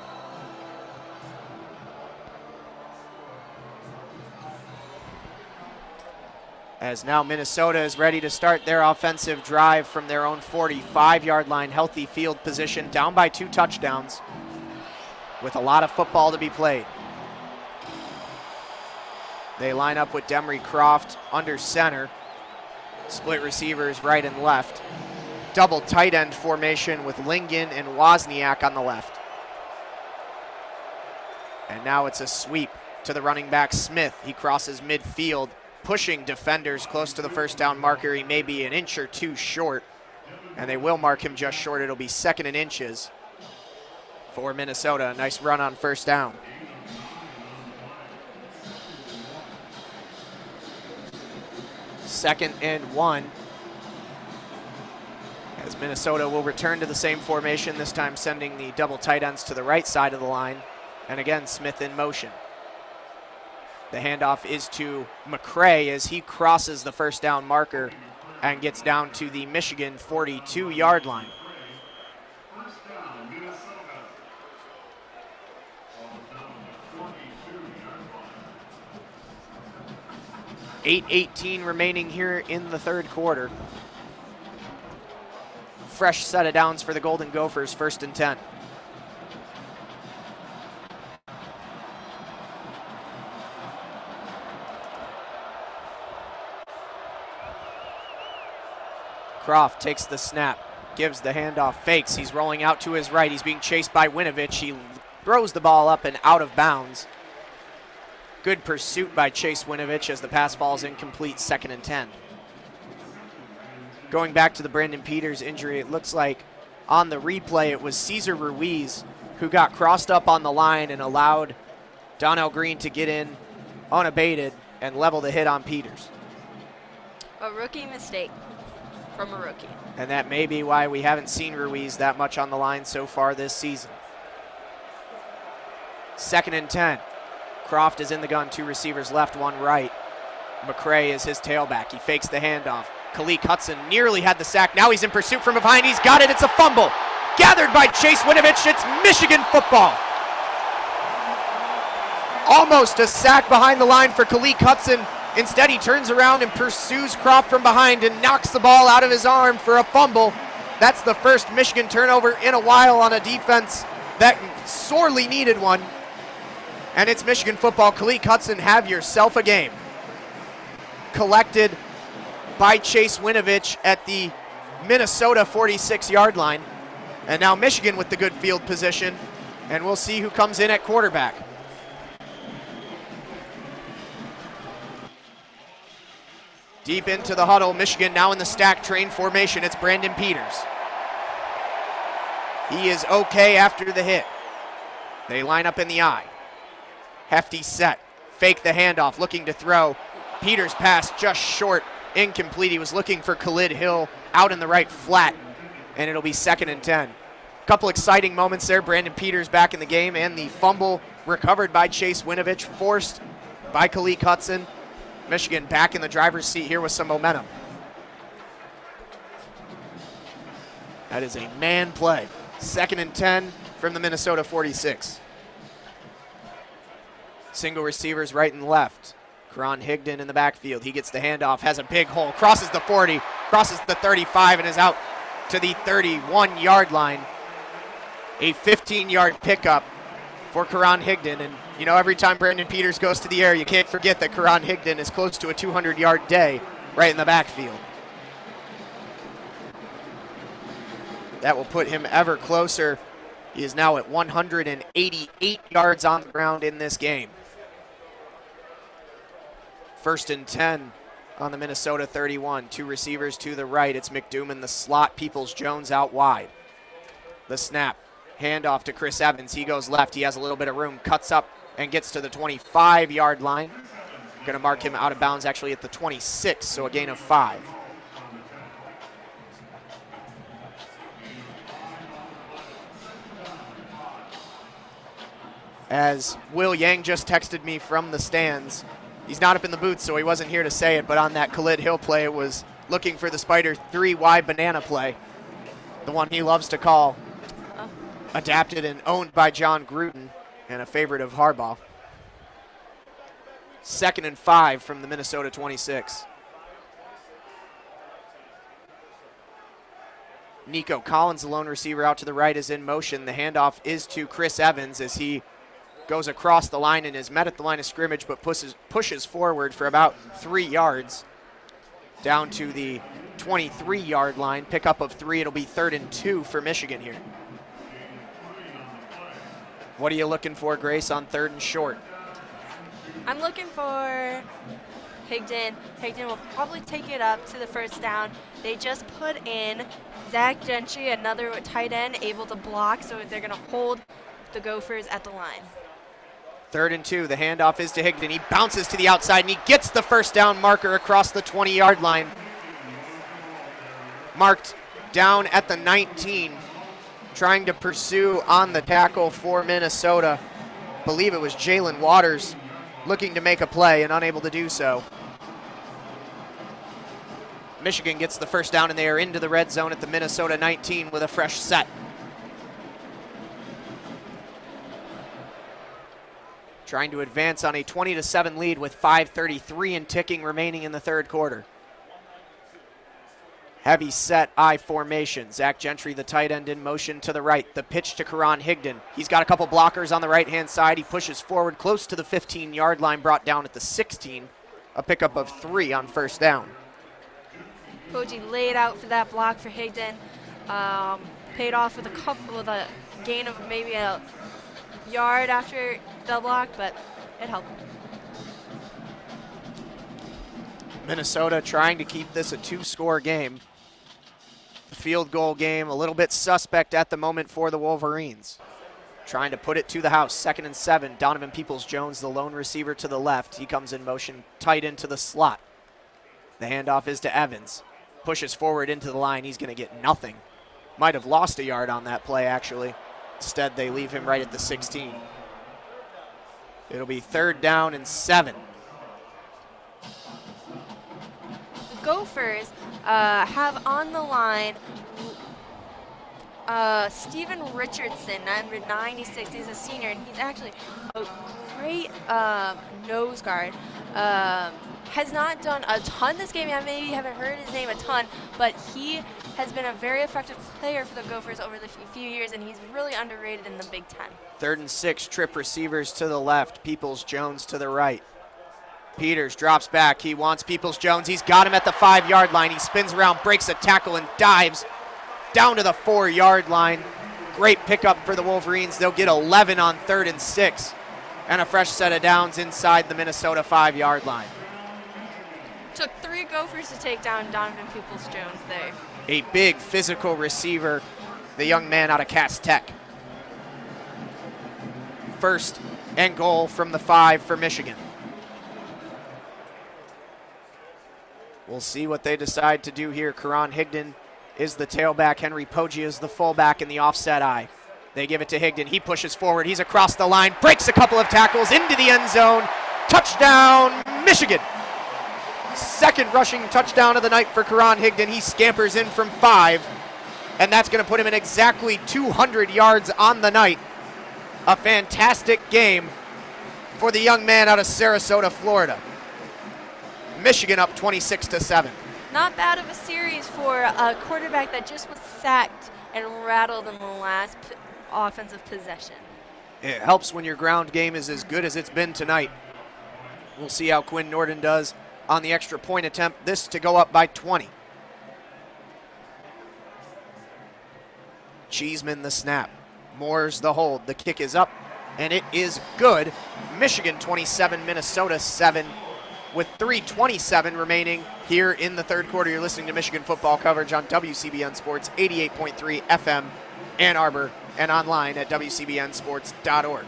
As now Minnesota is ready to start their offensive drive from their own 45-yard line, healthy field position, down by 2 touchdowns, with a lot of football to be played. They line up with Demery Croft under center. Split receivers right and left. Double tight end formation with Lingen and Wozniak on the left. And now it's a sweep to the running back Smith. He crosses midfield, pushing defenders close to the first down marker. He may be an inch or two short, and they will mark him just short. It'll be 2nd and inches for Minnesota. Nice run on first down. Second and 1. As Minnesota will return to the same formation, this time sending the double tight ends to the right side of the line. And again, Smith in motion. The handoff is to McCray as he crosses the first down marker and gets down to the Michigan 42-yard line. 8:18 remaining here in the third quarter. Fresh set of downs for the Golden Gophers, 1st and 10. Croft takes the snap, gives the handoff, fakes. He's rolling out to his right. He's being chased by Winovich. He throws the ball up and out of bounds. Good pursuit by Chase Winovich as the pass falls incomplete, 2nd and 10. Going back to the Brandon Peters injury, it looks like on the replay it was Cesar Ruiz who got crossed up on the line and allowed Donnell Green to get in unabated and level the hit on Peters. A rookie mistake from a rookie. And that may be why we haven't seen Ruiz that much on the line so far this season. 2nd and 10. Croft is in the gun, 2 receivers left, 1 right. McCray is his tailback. He fakes the handoff. Kalik Hudson nearly had the sack. Now he's in pursuit from behind. He's got it. It's a fumble. Gathered by Chase Winovich. It's Michigan football. Almost a sack behind the line for Kalik Hudson. Instead, he turns around and pursues Croft from behind and knocks the ball out of his arm for a fumble. That's the first Michigan turnover in a while on a defense that sorely needed one. And it's Michigan football. Kalik Hudson, have yourself a game. Collected by Chase Winovich at the Minnesota 46-yard line. And now Michigan with the good field position. And we'll see who comes in at quarterback. Deep into the huddle, Michigan now in the stack train formation. It's Brandon Peters. He is okay after the hit. They line up in the eye. Hefty set, fake the handoff, looking to throw. Peters pass just short, incomplete. He was looking for Khalid Hill out in the right flat, and it'll be 2nd and 10. Couple exciting moments there. Brandon Peters back in the game, and the fumble recovered by Chase Winovich, forced by Kalik Hudson. Michigan back in the driver's seat here with some momentum. That is a man play. 2nd and 10 from the Minnesota 46. Single receivers right and left. Karan Higden in the backfield. He gets the handoff, has a big hole, crosses the 40, crosses the 35, and is out to the 31-yard line. A 15-yard pickup for Karan Higden. And, you know, every time Brandon Peters goes to the air, you can't forget that Karan Higden is close to a 200-yard day right in the backfield. That will put him ever closer. He is now at 188 yards on the ground in this game. First and 10 on the Minnesota 31. Two receivers to the right. It's McDoom in the slot. Peoples-Jones out wide. The snap. Handoff to Chris Evans. He goes left. He has a little bit of room. Cuts up and gets to the 25-yard line. Going to mark him out of bounds actually at the 26, so a gain of 5. As Will Yang just texted me from the stands, he's not up in the booth, so he wasn't here to say it, but on that Khalid Hill play, it was looking for the Spider 3Y banana play, the one he loves to call, adapted and owned by John Gruden and a favorite of Harbaugh. 2nd and 5 from the Minnesota 26. Nico Collins, the lone receiver out to the right, is in motion. The handoff is to Chris Evans as he goes across the line and is met at the line of scrimmage, but pushes forward for about 3 yards down to the 23-yard line. Pickup of 3. It'll be 3rd and 2 for Michigan here. What are you looking for, Grace, on 3rd and short? I'm looking for Higden. Higden will probably take it up to the first down. They just put in Zach Gentry, another tight end, able to block, so they're going to hold the Gophers at the line. 3rd and 2. The handoff is to Higden. He bounces to the outside, and he gets the first down marker across the 20-yard line. Marked down at the 19, trying to pursue on the tackle for Minnesota. I believe it was Jalen Waters looking to make a play and unable to do so. Michigan gets the first down, and they are into the red zone at the Minnesota 19 with a fresh set. Trying to advance on a 20-7 lead with 5:33 and ticking remaining in the 3rd quarter. Heavy set I formation. Zach Gentry, the tight end, in motion to the right. The pitch to Karan Higden. He's got a couple blockers on the right-hand side. He pushes forward close to the 15-yard line, brought down at the 16. A pickup of 3 on first down. Koji laid out for that block for Higden. Paid off with a gain of maybe a yard after the block, but it helped. Minnesota trying to keep this a 2-score game. The field goal game a little bit suspect at the moment for the Wolverines. Trying to put it to the house. 2nd and 7. Donovan Peoples-Jones, the lone receiver to the left. He comes in motion tight into the slot. The handoff is to Evans. Pushes forward into the line. He's going to get nothing. Might have lost a yard on that play, actually. Instead, they leave him right at the 16. It'll be 3rd down and 7. The Gophers have on the line Steven Richardson, number 96. He's a senior, and he's actually a great nose guard. Has not done a ton this game. I maybe haven't heard his name a ton, but he has been a very effective player for the Gophers over the few years, and he's really underrated in the Big Ten. 3rd and 6, trip receivers to the left. Peoples-Jones to the right. Peters drops back. He wants Peoples-Jones. He's got him at the 5-yard line. He spins around, breaks a tackle, and dives down to the 4-yard line. Great pickup for the Wolverines. They'll get 11 on 3rd and 6, and a fresh set of downs inside the Minnesota 5-yard line. Took 3 Gophers to take down Donovan Peoples-Jones there. A big physical receiver, the young man out of Cass Tech. 1st and goal from the 5 for Michigan. We'll see what they decide to do here. Karan Higden is the tailback. Henry Poggi is the fullback in the offset eye. They give it to Higden. He pushes forward. He's across the line, breaks a couple of tackles into the end zone. Touchdown, Michigan. 2nd rushing touchdown of the night for Karan Higden. He scampers in from 5, and that's going to put him in exactly 200 yards on the night. A fantastic game for the young man out of Sarasota, Florida. Michigan up 26-7. Not bad of a series for a quarterback that just was sacked and rattled in the last offensive possession. It helps when your ground game is as good as it's been tonight. We'll see how Quinn Norden does on the extra point attempt. This to go up by 20. Cheeseman the snap. Moore's the hold. The kick is up, and it is good. Michigan 27, Minnesota 7. with 3:27 remaining here in the third quarter. You're listening to Michigan football coverage on WCBN Sports 88.3 FM Ann Arbor and online at WCBNsports.org.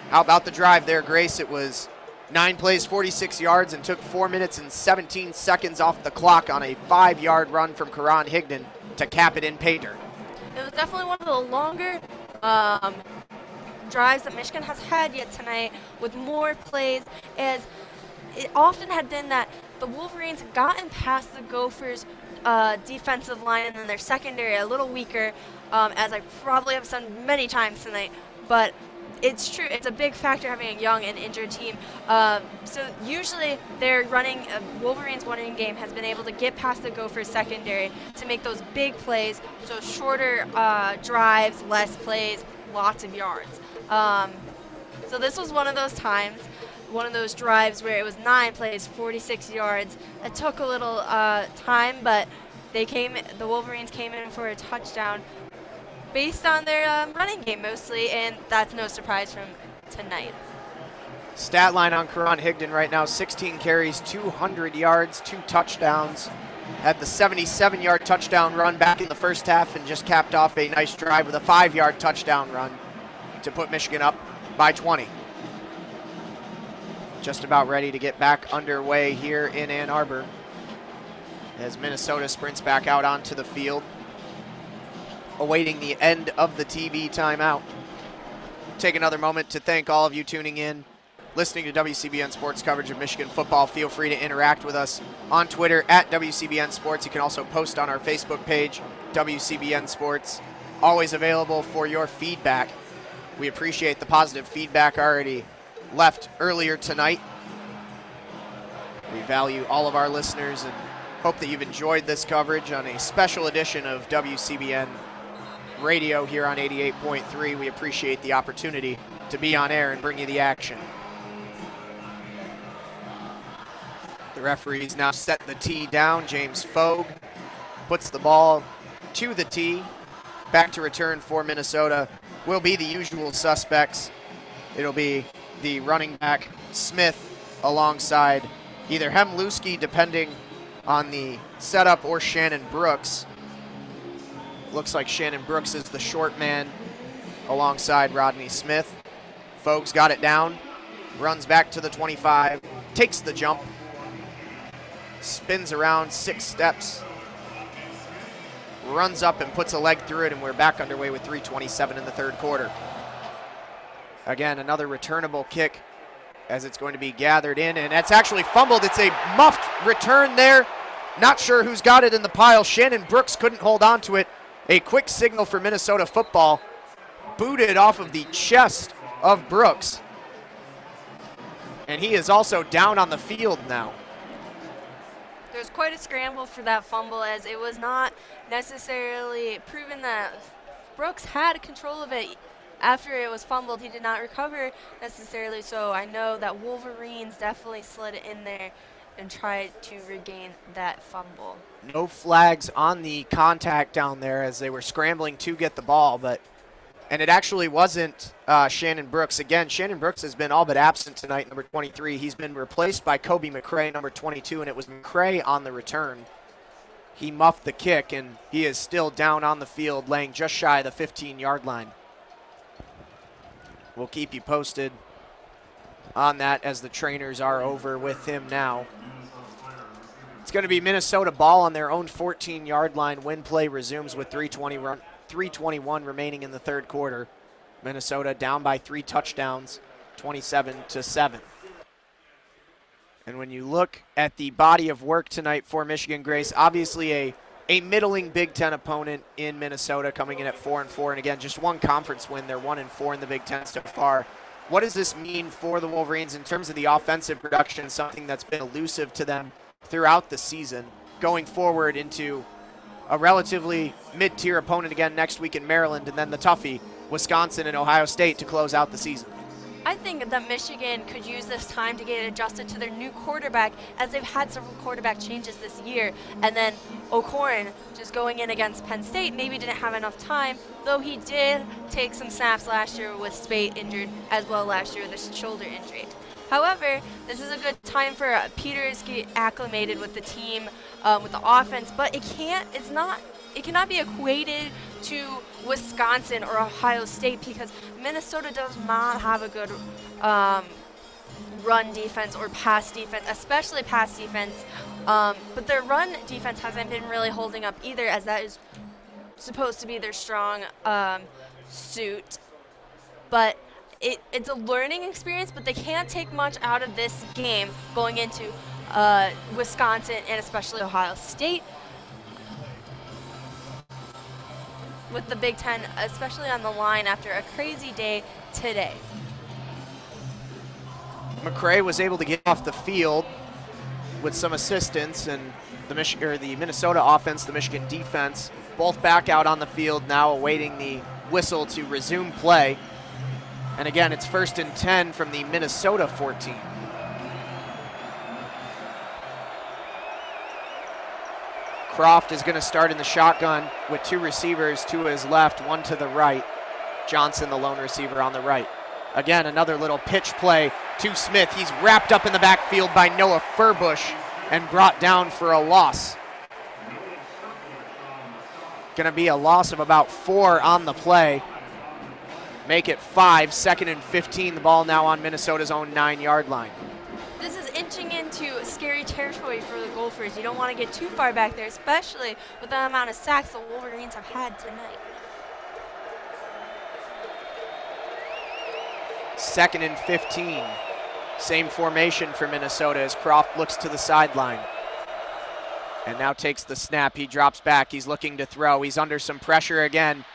How about the drive there, Grace? It was 9 plays, 46 yards, and took 4 minutes and 17 seconds off the clock on a 5-yard run from Karan Higden to cap it in pay dirt. It was definitely one of the longer drives that Michigan has had yet tonight, with more plays, as it often had been that the Wolverines had gotten past the Gophers' defensive line, and then their secondary a little weaker, as I probably have said many times tonight. But it's true, it's a big factor having a young and injured team. So usually their Wolverines running game has been able to get past the Gophers secondary to make those big plays, so shorter drives, less plays, lots of yards. So this was one of those times, one of those drives where it was 9 plays, 46 yards. It took a little time, but the Wolverines came in for a touchdown based on their running game mostly, and that's no surprise from tonight. Stat line on Karan Higden right now: 16 carries, 200 yards, 2 touchdowns. Had the 77-yard touchdown run back in the first half and just capped off a nice drive with a 5-yard touchdown run to put Michigan up by 20. Just about ready to get back underway here in Ann Arbor as Minnesota sprints back out onto the field, awaiting the end of the TV timeout. Take another moment to thank all of you tuning in, listening to WCBN Sports coverage of Michigan football. Feel free to interact with us on Twitter at WCBN Sports. You can also post on our Facebook page, WCBN Sports. Always available for your feedback. We appreciate the positive feedback already left earlier tonight. We value all of our listeners and hope that you've enjoyed this coverage on a special edition of WCBN Radio here on 88.3. We appreciate the opportunity to be on air and bring you the action. The referees now set the tee down. James Fogue puts the ball to the tee. Back to return for Minnesota will be the usual suspects. It'll be the running back Smith alongside either Hemlewski, depending on the setup, or Shannon Brooks. Looks like Shannon Brooks is the short man alongside Rodney Smith. Fogue's got it down, runs back to the 25, takes the jump, spins around 6 steps, runs up and puts a leg through it, and we're back underway with 3:27 in the third quarter. Again, another returnable kick as it's going to be gathered in, and it's actually fumbled. It's a muffed return there. Not sure who's got it in the pile. Shannon Brooks couldn't hold on to it. A quick signal for Minnesota football. Booted off of the chest of Brooks. And he is also down on the field now. There's quite a scramble for that fumble, as it was not necessarily proven that Brooks had control of it. After it was fumbled, he did not recover necessarily, so I know that Wolverines definitely slid it in there and tried to regain that fumble. No flags on the contact down there as they were scrambling to get the ball, and it actually wasn't Shannon Brooks. Again, Shannon Brooks has been all but absent tonight, number 23. He's been replaced by Kobe McCray, number 22, and it was McCray on the return. He muffed the kick, and he is still down on the field, laying just shy of the 15-yard line. We'll keep you posted on that as the trainers are over with him now. It's going to be Minnesota ball on their own 14-yard line. When play resumes with 3:21 remaining in the third quarter. Minnesota down by 3 touchdowns, 27-7. And when you look at the body of work tonight for Michigan, Grace, obviously a middling Big Ten opponent in Minnesota, coming in at 4-4, and again, just one conference win. They're 1-4 in the Big Ten so far. What does this mean for the Wolverines in terms of the offensive production, something that's been elusive to them throughout the season, going forward into a relatively mid-tier opponent again next week in Maryland, and then the toughie, Wisconsin and Ohio State, to close out the season? I think that Michigan could use this time to get adjusted to their new quarterback, as they've had several quarterback changes this year. And then O'Korn, just going in against Penn State, maybe didn't have enough time, though he did take some snaps last year with Spate injured, as well last year with a shoulder injury. However, this is a good time for Peters to get acclimated with the team, with the offense, but it cannot be equated to Wisconsin or Ohio State because Minnesota does not have a good run defense or pass defense, especially pass defense. But their run defense hasn't been really holding up either, as that is supposed to be their strong suit. But it's a learning experience, but they can't take much out of this game going into Wisconsin and especially Ohio State. With the Big Ten, especially on the line after a crazy day today. McCray was able to get off the field with some assistance, and the Minnesota offense, the Michigan defense, both back out on the field now awaiting the whistle to resume play. And again, it's 1st and 10 from the Minnesota 14. Croft is going to start in the shotgun with 2 receivers, 2 to his left, 1 to the right. Johnson, the lone receiver, on the right. Again, another little pitch play to Smith. He's wrapped up in the backfield by Noah Furbush and brought down for a loss. Going to be a loss of about 4 on the play. Make it 5, 2nd and 15. The ball now on Minnesota's own 9-yard line. This is inching into scary territory for the Gophers. You don't want to get too far back there, especially with the amount of sacks the Wolverines have had tonight. 2nd and 15. Same formation for Minnesota as Croft looks to the sideline. And now takes the snap. He drops back. He's looking to throw. He's under some pressure again.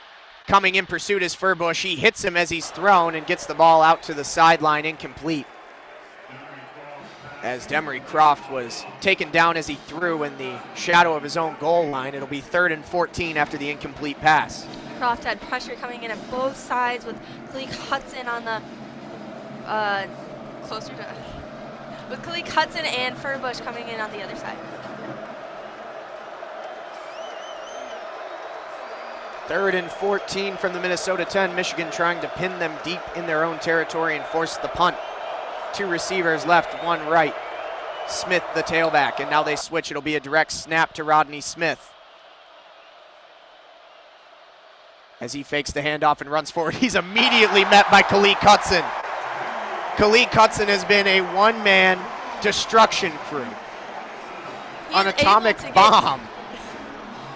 Coming in pursuit is Furbush. He hits him as he's thrown and gets the ball out to the sideline, incomplete. As Demery Croft was taken down as he threw in the shadow of his own goal line. It'll be 3rd and 14 after the incomplete pass. Croft had pressure coming in at both sides with Khaleke Hudson on the with Khaleke Hudson and Furbush coming in on the other side. 3rd and 14 from the Minnesota 10. Michigan trying to pin them deep in their own territory and force the punt. 2 receivers left, 1 right. Smith, the tailback, and now they switch. It'll be a direct snap to Rodney Smith. As he fakes the handoff and runs forward, he's immediately met by Khaleke Hudson. Khaleke Hudson has been a one-man destruction crew. An atomic bomb.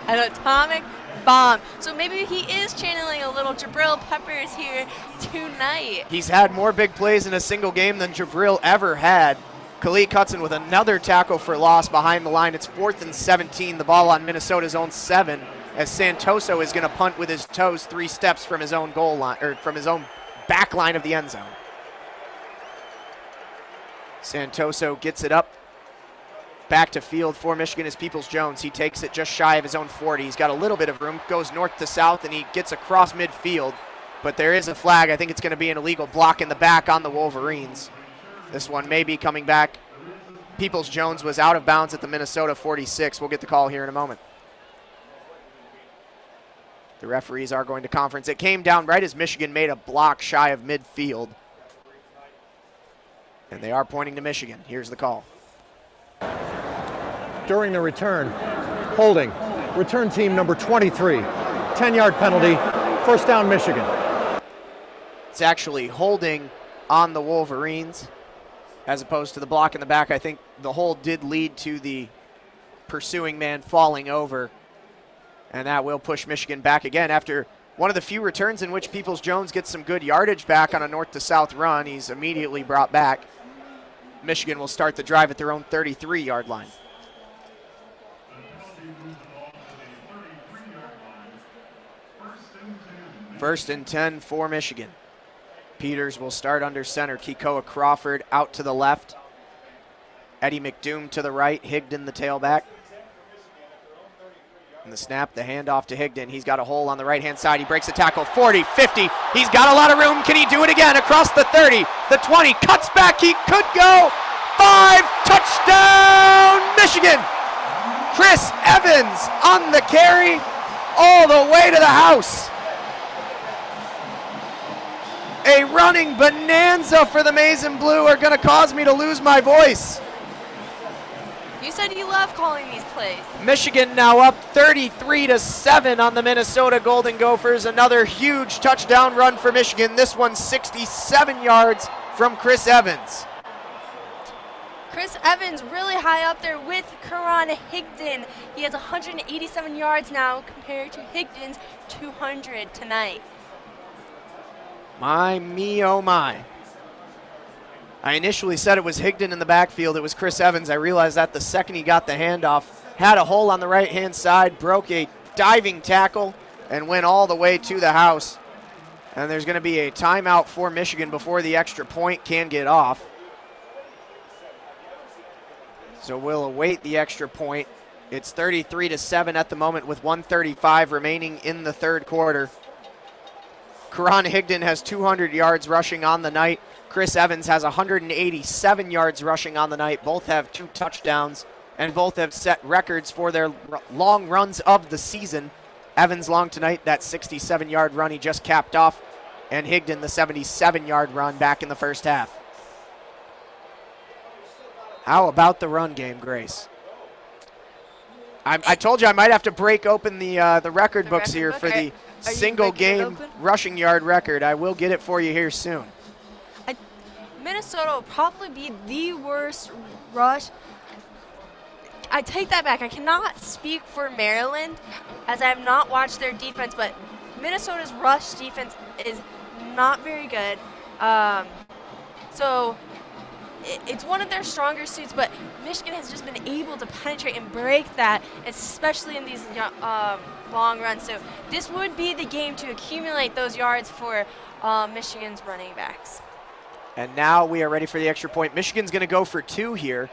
An atomic bomb. So maybe he is channeling a little Jabril Peppers here tonight. He's had more big plays in a single game than Jabril ever had. Khaleke Hudson with another tackle for loss behind the line. It's 4th and 17, the ball on Minnesota's own 7, as Santoso is going to punt with his toes 3 steps from his own goal line, or from his own back line of the end zone. Santoso gets it up. Back to field for Michigan is Peoples-Jones. He takes it just shy of his own 40. He's got a little bit of room, goes north to south, and he gets across midfield. But there is a flag. I think it's going to be an illegal block in the back on the Wolverines. This one may be coming back. Peoples-Jones was out of bounds at the Minnesota 46. We'll get the call here in a moment. The referees are going to conference. It came down right as Michigan made a block shy of midfield. And they are pointing to Michigan. Here's the call. During the return, holding, return team number 23, 10-yard penalty, 1st down Michigan. It's actually holding on the Wolverines as opposed to the block in the back. I think the hold did lead to the pursuing man falling over, and that will push Michigan back again after one of the few returns in which Peoples-Jones gets some good yardage back on a north to south run. He's immediately brought back. Michigan will start the drive at their own 33-yard line. First and 10 for Michigan. Peters will start under center. Kekoa Crawford out to the left. Eddie McDoom to the right. Higden, the tailback. And the snap, the handoff to Higden. He's got a hole on the right-hand side. He breaks a tackle, 40, 50. He's got a lot of room. Can he do it again? Across the 30, the 20, cuts back. He could go. 5, touchdown, Michigan. Chris Evans on the carry all the way to the house. A running bonanza for the Maize and Blue are going to cause me to lose my voice. You said you love calling these plays. Michigan now up 33-7 on the Minnesota Golden Gophers. Another huge touchdown run for Michigan. This one 67 yards from Chris Evans. Chris Evans really high up there with Karan Higden. He has 187 yards now compared to Higden's 200 tonight. My, me, oh my. I initially said it was Higden in the backfield. It was Chris Evans. I realized that the second he got the handoff. Had a hole on the right-hand side, broke a diving tackle, and went all the way to the house. And there's going to be a timeout for Michigan before the extra point can get off. So we'll await the extra point. It's 33-7 at the moment with 1:35 remaining in the third quarter. Karan Higden has 200 yards rushing on the night. Chris Evans has 187 yards rushing on the night. Both have 2 touchdowns, and both have set records for their long runs of the season. Evans long tonight, that 67-yard run he just capped off, and Higden the 77-yard run back in the first half. How about the run game, Grace? I told you I might have to break open the record books here for the single game rushing yard record. I will get it for you here soon. Minnesota will probably be the worst rush. I take that back. I cannot speak for Maryland as I have not watched their defense, but Minnesota's rush defense is not very good. So it's one of their stronger suits, but Michigan has just been able to penetrate and break that, especially in these long runs. So this would be the game to accumulate those yards for Michigan's running backs. And now we are ready for the extra point. Michigan's going to go for 2 here.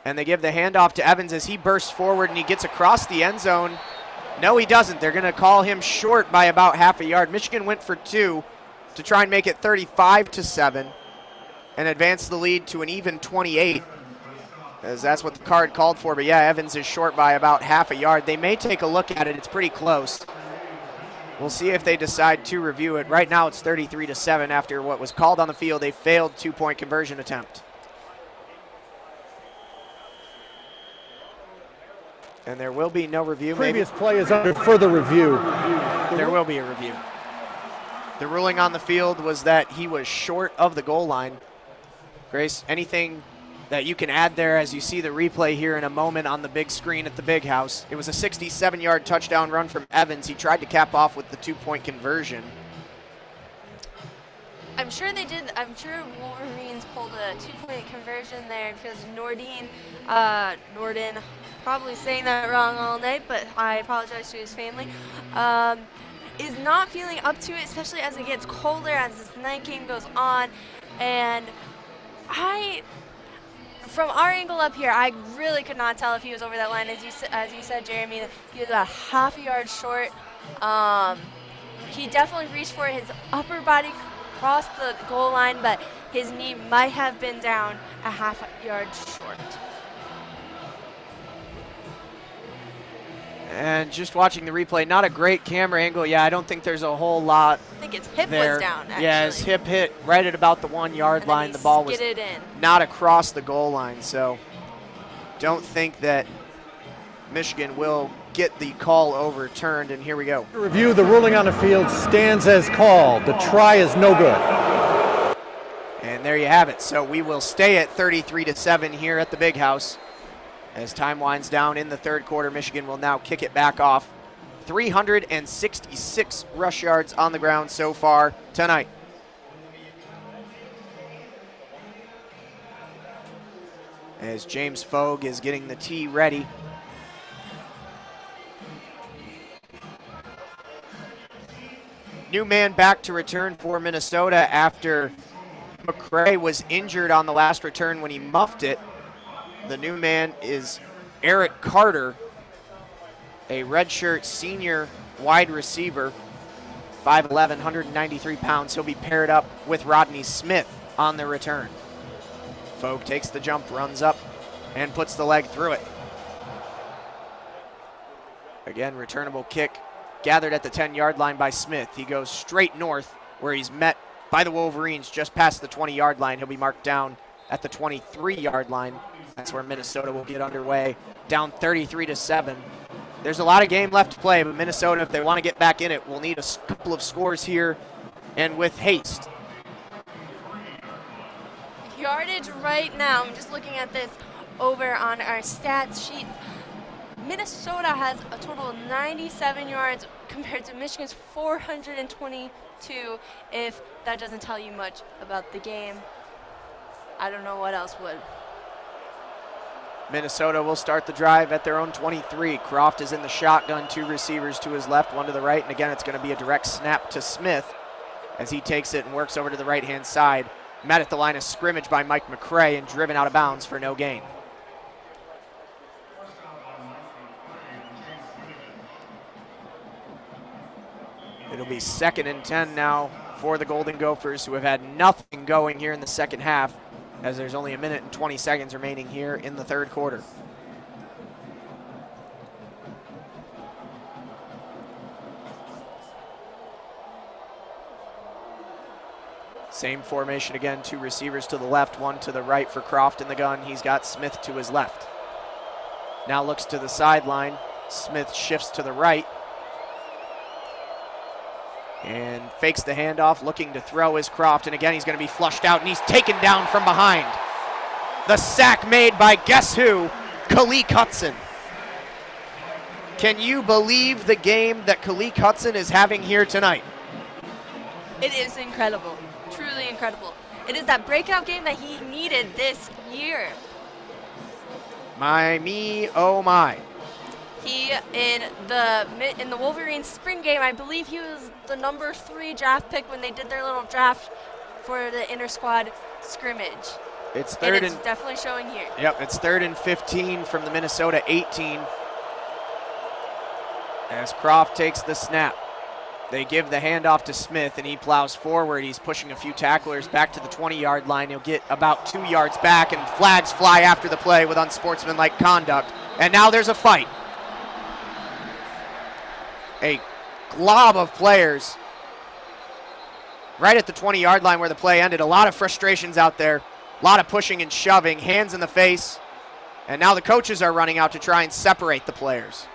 And they give the handoff to Evans as he bursts forward and he gets across the end zone. No, he doesn't. They're going to call him short by about half a yard. Michigan went for 2 to try and make it 35-7 and advance the lead to an even 28, as that's what the card called for. But yeah, Evans is short by about half a yard. They may take a look at it. It's pretty close. We'll see if they decide to review it. Right now it's 33-7 after what was called on the field, a failed 2-point conversion attempt. And there will be no review. Previous play is under further review. There will be a review. The ruling on the field was that he was short of the goal line. Grace, anything that you can add there as you see the replay here in a moment on the big screen at the Big House? It was a 67-yard touchdown run from Evans. He tried to cap off with the 2-point conversion. I'm sure they did. I'm sure Wolverines pulled a 2-point conversion there because Norden, probably saying that wrong all night, but I apologize to his family, is not feeling up to it, especially as it gets colder, as this night game goes on. And from our angle up here, I really could not tell if he was over that line. As you said, Jeremy, he was about half a yard short. He definitely reached for his upper body, crossed the goal line, but his knee might have been down a half a yard short. And just watching the replay, not a great camera angle. Yeah, I don't think there's a whole lot. I think his hip there. was down, actually. Yeah, his hip hit right at about the 1-yard line. The ball was not across the goal line, so don't think that Michigan will get the call overturned, and here we go. Review, the ruling on the field stands as called. The try is no good. And there you have it. So we will stay at 33-7 here at the Big House. As time winds down in the third quarter, Michigan will now kick it back off. 366 rush yards on the ground so far tonight. As James Fogue is getting the tee ready. New man back to return for Minnesota after McCray was injured on the last return when he muffed it. The new man is Eric Carter, a redshirt senior wide receiver, 5'11", 193 pounds. He'll be paired up with Rodney Smith on the return. Fogue takes the jump, runs up, and puts the leg through it. Again, returnable kick gathered at the 10-yard line by Smith. He goes straight north where he's met by the Wolverines just past the 20-yard line. He'll be marked down at the 23-yard line. That's where Minnesota will get underway, down 33-7. There's a lot of game left to play, but Minnesota, if they want to get back in it, will need a couple of scores here and with haste. Yardage right now, I'm just looking at this over on our stats sheet. Minnesota has a total of 97 yards compared to Michigan's 422. If that doesn't tell you much about the game, I don't know what else would. Minnesota will start the drive at their own 23. Croft is in the shotgun, 2 receivers to his left, 1 to the right, and again it's going to be a direct snap to Smith as he takes it and works over to the right-hand side. Met at the line of scrimmage by Mike McCray and driven out of bounds for no gain. It'll be 2nd and 10 now for the Golden Gophers, who have had nothing going here in the second half, as there's only 1 minute and 20 seconds remaining here in the third quarter. Same formation again, 2 receivers to the left, 1 to the right for Croft in the gun. He's got Smith to his left. Now looks to the sideline. Smith shifts to the right and fakes the handoff, looking to throw is Croft, and again he's going to be flushed out, and he's taken down from behind. The sack made by guess who? Kalik Hudson. Can you believe the game that Kalik Hudson is having here tonight? It is incredible, truly incredible. It is that breakout game that he needed this year. Oh my. He, in the Wolverines spring game, I believe he was the number 3 draft pick when they did their little draft for the inter-squad scrimmage. It's third and it's definitely showing here. Yep, it's 3rd and 15 from the Minnesota 18. As Croft takes the snap. They give the handoff to Smith, and he plows forward. He's pushing a few tacklers back to the 20-yard line. He'll get about 2 yards back, and flags fly after the play with unsportsmanlike conduct. And now there's a fight. A glob of players right at the 20-yard line where the play ended. A lot of frustrations out there, a lot of pushing and shoving, hands in the face, and now the coaches are running out to try and separate the players.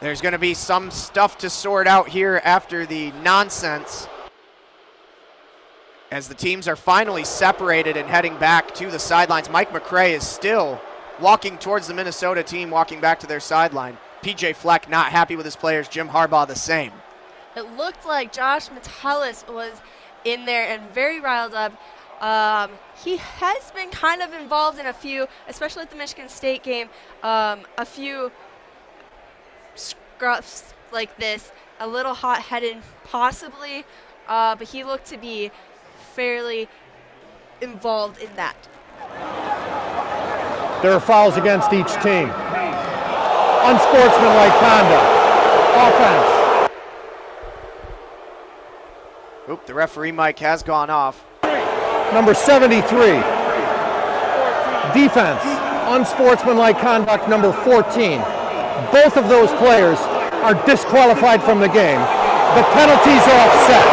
There's going to be some stuff to sort out here after the nonsense as the teams are finally separated and heading back to the sidelines. Mike McCray is still walking towards the Minnesota team, walking back to their sideline. PJ Fleck not happy with his players. Jim Harbaugh the same. It looked like Josh Metellus was in there and very riled up. He has been kind of involved in a few, especially at the Michigan State game, a few scruffs like this, a little hot-headed possibly, but he looked to be fairly involved in that. There are fouls against each team. Unsportsmanlike conduct. Offense. Oop, the referee mic has gone off. Number 73. Defense. Unsportsmanlike conduct, number 14. Both of those players are disqualified from the game. The penalties are offset.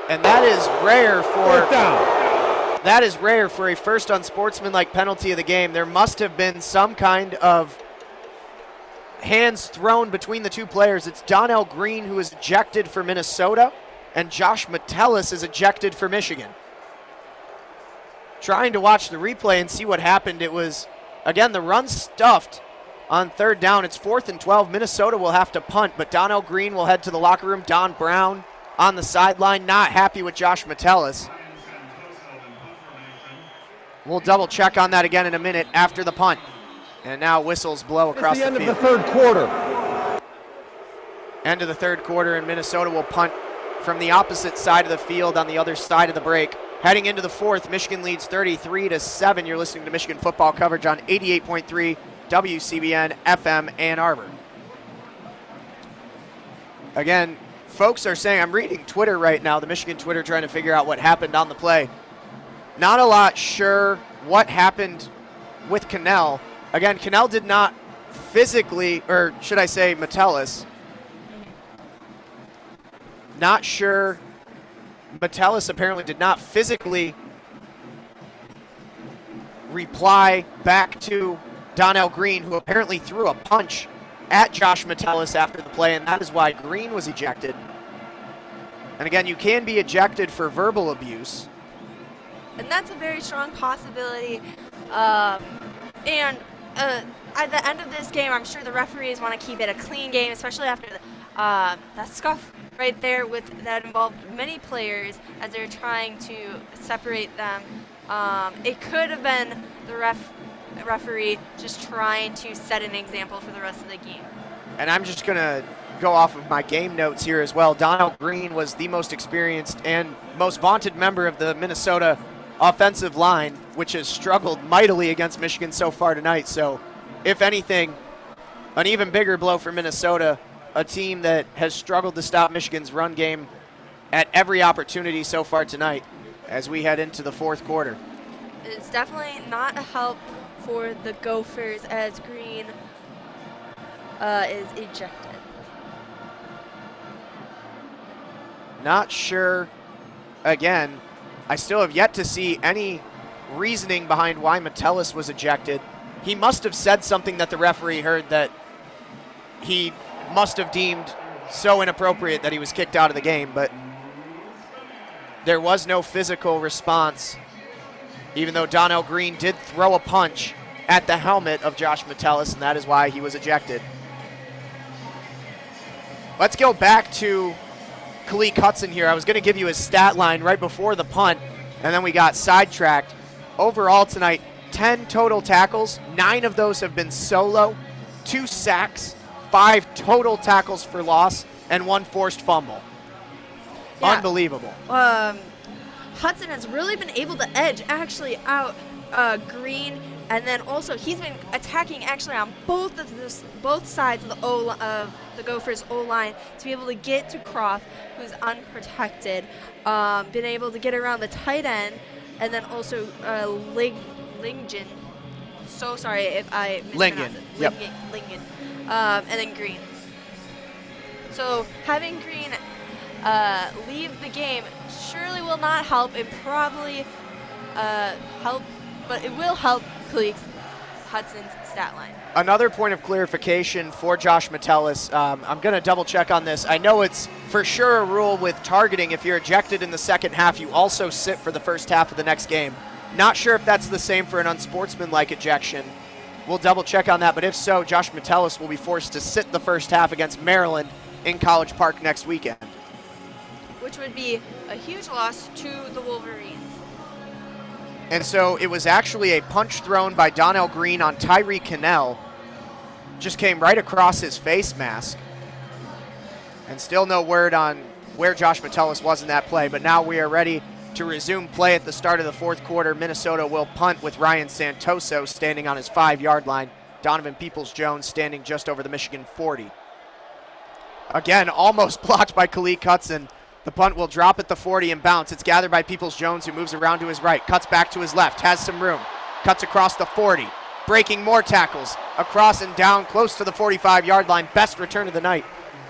And that is rare for Fourth down. That is rare for a first unsportsmanlike penalty of the game. There must have been some kind of hands thrown between the 2 players. It's Donnell Green who is ejected for Minnesota, and Josh Metellus is ejected for Michigan. Trying to watch the replay and see what happened. It was, again, the run stuffed on 3rd down. It's 4th and 12. Minnesota will have to punt, but Donnell Green will head to the locker room. Don Brown on the sideline, not happy with Josh Metellus. We'll double check on that again in a minute after the punt. And now whistles blow across the field. It's the end of the 3rd quarter. End of the 3rd quarter, and Minnesota will punt from the opposite side of the field on the other side of the break. Heading into the 4th, Michigan leads 33-7. You're listening to Michigan football coverage on 88.3 WCBN FM Ann Arbor. Again, folks are saying, I'm reading Twitter right now, the Michigan Twitter, trying to figure out what happened on the play. Not a lot sure what happened with Cannell. Again, Cannell did not physically, or should I say Metellus, Not sure. Metellus apparently did not physically reply back to Donnell Green, who apparently threw a punch at Josh Metellus after the play, and that is why Green was ejected. And again, you can be ejected for verbal abuse. And that's a very strong possibility. At the end of this game, I'm sure the referees want to keep it a clean game, especially after that scuff right there that involved many players as they're trying to separate them. It could have been the referee just trying to set an example for the rest of the game. And I'm just going to go off of my game notes here as well. Donnell Green was the most experienced and most vaunted member of the Minnesota offensive line, which has struggled mightily against Michigan so far tonight. So, if anything, an even bigger blow for Minnesota, a team that has struggled to stop Michigan's run game at every opportunity so far tonight as we head into the fourth quarter. It's definitely not a help for the Gophers as Green is ejected. Not sure, again, I still have yet to see any reasoning behind why Metellus was ejected. He must have said something that the referee heard that he must have deemed so inappropriate that he was kicked out of the game, but there was no physical response, even though Donnell Green did throw a punch at the helmet of Josh Metellus, and that is why he was ejected. Let's go back to Kalik Hudson here. I was going to give you his stat line right before the punt, and then we got sidetracked. Overall tonight, 10 total tackles. 9 of those have been solo, 2 sacks, 5 total tackles for loss, and 1 forced fumble. Yeah. Unbelievable. Hudson has really been able to edge actually out Green, and then also he's been attacking actually on both sides of the Gophers O-line to be able to get to Croft, who's unprotected. Been able to get around the tight end, and then also Lingen. So sorry if I mispronounced it. Yep. Lingen. And then Green. So having Green leave the game surely will not help. It probably but it will help Kalik Hudson's stat line. Another point of clarification for Josh Metellus. I'm going to double check on this. I know it's for sure a rule with targeting. If you're ejected in the second half, you also sit for the first half of the next game. Not sure if that's the same for an unsportsmanlike ejection. We'll double check on that, but if so, Josh Metellus will be forced to sit the first half against Maryland in College Park next weekend. Which would be a huge loss to the Wolverines. And so it was actually a punch thrown by Donnell Green on Tyree Cannell. Just came right across his face mask. And still no word on where Josh Metellus was in that play, but now we are ready to resume play at the start of the fourth quarter. Minnesota will punt with Ryan Santoso standing on his 5-yard line. Donovan Peoples-Jones standing just over the Michigan 40. Again, almost blocked by Kalik Hudson. The punt will drop at the 40 and bounce. It's gathered by Peoples-Jones, who moves around to his right, cuts back to his left, has some room, cuts across the 40, breaking more tackles, across and down close to the 45-yard line. Best return of the night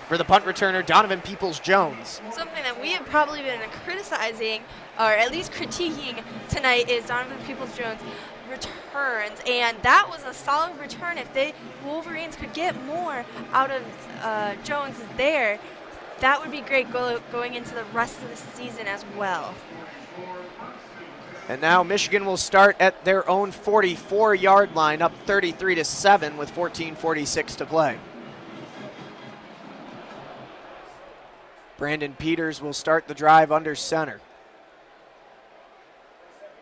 for the punt returner, Donovan Peoples-Jones. Something that we have probably been criticizing, or at least critiquing tonight, is Donovan Peoples-Jones' returns, and that was a solid return. If the Wolverines could get more out of Jones there, that would be great going into the rest of the season as well. And now Michigan will start at their own 44-yard line, up 33-7 with 14:46 to play. Brandon Peters will start the drive under center.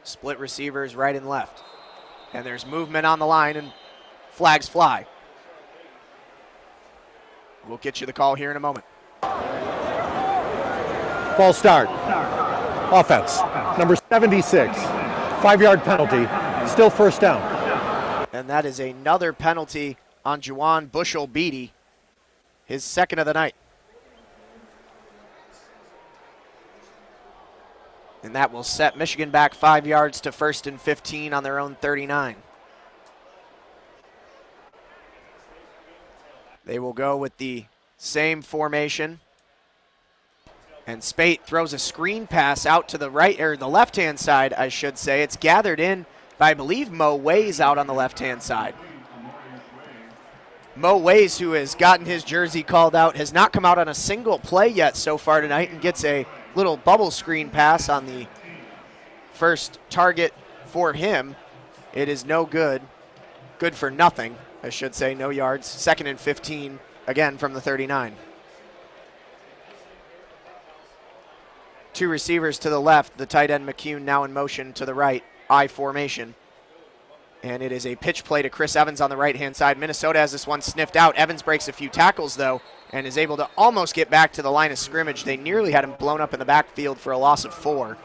Split receivers right and left. And there's movement on the line and flags fly. We'll get you the call here in a moment. False start. Offense. Number 76. 5-yard penalty. Still first down. And that is another penalty on Juwan Bushell-Beatty, his second of the night. And that will set Michigan back 5 yards to 1st and 15 on their own 39. They will go with the same formation. And Spate throws a screen pass out to the right, or the left-hand side, I should say. It's gathered in by, I believe, Mo Ways out on the left-hand side. Mo Ways, who has gotten his jersey called out, has not come out on a single play yet so far tonight and gets a little bubble screen pass on the first target for him. It is no good. Good for nothing, I should say, no yards. 2nd and 15, again from the 39. Two receivers to the left, the tight end McCune now in motion to the right, I formation. And it is a pitch play to Chris Evans on the right-hand side. Minnesota has this one sniffed out. Evans breaks a few tackles, though, and is able to almost get back to the line of scrimmage. They nearly had him blown up in the backfield for a loss of 4,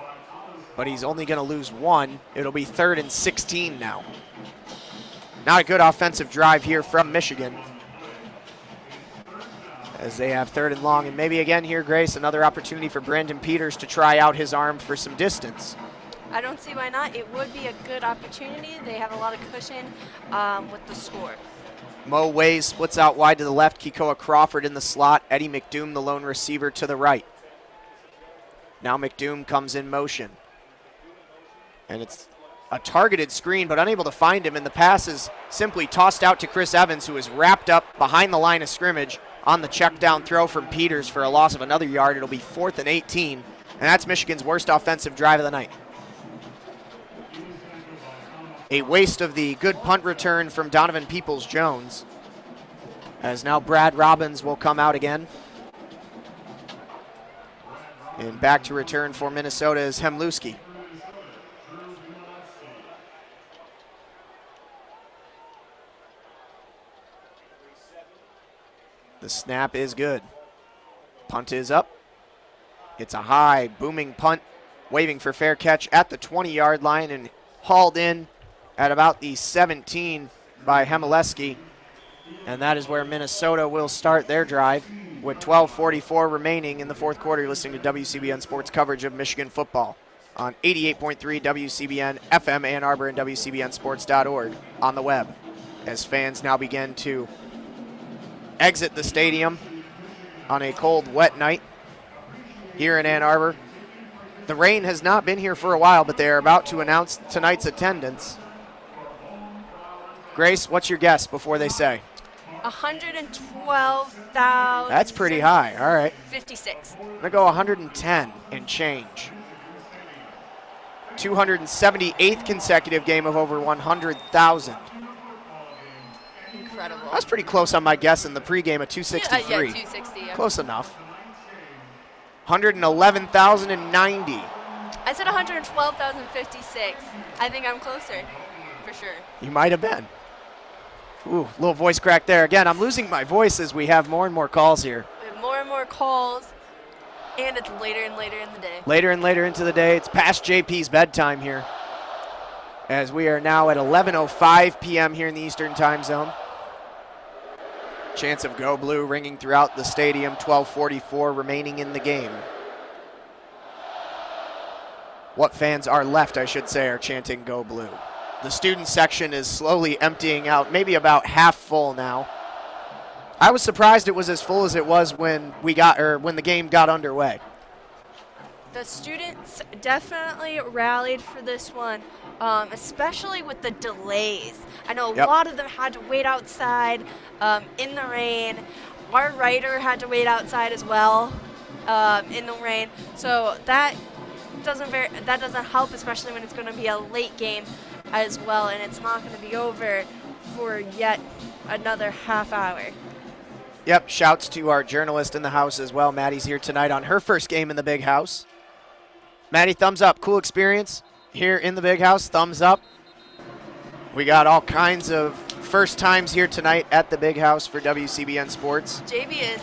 but he's only going to lose 1. It'll be 3rd and 16 now. Not a good offensive drive here from Michigan, as they have 3rd and long. And maybe again here, Grace, another opportunity for Brandon Peters to try out his arm for some distance. I don't see why not. It would be a good opportunity. They have a lot of cushion with the score. Mo Ways splits out wide to the left. Kekoa Crawford in the slot. Eddie McDoom, the lone receiver, to the right. Now McDoom comes in motion. And it's a targeted screen, but unable to find him. And the pass is simply tossed out to Chris Evans, who is wrapped up behind the line of scrimmage on the check down throw from Peters for a loss of another yard. It'll be 4th and 18. And that's Michigan's worst offensive drive of the night. A waste of the good punt return from Donovan Peoples-Jones, as now Brad Robbins will come out again. And back to return for Minnesota is Hemlewski. The snap is good. Punt is up. It's a high, booming punt, waving for fair catch at the 20-yard line and hauled in at about the 17 by Hemlewski. And that is where Minnesota will start their drive with 12:44 remaining in the 4th quarter. You're listening to WCBN Sports coverage of Michigan football on 88.3 WCBN FM Ann Arbor and WCBNsports.org on the web, as fans now begin to exit the stadium on a cold, wet night here in Ann Arbor. The rain has not been here for a while, but they are about to announce tonight's attendance. Grace, what's your guess before they say? 112,000. That's pretty high. All right. 56. I'm going to go 110 and change. 278th consecutive game of over 100,000. Incredible. I was pretty close on my guess in the pregame at 263. Yeah, 260. Yeah. Close enough. 111,090. I said 112,056. I think I'm closer, for sure. You might have been. Ooh, little voice crack there. Again, I'm losing my voice as we have more and more calls here. We have more and more calls, and it's later and later in the day. Later and later into the day. It's past JP's bedtime here, as we are now at 11:05 p.m. here in the Eastern Time Zone. Chants of Go Blue ringing throughout the stadium. 12:44 remaining in the game. What fans are left, I should say, are chanting Go Blue. The student section is slowly emptying out, maybe about half full now. I was surprised it was as full as it was when when the game got underway. The students definitely rallied for this one, especially with the delays. I know a lot of them had to wait outside in the rain. Our writer had to wait outside as well in the rain. So that doesn't help, especially when it's going to be a late game as well, and it's not going to be over for yet another half hour. Yep, shouts to our journalist in the house as well. Maddie's here tonight on her first game in the Big House. Maddie, thumbs up. Cool experience here in the Big House. Thumbs up. We got all kinds of first times here tonight at the Big House for WCBN Sports. JP,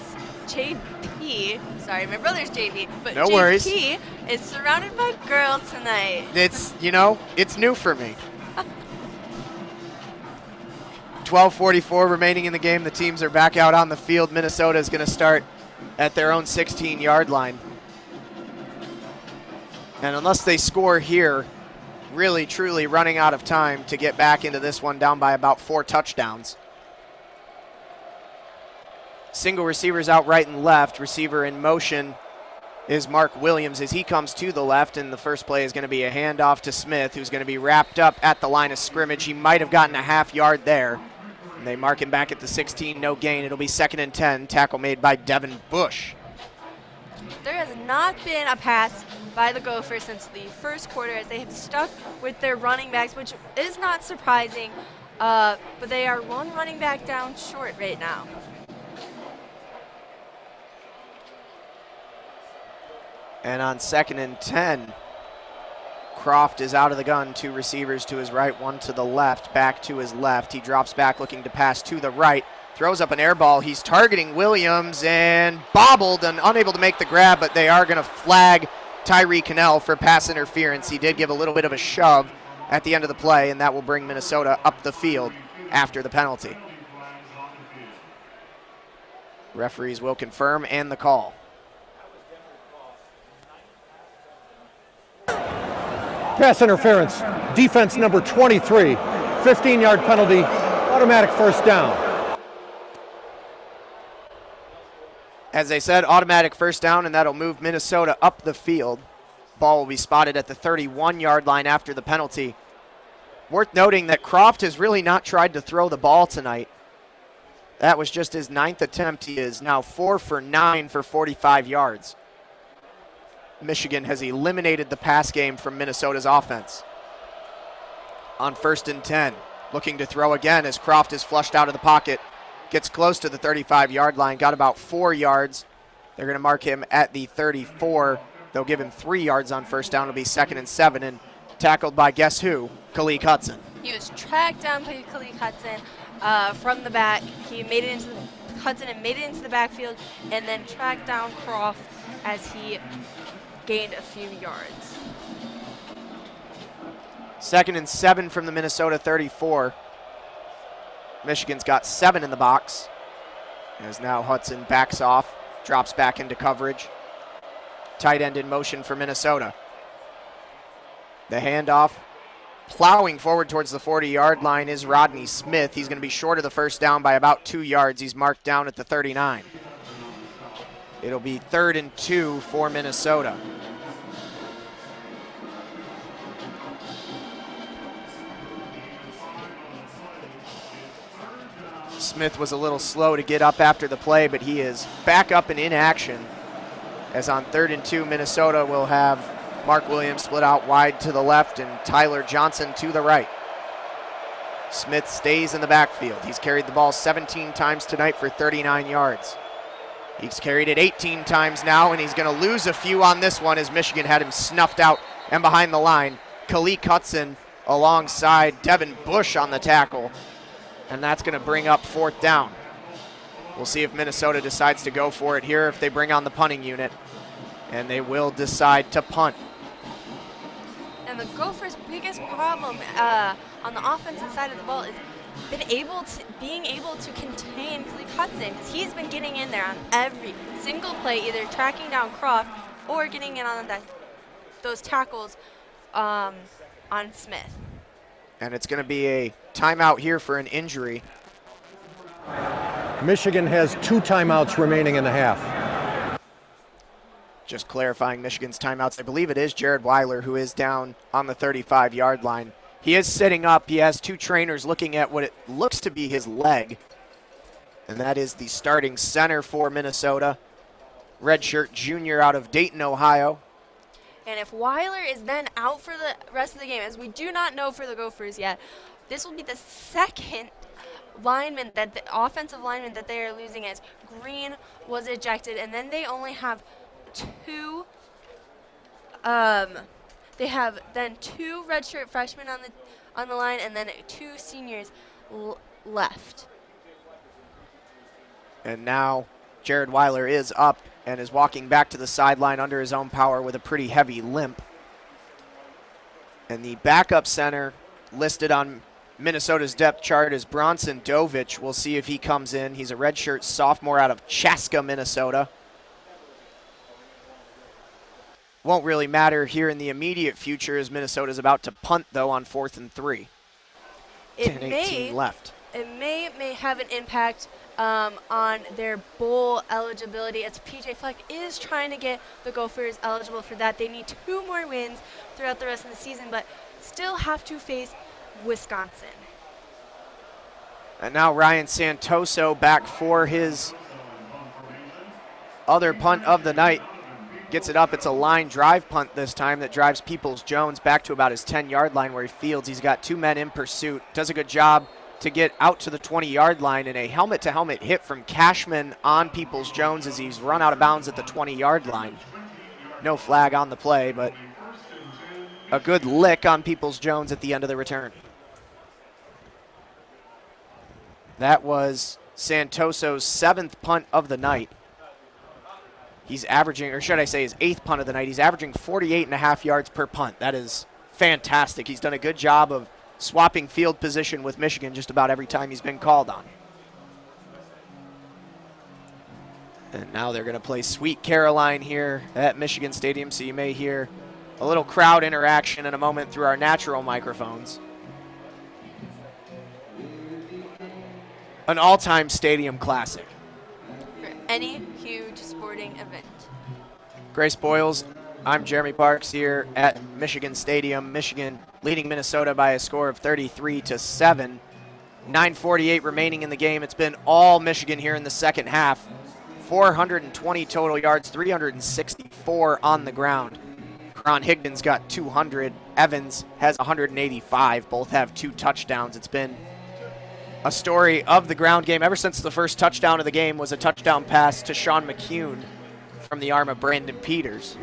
sorry, my brother's JP, but no JP worries. Is surrounded by girls tonight. It's new for me. 12:44 remaining in the game. The teams are back out on the field. Minnesota is going to start at their own 16-yard line. And unless they score here, really, truly running out of time to get back into this one, down by about 4 touchdowns. Single receivers out right and left. Receiver in motion is Mark Williams as he comes to the left, and the first play is going to be a handoff to Smith, who's going to be wrapped up at the line of scrimmage. He might have gotten a half yard there. And they mark him back at the 16, no gain. It'll be 2nd and 10, tackle made by Devin Bush. There has not been a pass by the Gophers since the first quarter, as they have stuck with their running backs, which is not surprising, but they are one running back down short right now. And on 2nd and 10, Croft is out of the gun. 2 receivers to his right, 1 to the left, back to his left. He drops back looking to pass to the right, throws up an air ball. He's targeting Williams and bobbled and unable to make the grab, but they are going to flag Tyree Cannell for pass interference. He did give a little bit of a shove at the end of the play, and that will bring Minnesota up the field after the penalty. Referees will confirm and the call. Pass interference, defense number 23, 15-yard penalty, automatic first down. As I said, automatic first down, and that'll move Minnesota up the field. Ball will be spotted at the 31-yard line after the penalty. Worth noting that Croft has really not tried to throw the ball tonight. That was just his 9th attempt. He is now 4 for 9 for 45 yards. Michigan has eliminated the pass game from Minnesota's offense. On 1st and 10, looking to throw again as Croft is flushed out of the pocket. Gets close to the 35-yard line, got about 4 yards. They're going to mark him at the 34. They'll give him 3 yards on first down. It'll be 2nd and 7, and tackled by guess who? Khalid Hudson. He was tracked down by Khalid Hudson from the back. He made it into Hudson and made it into the backfield, and then tracked down Croft as he gained a few yards. 2nd and 7 from the Minnesota 34. Michigan's got 7 in the box. As now Hudson backs off, drops back into coverage. Tight end in motion for Minnesota. The handoff, plowing forward towards the 40-yard line is Rodney Smith. He's going to be short of the first down by about 2 yards. He's marked down at the 39. It'll be 3rd and 2 for Minnesota. Smith was a little slow to get up after the play, but he is back up and in action. As on 3rd and 2, Minnesota will have Mark Williams split out wide to the left and Tyler Johnson to the right. Smith stays in the backfield. He's carried the ball 17 times tonight for 39 yards. He's carried it 18 times now, and he's going to lose a few on this one as Michigan had him snuffed out and behind the line. Khalid Hudson alongside Devin Bush on the tackle, and that's going to bring up 4th down. We'll see if Minnesota decides to go for it here, if they bring on the punting unit, and they will decide to punt. And the Gophers' biggest problem on the offensive side of the ball is being able to contain Khalid Hudson, because he's been getting in there on every single play, either tracking down Croft or getting in on those tackles on Smith. And it's going to be a timeout here for an injury. Michigan has 2 timeouts remaining in the half. Just clarifying Michigan's timeouts. I believe it is Jared Weiler who is down on the 35-yard line. He is sitting up. He has 2 trainers looking at what it looks to be his leg. And that is the starting center for Minnesota. Redshirt junior out of Dayton, Ohio. And if Weiler is then out for the rest of the game, as we do not know for the Gophers yet, this will be the 2nd lineman, the offensive lineman that they are losing, as Green was ejected. And then they only have 2 they have then 2 redshirt freshmen on the line, and then 2 seniors left. And now Jared Weiler is up and is walking back to the sideline under his own power with a pretty heavy limp. And the backup center listed on Minnesota's depth chart is Bronson Dovich. We'll see if he comes in. He's a redshirt sophomore out of Chaska, Minnesota. Won't really matter here in the immediate future as Minnesota's about to punt, though, on 4th and 3. 10-18 left. It may have an impact on their bowl eligibility, as PJ Fleck is trying to get the Gophers eligible for that. They need 2 more wins throughout the rest of the season, but still have to face Wisconsin. And now Ryan Santoso back for his other punt of the night. Gets it up. It's a line drive punt this time that drives Peoples-Jones back to about his 10-yard line where he fields. He's got 2 men in pursuit. Does a good job to get out to the 20-yard line, and a helmet-to-helmet hit from Cashman on Peoples-Jones as he's run out of bounds at the 20-yard line. No flag on the play, but a good lick on Peoples-Jones at the end of the return. That was Santoso's 7th punt of the night. He's averaging, or should I say his 8th punt of the night. He's averaging 48.5 yards per punt. That is fantastic. He's done a good job of swapping field position with Michigan just about every time he's been called on. And now they're going to play Sweet Caroline here at Michigan Stadium, so you may hear a little crowd interaction in a moment through our natural microphones. An all-time stadium classic. For any huge sporting event. Grace Boyles, I'm Jeremy Parks here at Michigan Stadium. Michigan leading Minnesota by a score of 33-7. 9:48 remaining in the game. It's been all Michigan here in the second half. 420 total yards, 364 on the ground. Higden's got 200. Evans has 185. Both have 2 touchdowns. It's been a story of the ground game ever since the first touchdown of the game was a touchdown pass to Sean McCune from the arm of Brandon Peters.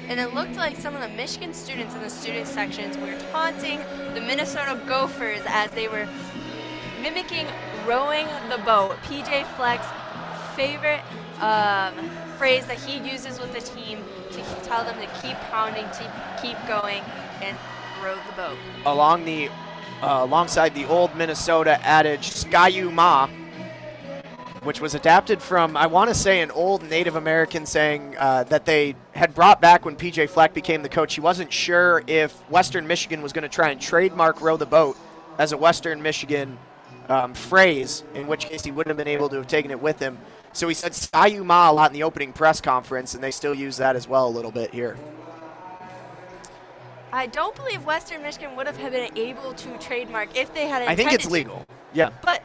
And it looked like some of the Michigan students in the student sections were taunting the Minnesota Gophers as they were mimicking rowing the boat. PJ Fleck's favorite phrase that he uses with the team to tell them to keep pounding, to keep going, and row the boat. Alongside the old Minnesota adage, Skayu Ma, which was adapted from, I want to say, an old Native American saying that they had brought back when PJ Fleck became the coach. He wasn't sure if Western Michigan was going to try and trademark row the boat as a Western Michigan phrase, in which case he wouldn't have been able to have taken it with him. So he said Skayu Ma a lot in the opening press conference, and they still use that as well a little bit here. I don't believe Western Michigan would have been able to trademark if they had intended. I think it's legal. Yeah. But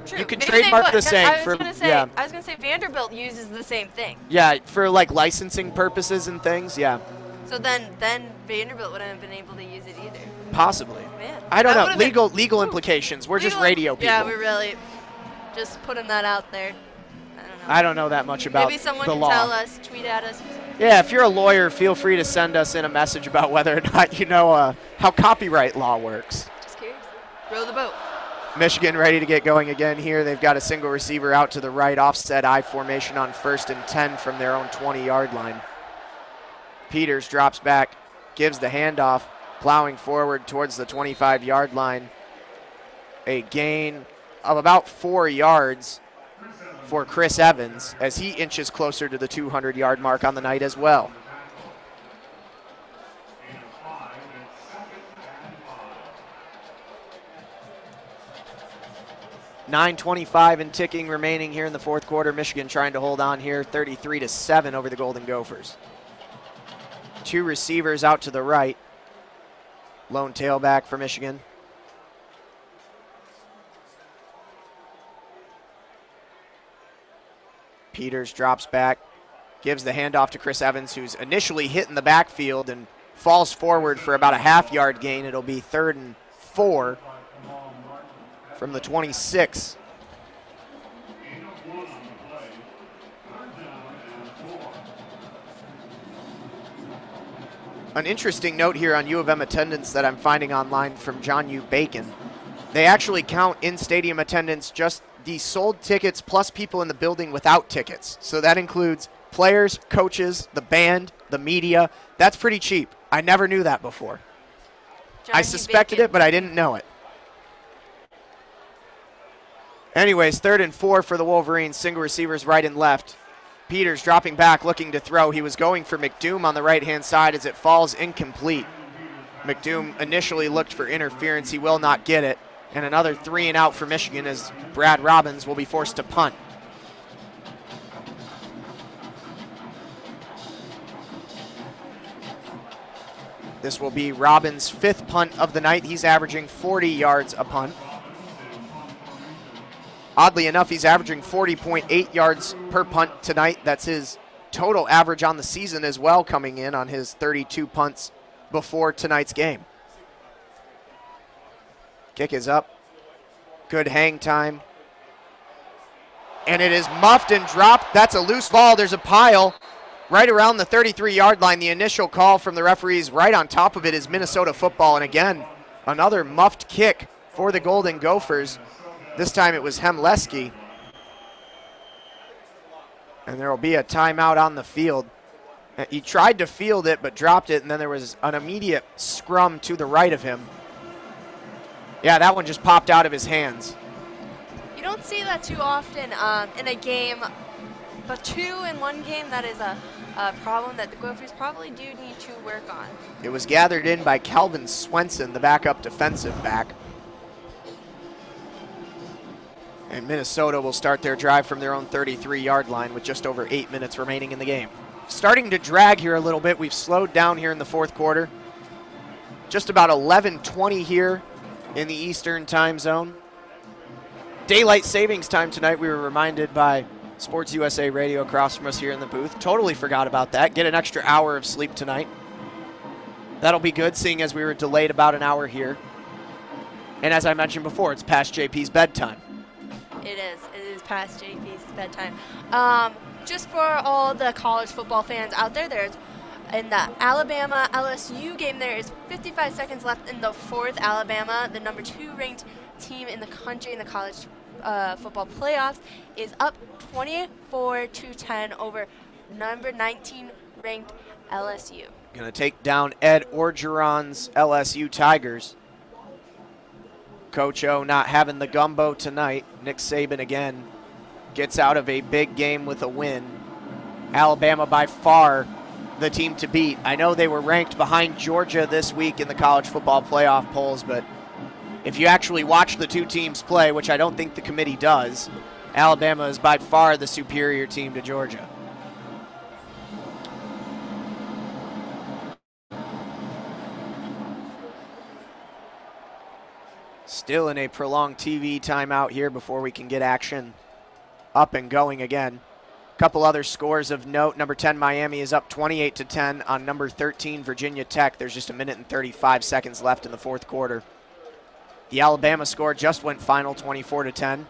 true. You can Maybe trademark the same. I was going to say Vanderbilt uses the same thing. Yeah, for like licensing purposes and things. Yeah. So then Vanderbilt wouldn't have been able to use it either. Possibly. Man, I don't know. Legal implications. We're just radio people. Yeah, we're really just putting that out there. I don't know that much about the law. Maybe someone can tell us, tweet at us. Yeah, if you're a lawyer, feel free to send us in a message about whether or not you know how copyright law works. Just curious. Row the boat. Michigan ready to get going again here. They've got a single receiver out to the right, offset I formation on 1st and 10 from their own 20-yard line. Peters drops back, gives the handoff, plowing forward towards the 25-yard line. A gain of about 4 yards for Chris Evans as he inches closer to the 200-yard mark on the night as well. .9:25 and ticking remaining here in the fourth quarter. Michigan trying to hold on here, 33-7 over the Golden Gophers. 2 receivers out to the right. Lone tailback for Michigan. Peters drops back, gives the handoff to Chris Evans, who's initially hit in the backfield and falls forward for about a half-yard gain. It'll be 3rd and 4 from the 26. An interesting note here on U of M attendance that I'm finding online from John U. Bacon. They actually count in-stadium attendance just the sold tickets plus people in the building without tickets. So that includes players, coaches, the band, the media. That's pretty cheap. I never knew that before. I suspected it, but I didn't know it. Anyways, 3rd and 4 for the Wolverines. Single receivers right and left. Peters dropping back, looking to throw. He was going for McDoom on the right-hand side as it falls incomplete. McDoom initially looked for interference. He will not get it. And another 3 and out for Michigan as Brad Robbins will be forced to punt. This will be Robbins' 5th punt of the night. He's averaging 40 yards a punt. Oddly enough, he's averaging 40.8 yards per punt tonight. That's his total average on the season as well, coming in on his 32 punts before tonight's game. Kick is up. Good hang time. And it is muffed and dropped. That's a loose ball. There's a pile right around the 33-yard line. The initial call from the referees right on top of it is Minnesota football. And again, another muffed kick for the Golden Gophers. This time it was Hemleski. And there will be a timeout on the field. He tried to field it but dropped it, and then there was an immediate scrum to the right of him. Yeah, that one just popped out of his hands. You don't see that too often in a game, but 2 in one game, that is a problem that the Gophers probably do need to work on. It was gathered in by Calvin Swenson, the backup defensive back. And Minnesota will start their drive from their own 33-yard line with just over 8 minutes remaining in the game. Starting to drag here a little bit. We've slowed down here in the 4th quarter. Just about 11:20 here in the Eastern time zone. Daylight savings time tonight, we were reminded by Sports USA Radio across from us here in the booth. Totally forgot about that. Get an extra hour of sleep tonight. That'll be good, seeing as we were delayed about an hour here. And as I mentioned before, it's past JP's bedtime. It is past JP's bedtime. Just for all the college football fans out there, there's in the Alabama LSU game, there is 55 seconds left in the 4th. Alabama, the number 2 ranked team in the country in the college football playoffs, is up 24-10 over number 19 ranked LSU. Going to take down Ed Orgeron's LSU Tigers. Coach O not having the gumbo tonight. Nick Saban again gets out of a big game with a win. Alabama by far the team to beat. I know they were ranked behind Georgia this week in the college football playoff polls, but if you actually watch the 2 teams play, which I don't think the committee does, Alabama is by far the superior team to Georgia. Still in a prolonged TV timeout here before we can get action up and going again. A couple other scores of note. Number 10 Miami is up 28-10 on number 13 Virginia Tech. There's just 1 minute and 35 seconds left in the 4th quarter. The Alabama score just went final, 24-10.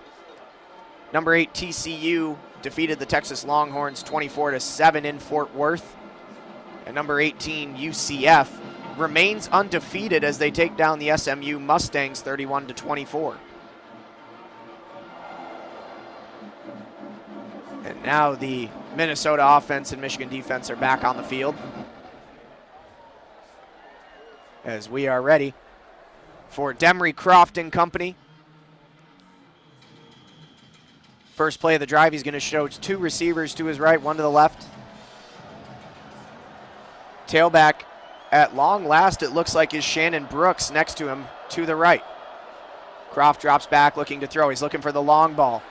Number 8 TCU defeated the Texas Longhorns 24-7 in Fort Worth. And number 18 UCF remains undefeated as they take down the SMU Mustangs 31-24. And now the Minnesota offense and Michigan defense are back on the field as we are ready for Demery Croft and company. First play of the drive, he's going to show 2 receivers to his right, 1 to the left. Tailback, at long last, it looks like is Shannon Brooks next to him to the right. Croft drops back looking to throw. He's looking for the long ball.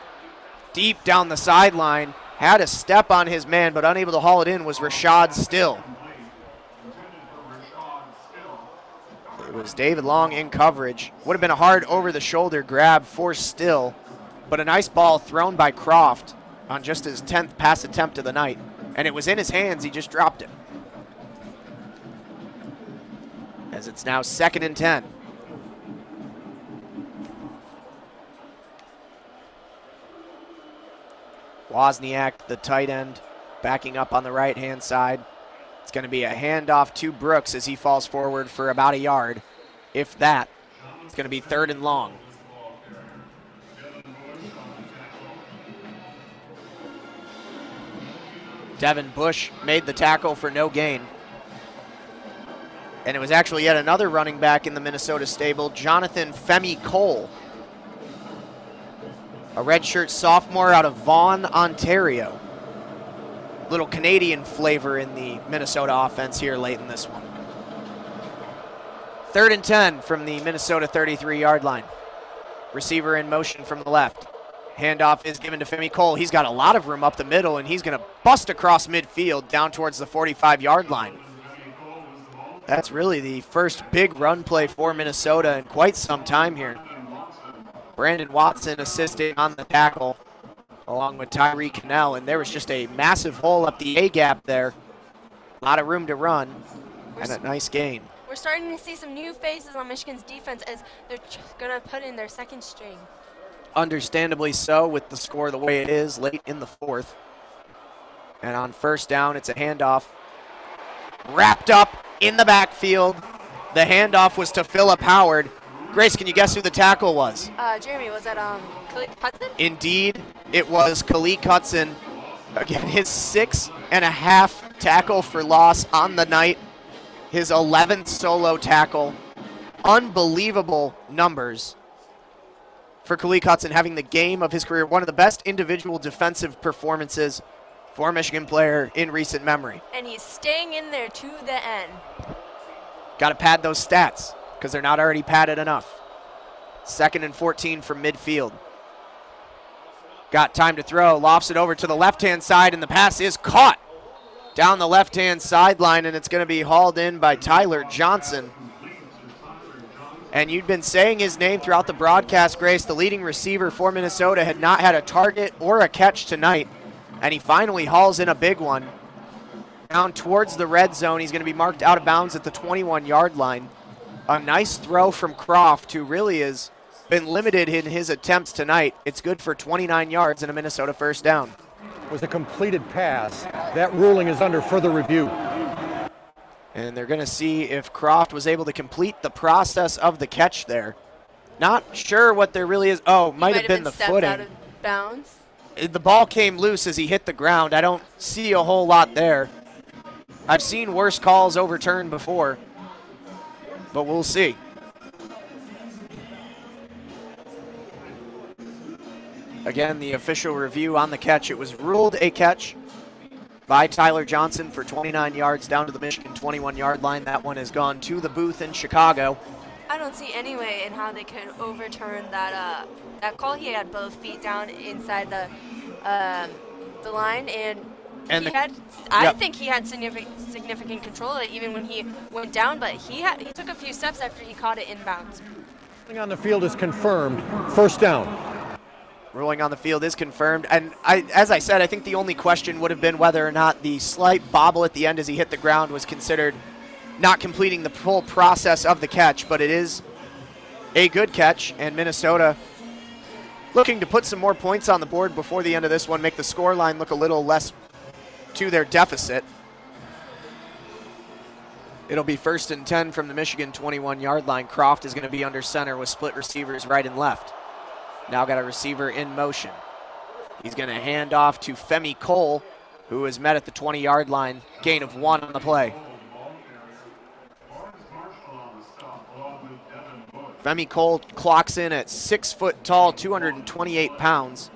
Deep down the sideline, had a step on his man, but unable to haul it in was Rashad Still. It was David Long in coverage. Would have been a hard over-the-shoulder grab for Still, but a nice ball thrown by Croft on just his 10th pass attempt of the night. And it was in his hands, he just dropped it. As it's now 2nd and 10. Wozniak, the tight end, backing up on the right-hand side. It's going to be a handoff to Brooks as he falls forward for about a yard, if that. It's going to be 3rd and long. Devin Bush made the tackle for no gain. And it was actually yet another running back in the Minnesota stable, Jonathan Femi Cole. A redshirt sophomore out of Vaughan, Ontario. Little Canadian flavor in the Minnesota offense here late in this one. 3rd and 10 from the Minnesota 33-yard line. Receiver in motion from the left. Handoff is given to Femi Cole. He's got a lot of room up the middle, and he's going to bust across midfield down towards the 45-yard line. That's really the first big run play for Minnesota in quite some time here. Brandon Watson assisting on the tackle along with Tyree Cannell, and there was just a massive hole up the A-gap there. A lot of room to run, and a nice gain. We're starting to see some new faces on Michigan's defense as they're going to put in their second string. Understandably so, with the score the way it is late in the 4th. And on 1st down, it's a handoff. Wrapped up in the backfield. The handoff was to Philip Howard. Grace, can you guess who the tackle was? Jeremy, was that Khalid Hudson? Indeed, it was Khalid Hudson. Again, his 6.5 tackle for loss on the night. His 11th solo tackle. Unbelievable numbers for Khalid Hudson, having the game of his career. One of the best individual defensive performances for a Michigan player in recent memory. And he's staying in there to the end. Got to pad those stats because they're not already padded enough. 2nd and 14 from midfield. Got time to throw, lofts it over to the left-hand side, and the pass is caught down the left-hand sideline, and it's going to be hauled in by Tyler Johnson. And you'd been saying his name throughout the broadcast, Grace. The leading receiver for Minnesota had not had a target or a catch tonight, and he finally hauls in a big one. Down towards the red zone, he's going to be marked out of bounds at the 21-yard line. A nice throw from Croft, who really has been limited in his attempts tonight. It's good for 29 yards and a Minnesota 1st down. It was a completed pass. That ruling is under further review. And they're going to see if Croft was able to complete the process of the catch there. Not sure what there really is. Oh, might have been the footing. Out of bounds. The ball came loose as he hit the ground. I don't see a whole lot there. I've seen worse calls overturned before, but we'll see. Again, the official review on the catch. It was ruled a catch by Tyler Johnson for 29 yards down to the Michigan 21-yard line. That one has gone to the booth in Chicago. I don't see any way in how they could overturn that call. He had both feet down inside the line, and I think he had significant control of it even when he went down, but he took a few steps after he caught it inbounds. Ruling on the field is confirmed. 1st down. Ruling on the field is confirmed, and as I said, I think the only question would have been whether or not the slight bobble at the end as he hit the ground was considered not completing the full process of the catch, but it is a good catch, and Minnesota looking to put some more points on the board before the end of this one, make the score line look a little less to their deficit. It'll be 1st and 10 from the Michigan 21-yard line. Croft is going to be under center with split receivers right and left. Now got a receiver in motion. He's going to hand off to Femi Cole, who is met at the 20-yard line. Gain of 1 on the play. Femi Cole clocks in at 6 foot tall, 228 pounds.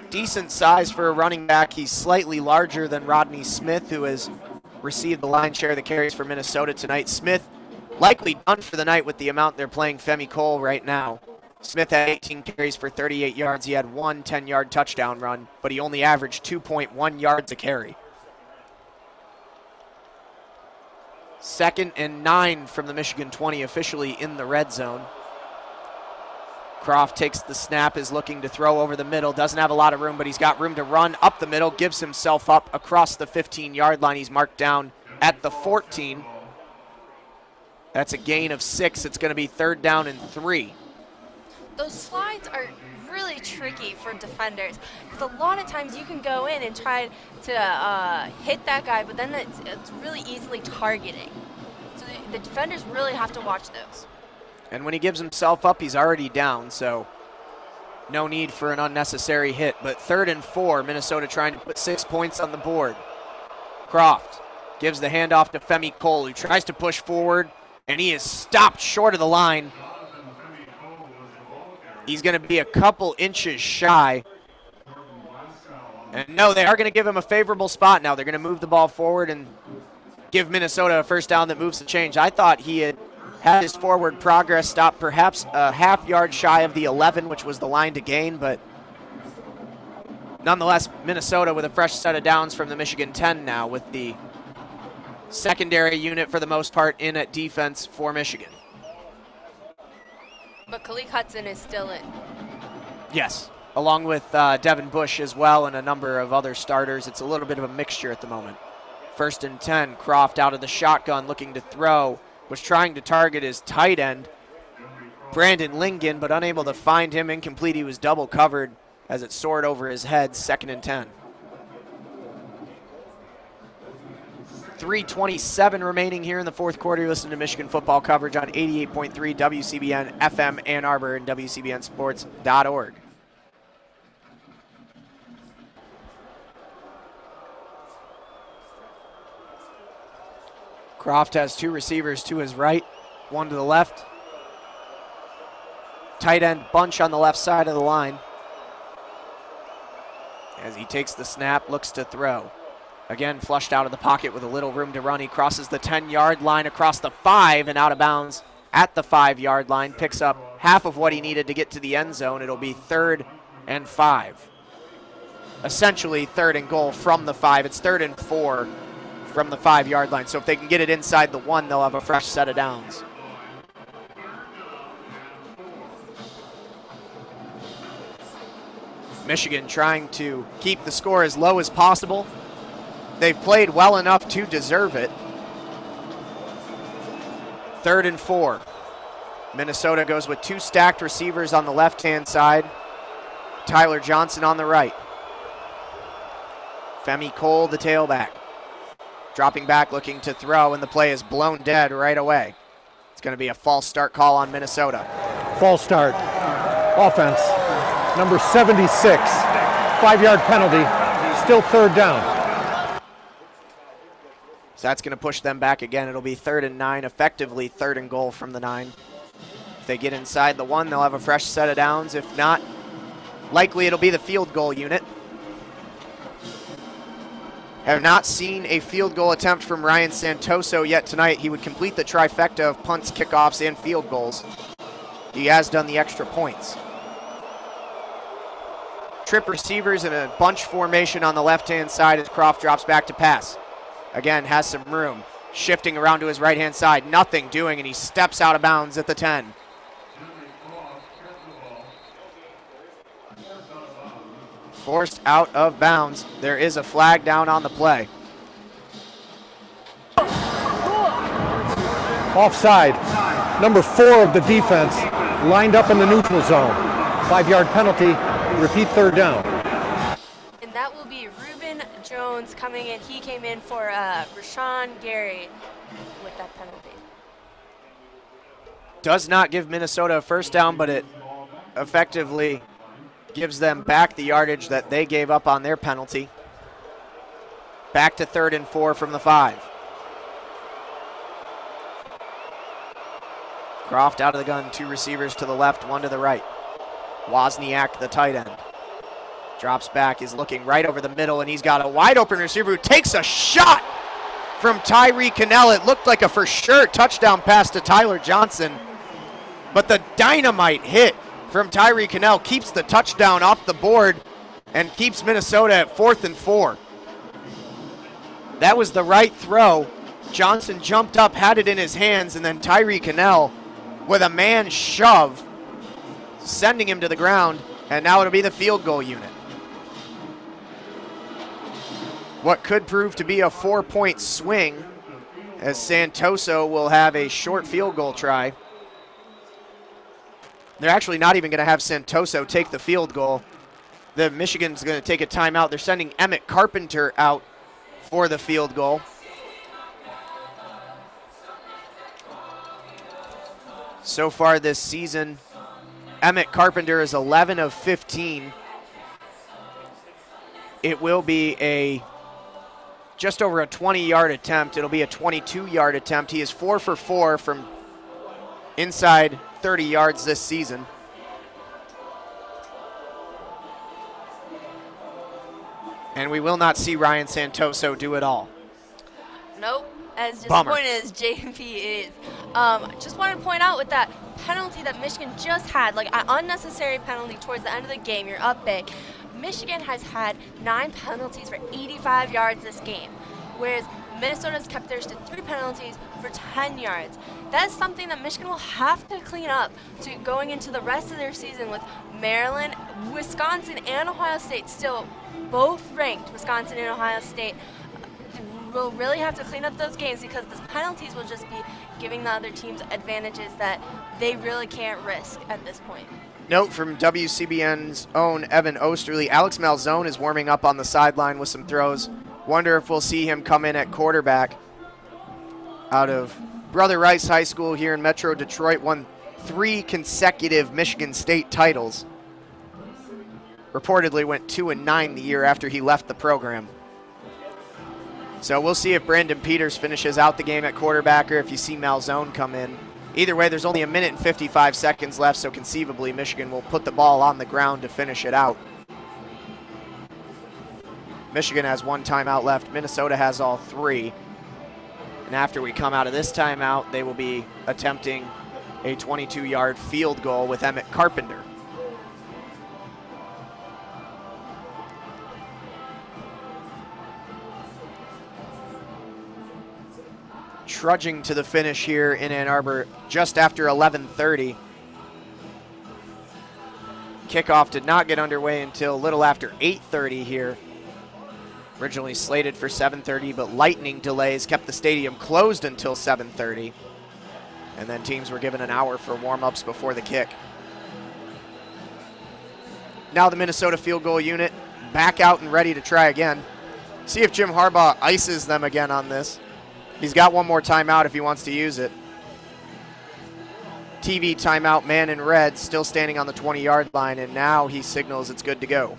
Decent size for a running back. He's slightly larger than Rodney Smith, who has received the lion's share of the carries for Minnesota tonight. Smith likely done for the night with the amount they're playing Femi Cole right now. Smith had 18 carries for 38 yards. He had one 10-yard touchdown run, but he only averaged 2.1 yards a carry. 2nd and 9 from the Michigan 20, officially in the red zone. Croft takes the snap, is looking to throw over the middle. Doesn't have a lot of room, but he's got room to run up the middle. Gives himself up across the 15-yard line. He's marked down at the 14. That's a gain of 6. It's going to be 3rd down and 3. Those slides are really tricky for defenders because a lot of times you can go in and try to hit that guy, but then it's really easily targeting. So the defenders really have to watch those. And when he gives himself up, he's already down, so no need for an unnecessary hit. But 3rd and 4, Minnesota trying to put 6 points on the board. Croft gives the handoff to Femi Cole, who tries to push forward, and he is stopped short of the line. He's going to be a couple inches shy. And no, they are going to give him a favorable spot now. They're going to move the ball forward and give Minnesota a 1st down that moves the change. I thought he had had his forward progress stopped perhaps a half yard shy of the 11, which was the line to gain, but nonetheless, Minnesota with a fresh set of downs from the Michigan 10 now, with the secondary unit for the most part in at defense for Michigan. But Khalid Hudson is still in. Yes, along with Devin Bush as well and a number of other starters. It's a little bit of a mixture at the moment. 1st and 10, Croft out of the shotgun looking to throw, was trying to target his tight end, Brandon Lingen, but unable to find him. Incomplete. He was double covered as it soared over his head. 2nd and 10. 3:27 remaining here in the fourth quarter. You listen to Michigan football coverage on 88.3 WCBN FM Ann Arbor and WCBNsports.org. Croft has 2 receivers to his right, 1 to the left. Tight end bunch on the left side of the line. As he takes the snap, looks to throw. Again, flushed out of the pocket with a little room to run. He crosses the 10-yard line across the 5 and out of bounds at the 5-yard line. Picks up half of what he needed to get to the end zone. It'll be 3rd and 5. Essentially 3rd and goal from the 5. It's 3rd and 4 from the 5-yard line. So if they can get it inside the 1, they'll have a fresh set of downs. Michigan trying to keep the score as low as possible. They've played well enough to deserve it. 3rd and 4. Minnesota goes with 2 stacked receivers on the left-hand side. Tyler Johnson on the right. Femi Cole, the tailback. Dropping back, looking to throw, and the play is blown dead right away. It's going to be a false start call on Minnesota. False start. Offense. Number 76. 5-yard penalty. Still 3rd down. So that's going to push them back again. It'll be 3rd and 9, effectively 3rd and goal from the 9. If they get inside the 1, they'll have a fresh set of downs. If not, likely it'll be the field goal unit. Have not seen a field goal attempt from Ryan Santoso yet tonight. He would complete the trifecta of punts, kickoffs, and field goals. He has done the extra points. Trip receivers in a bunch formation on the left-hand side as Croft drops back to pass. Again, has some room. Shifting around to his right-hand side. Nothing doing, and he steps out of bounds at the 10. Forced out of bounds. There is a flag down on the play. Offside. Number 4 of the defense lined up in the neutral zone. 5-yard penalty. Repeat 3rd down. And that will be Reuben Jones coming in. He came in for Rashawn Gary with that penalty. Does not give Minnesota a first down, but it effectively gives them back the yardage that they gave up on their penalty. Back to 3rd and 4 from the 5. Croft out of the gun, 2 receivers to the left, 1 to the right. Wozniak, the tight end. Drops back, is looking right over the middle, and he's got a wide open receiver who takes a shot from Tyree Cannell. It looked like a for sure touchdown pass to Tyler Johnson, but the dynamite hit from Tyree Cannell keeps the touchdown off the board and keeps Minnesota at 4th and 4. That was the right throw. Johnson jumped up, had it in his hands, and then Tyree Cannell with a man shove, sending him to the ground, and now it'll be the field goal unit. What could prove to be a 4-point swing, as Santoso will have a short field goal try. They're actually not even going to have Santoso take the field goal. The Michigan's going to take a timeout. They're sending Emmett Carpenter out for the field goal. So far this season, Emmett Carpenter is 11 of 15. It will be a just over a 20-yard attempt. It'll be a 22-yard attempt. He is 4 for 4 from inside 30 yards this season. And we will not see Ryan Santoso do it all. Nope. as Bummer. disappointed as JP is. Just wanted to point out with that penalty that Michigan just had, like an unnecessary penalty towards the end of the game, you're up big. Michigan has had 9 penalties for 85 yards this game, whereas Minnesota's kept theirs to 3 penalties for 10 yards. That's something that Michigan will have to clean up to going into the rest of their season with Maryland, Wisconsin, and Ohio State still both ranked. Wisconsin and Ohio State will really have to clean up those games because the penalties will just be giving the other teams advantages that they really can't risk at this point. Note from WCBN's own Evan Osterly, Alex Malzone is warming up on the sideline with some throws. Wonder if we'll see him come in at quarterback. Out of Brother Rice High School here in Metro Detroit, won 3 consecutive Michigan State titles. Reportedly went 2-9 the year after he left the program. So we'll see if Brandon Peters finishes out the game at quarterback or if you see Malzone come in. Either way, there's only 1 minute and 55 seconds left, so conceivably Michigan will put the ball on the ground to finish it out. Michigan has 1 timeout left. Minnesota has all 3. And after we come out of this timeout, they will be attempting a 22-yard field goal with Emmett Carpenter. Trudging to the finish here in Ann Arbor just after 11:30. Kickoff did not get underway until a little after 8:30 here. Originally slated for 7:30, but lightning delays kept the stadium closed until 7:30. And then teams were given an hour for warm-ups before the kick. Now the Minnesota field goal unit back out and ready to try again. See if Jim Harbaugh ices them again on this. He's got 1 more timeout if he wants to use it. TV timeout, man in red, still standing on the 20-yard line, and now he signals it's good to go.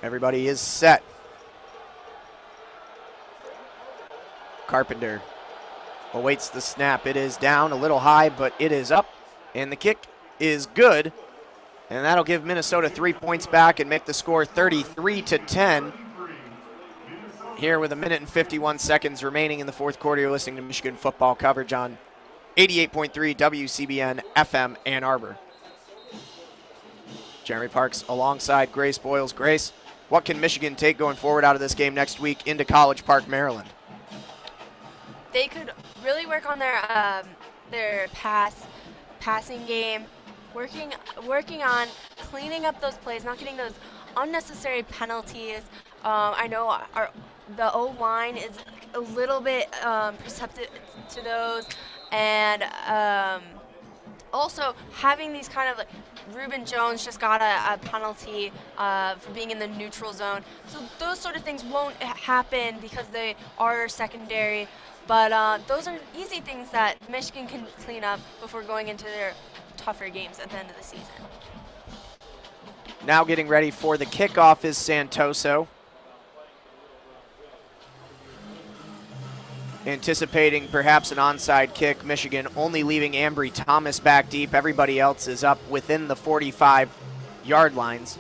Everybody is set. Carpenter awaits the snap. It is down a little high, but it is up, and the kick is good. And that'll give Minnesota 3 points back and make the score 33-10. Here with 1 minute and 51 seconds remaining in the 4th quarter, you're listening to Michigan football coverage on 88.3 WCBN FM Ann Arbor. Jeremy Parks alongside Grace Boyles. Grace, what can Michigan take going forward out of this game next week into College Park, Maryland? They could really work on their passing game. Working on cleaning up those plays, not getting those unnecessary penalties. I know the O-line is a little bit perceptive to those, and also having these kind of like Reuben Jones just got a penalty for being in the neutral zone. So those sort of things won't happen because they are secondary. But those are easy things that Michigan can clean up before going into their tougher games at the end of the season. Now getting ready for the kickoff is Santoso. Anticipating perhaps an onside kick. Michigan only leaving Ambry Thomas back deep. Everybody else is up within the 45-yard lines.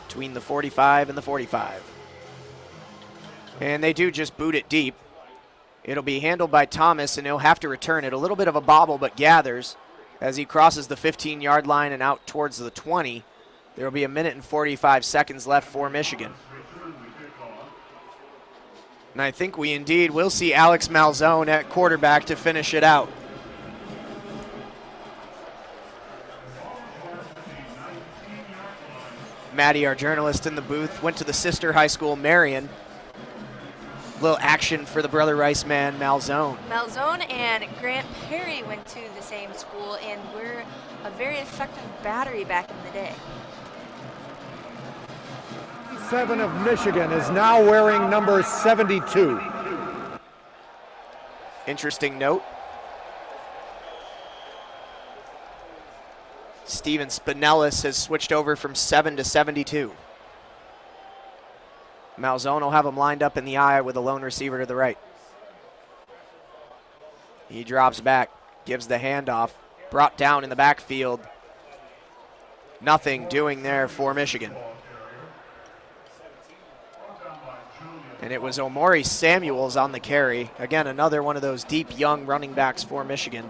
Between the 45 and the 45. And they do just boot it deep. It'll be handled by Thomas, and he'll have to return it. A little bit of a bobble, but gathers as he crosses the 15-yard line and out towards the 20. There will be 1 minute and 45 seconds left for Michigan. And I think we indeed will see Alex Malzone at quarterback to finish it out. Maddie, our journalist in the booth, went to the sister high school, Marion. Little action for the Brother Rice man, Malzone. Malzone and Grant Perry went to the same school and were a very effective battery back in the day. 7 of Michigan is now wearing number 72. Interesting note. Steven Spinellis has switched over from 7 to 72. Malzone will have him lined up in the eye with a lone receiver to the right. He drops back, gives the handoff, brought down in the backfield. nothing doing there for Michigan. And it was Omori Samuels on the carry. Again, another one of those deep, young running backs for Michigan,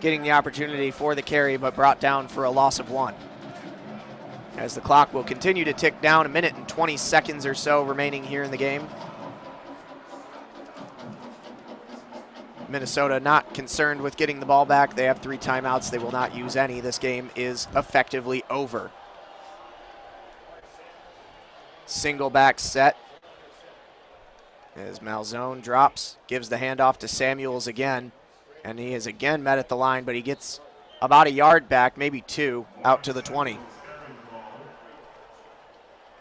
getting the opportunity for the carry, but brought down for a loss of 1. As the clock will continue to tick down, 1 minute and 20 seconds or so remaining here in the game. Minnesota not concerned with getting the ball back. They have 3 timeouts. They will not use any. This game is effectively over. Single back set. As Malzone drops, gives the handoff to Samuels again. And he is again met at the line, but he gets about a yard back, maybe 2, out to the 20.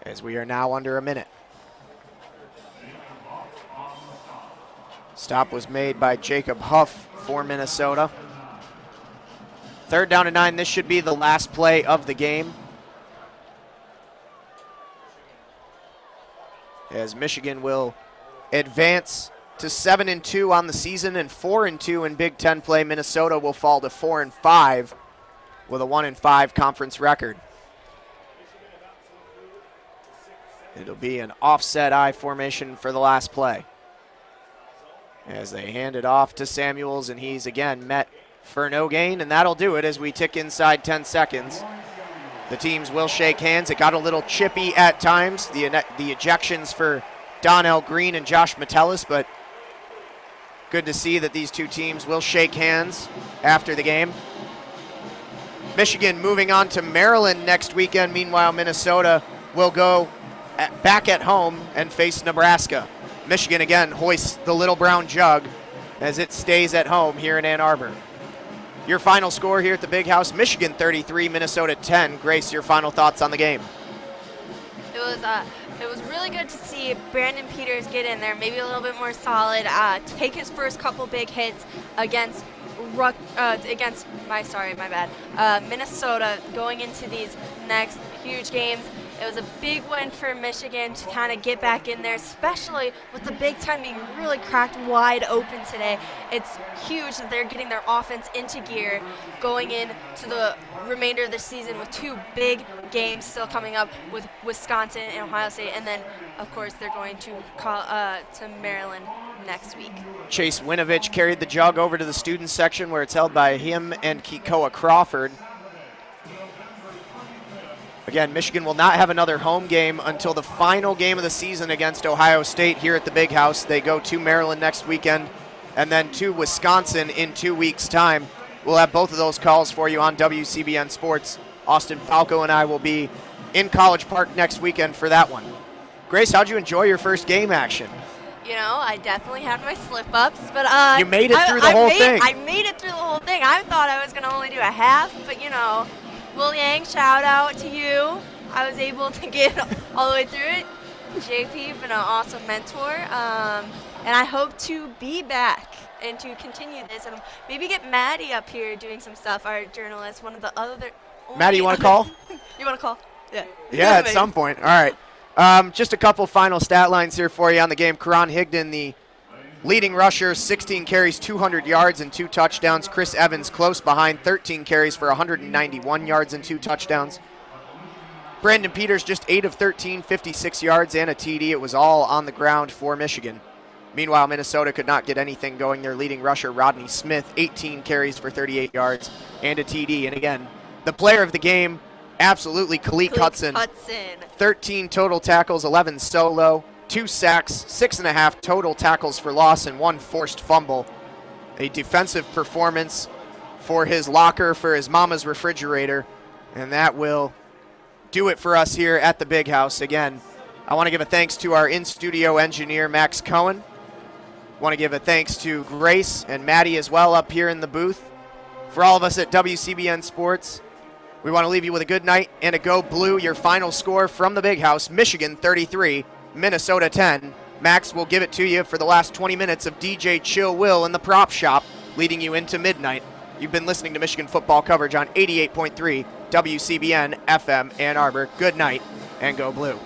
As we are now under a minute. Stop was made by Jacob Huff for Minnesota. 3rd down and 9. This should be the last play of the game, as Michigan will advance to 7-2 on the season and 4-2 in Big Ten play. Minnesota will fall to 4-5 with a 1-5 conference record. It'll be an offset I formation for the last play, as they hand it off to Samuels, and he's again met for no gain, and that'll do it as we tick inside 10 seconds. The teams will shake hands. It got a little chippy at times, the ejections for Donnell Green and Josh Metellus, but good to see that these two teams will shake hands after the game. Michigan moving on to Maryland next weekend. Meanwhile, Minnesota will go back at home and face Nebraska. Michigan again hoists the little brown jug as it stays at home here in Ann Arbor. Your final score here at the Big House: Michigan 33, Minnesota 10. Grace, your final thoughts on the game? It was really good to see Brandon Peters get in there, maybe a little bit more solid, take his first couple big hits against Minnesota going into these next huge games. It was a big win for Michigan to kind of get back in there, especially with the Big Ten being really cracked wide open today. It's huge that they're getting their offense into gear going into the remainder of the season with 2 big games still coming up with Wisconsin and Ohio State, and then, of course, they're going to Maryland next week. Chase Winovich carried the jug over to the student section where it's held by him and Kekoa Crawford. Again, Michigan will not have another home game until the final game of the season against Ohio State here at the Big House. They go to Maryland next weekend and then to Wisconsin in 2 weeks' time. We'll have both of those calls for you on WCBN Sports. Austin Falco and I will be in College Park next weekend for that one. Grace, how'd you enjoy your first game action? You know, I definitely had my slip-ups, but you made it through the whole thing. I made it through the whole thing. I thought I was going to only do a half, but, you know, Will Yang, shout out to you. I was able to get all the way through it. JP, you've been an awesome mentor, and I hope to be back and to continue this and maybe get Maddie up here doing some stuff, our journalist, one of the other. Maddie, you want to call? You want to call? Yeah. Yeah, at some point. All right. Just a couple final stat lines here for you on the game. Karan Higden, the leading rusher, 16 carries, 200 yards, and 2 touchdowns. Chris Evans close behind, 13 carries for 191 yards and 2 touchdowns. Brandon Peters just 8 of 13, 56 yards and a TD. It was all on the ground for Michigan. Meanwhile, Minnesota could not get anything going. Their leading rusher, Rodney Smith, 18 carries for 38 yards and a TD. And again, the player of the game, absolutely Khaleke Hudson. 13 total tackles, 11 solo, 2 sacks, 6.5 total tackles for loss, and 1 forced fumble. A defensive performance for his locker, for his mama's refrigerator. And that will do it for us here at the Big House. Again, I want to give a thanks to our in-studio engineer, Max Cohen. I want to give a thanks to Grace and Maddie as well up here in the booth. For all of us at WCBN Sports, we want to leave you with a good night and a go blue. Your final score from the Big House: Michigan 33, Minnesota 10. Max will give it to you for the last 20 minutes of DJ Chill Will in the prop shop, leading you into midnight. You've been listening to Michigan football coverage on 88.3 WCBN FM Ann Arbor. Good night and go blue.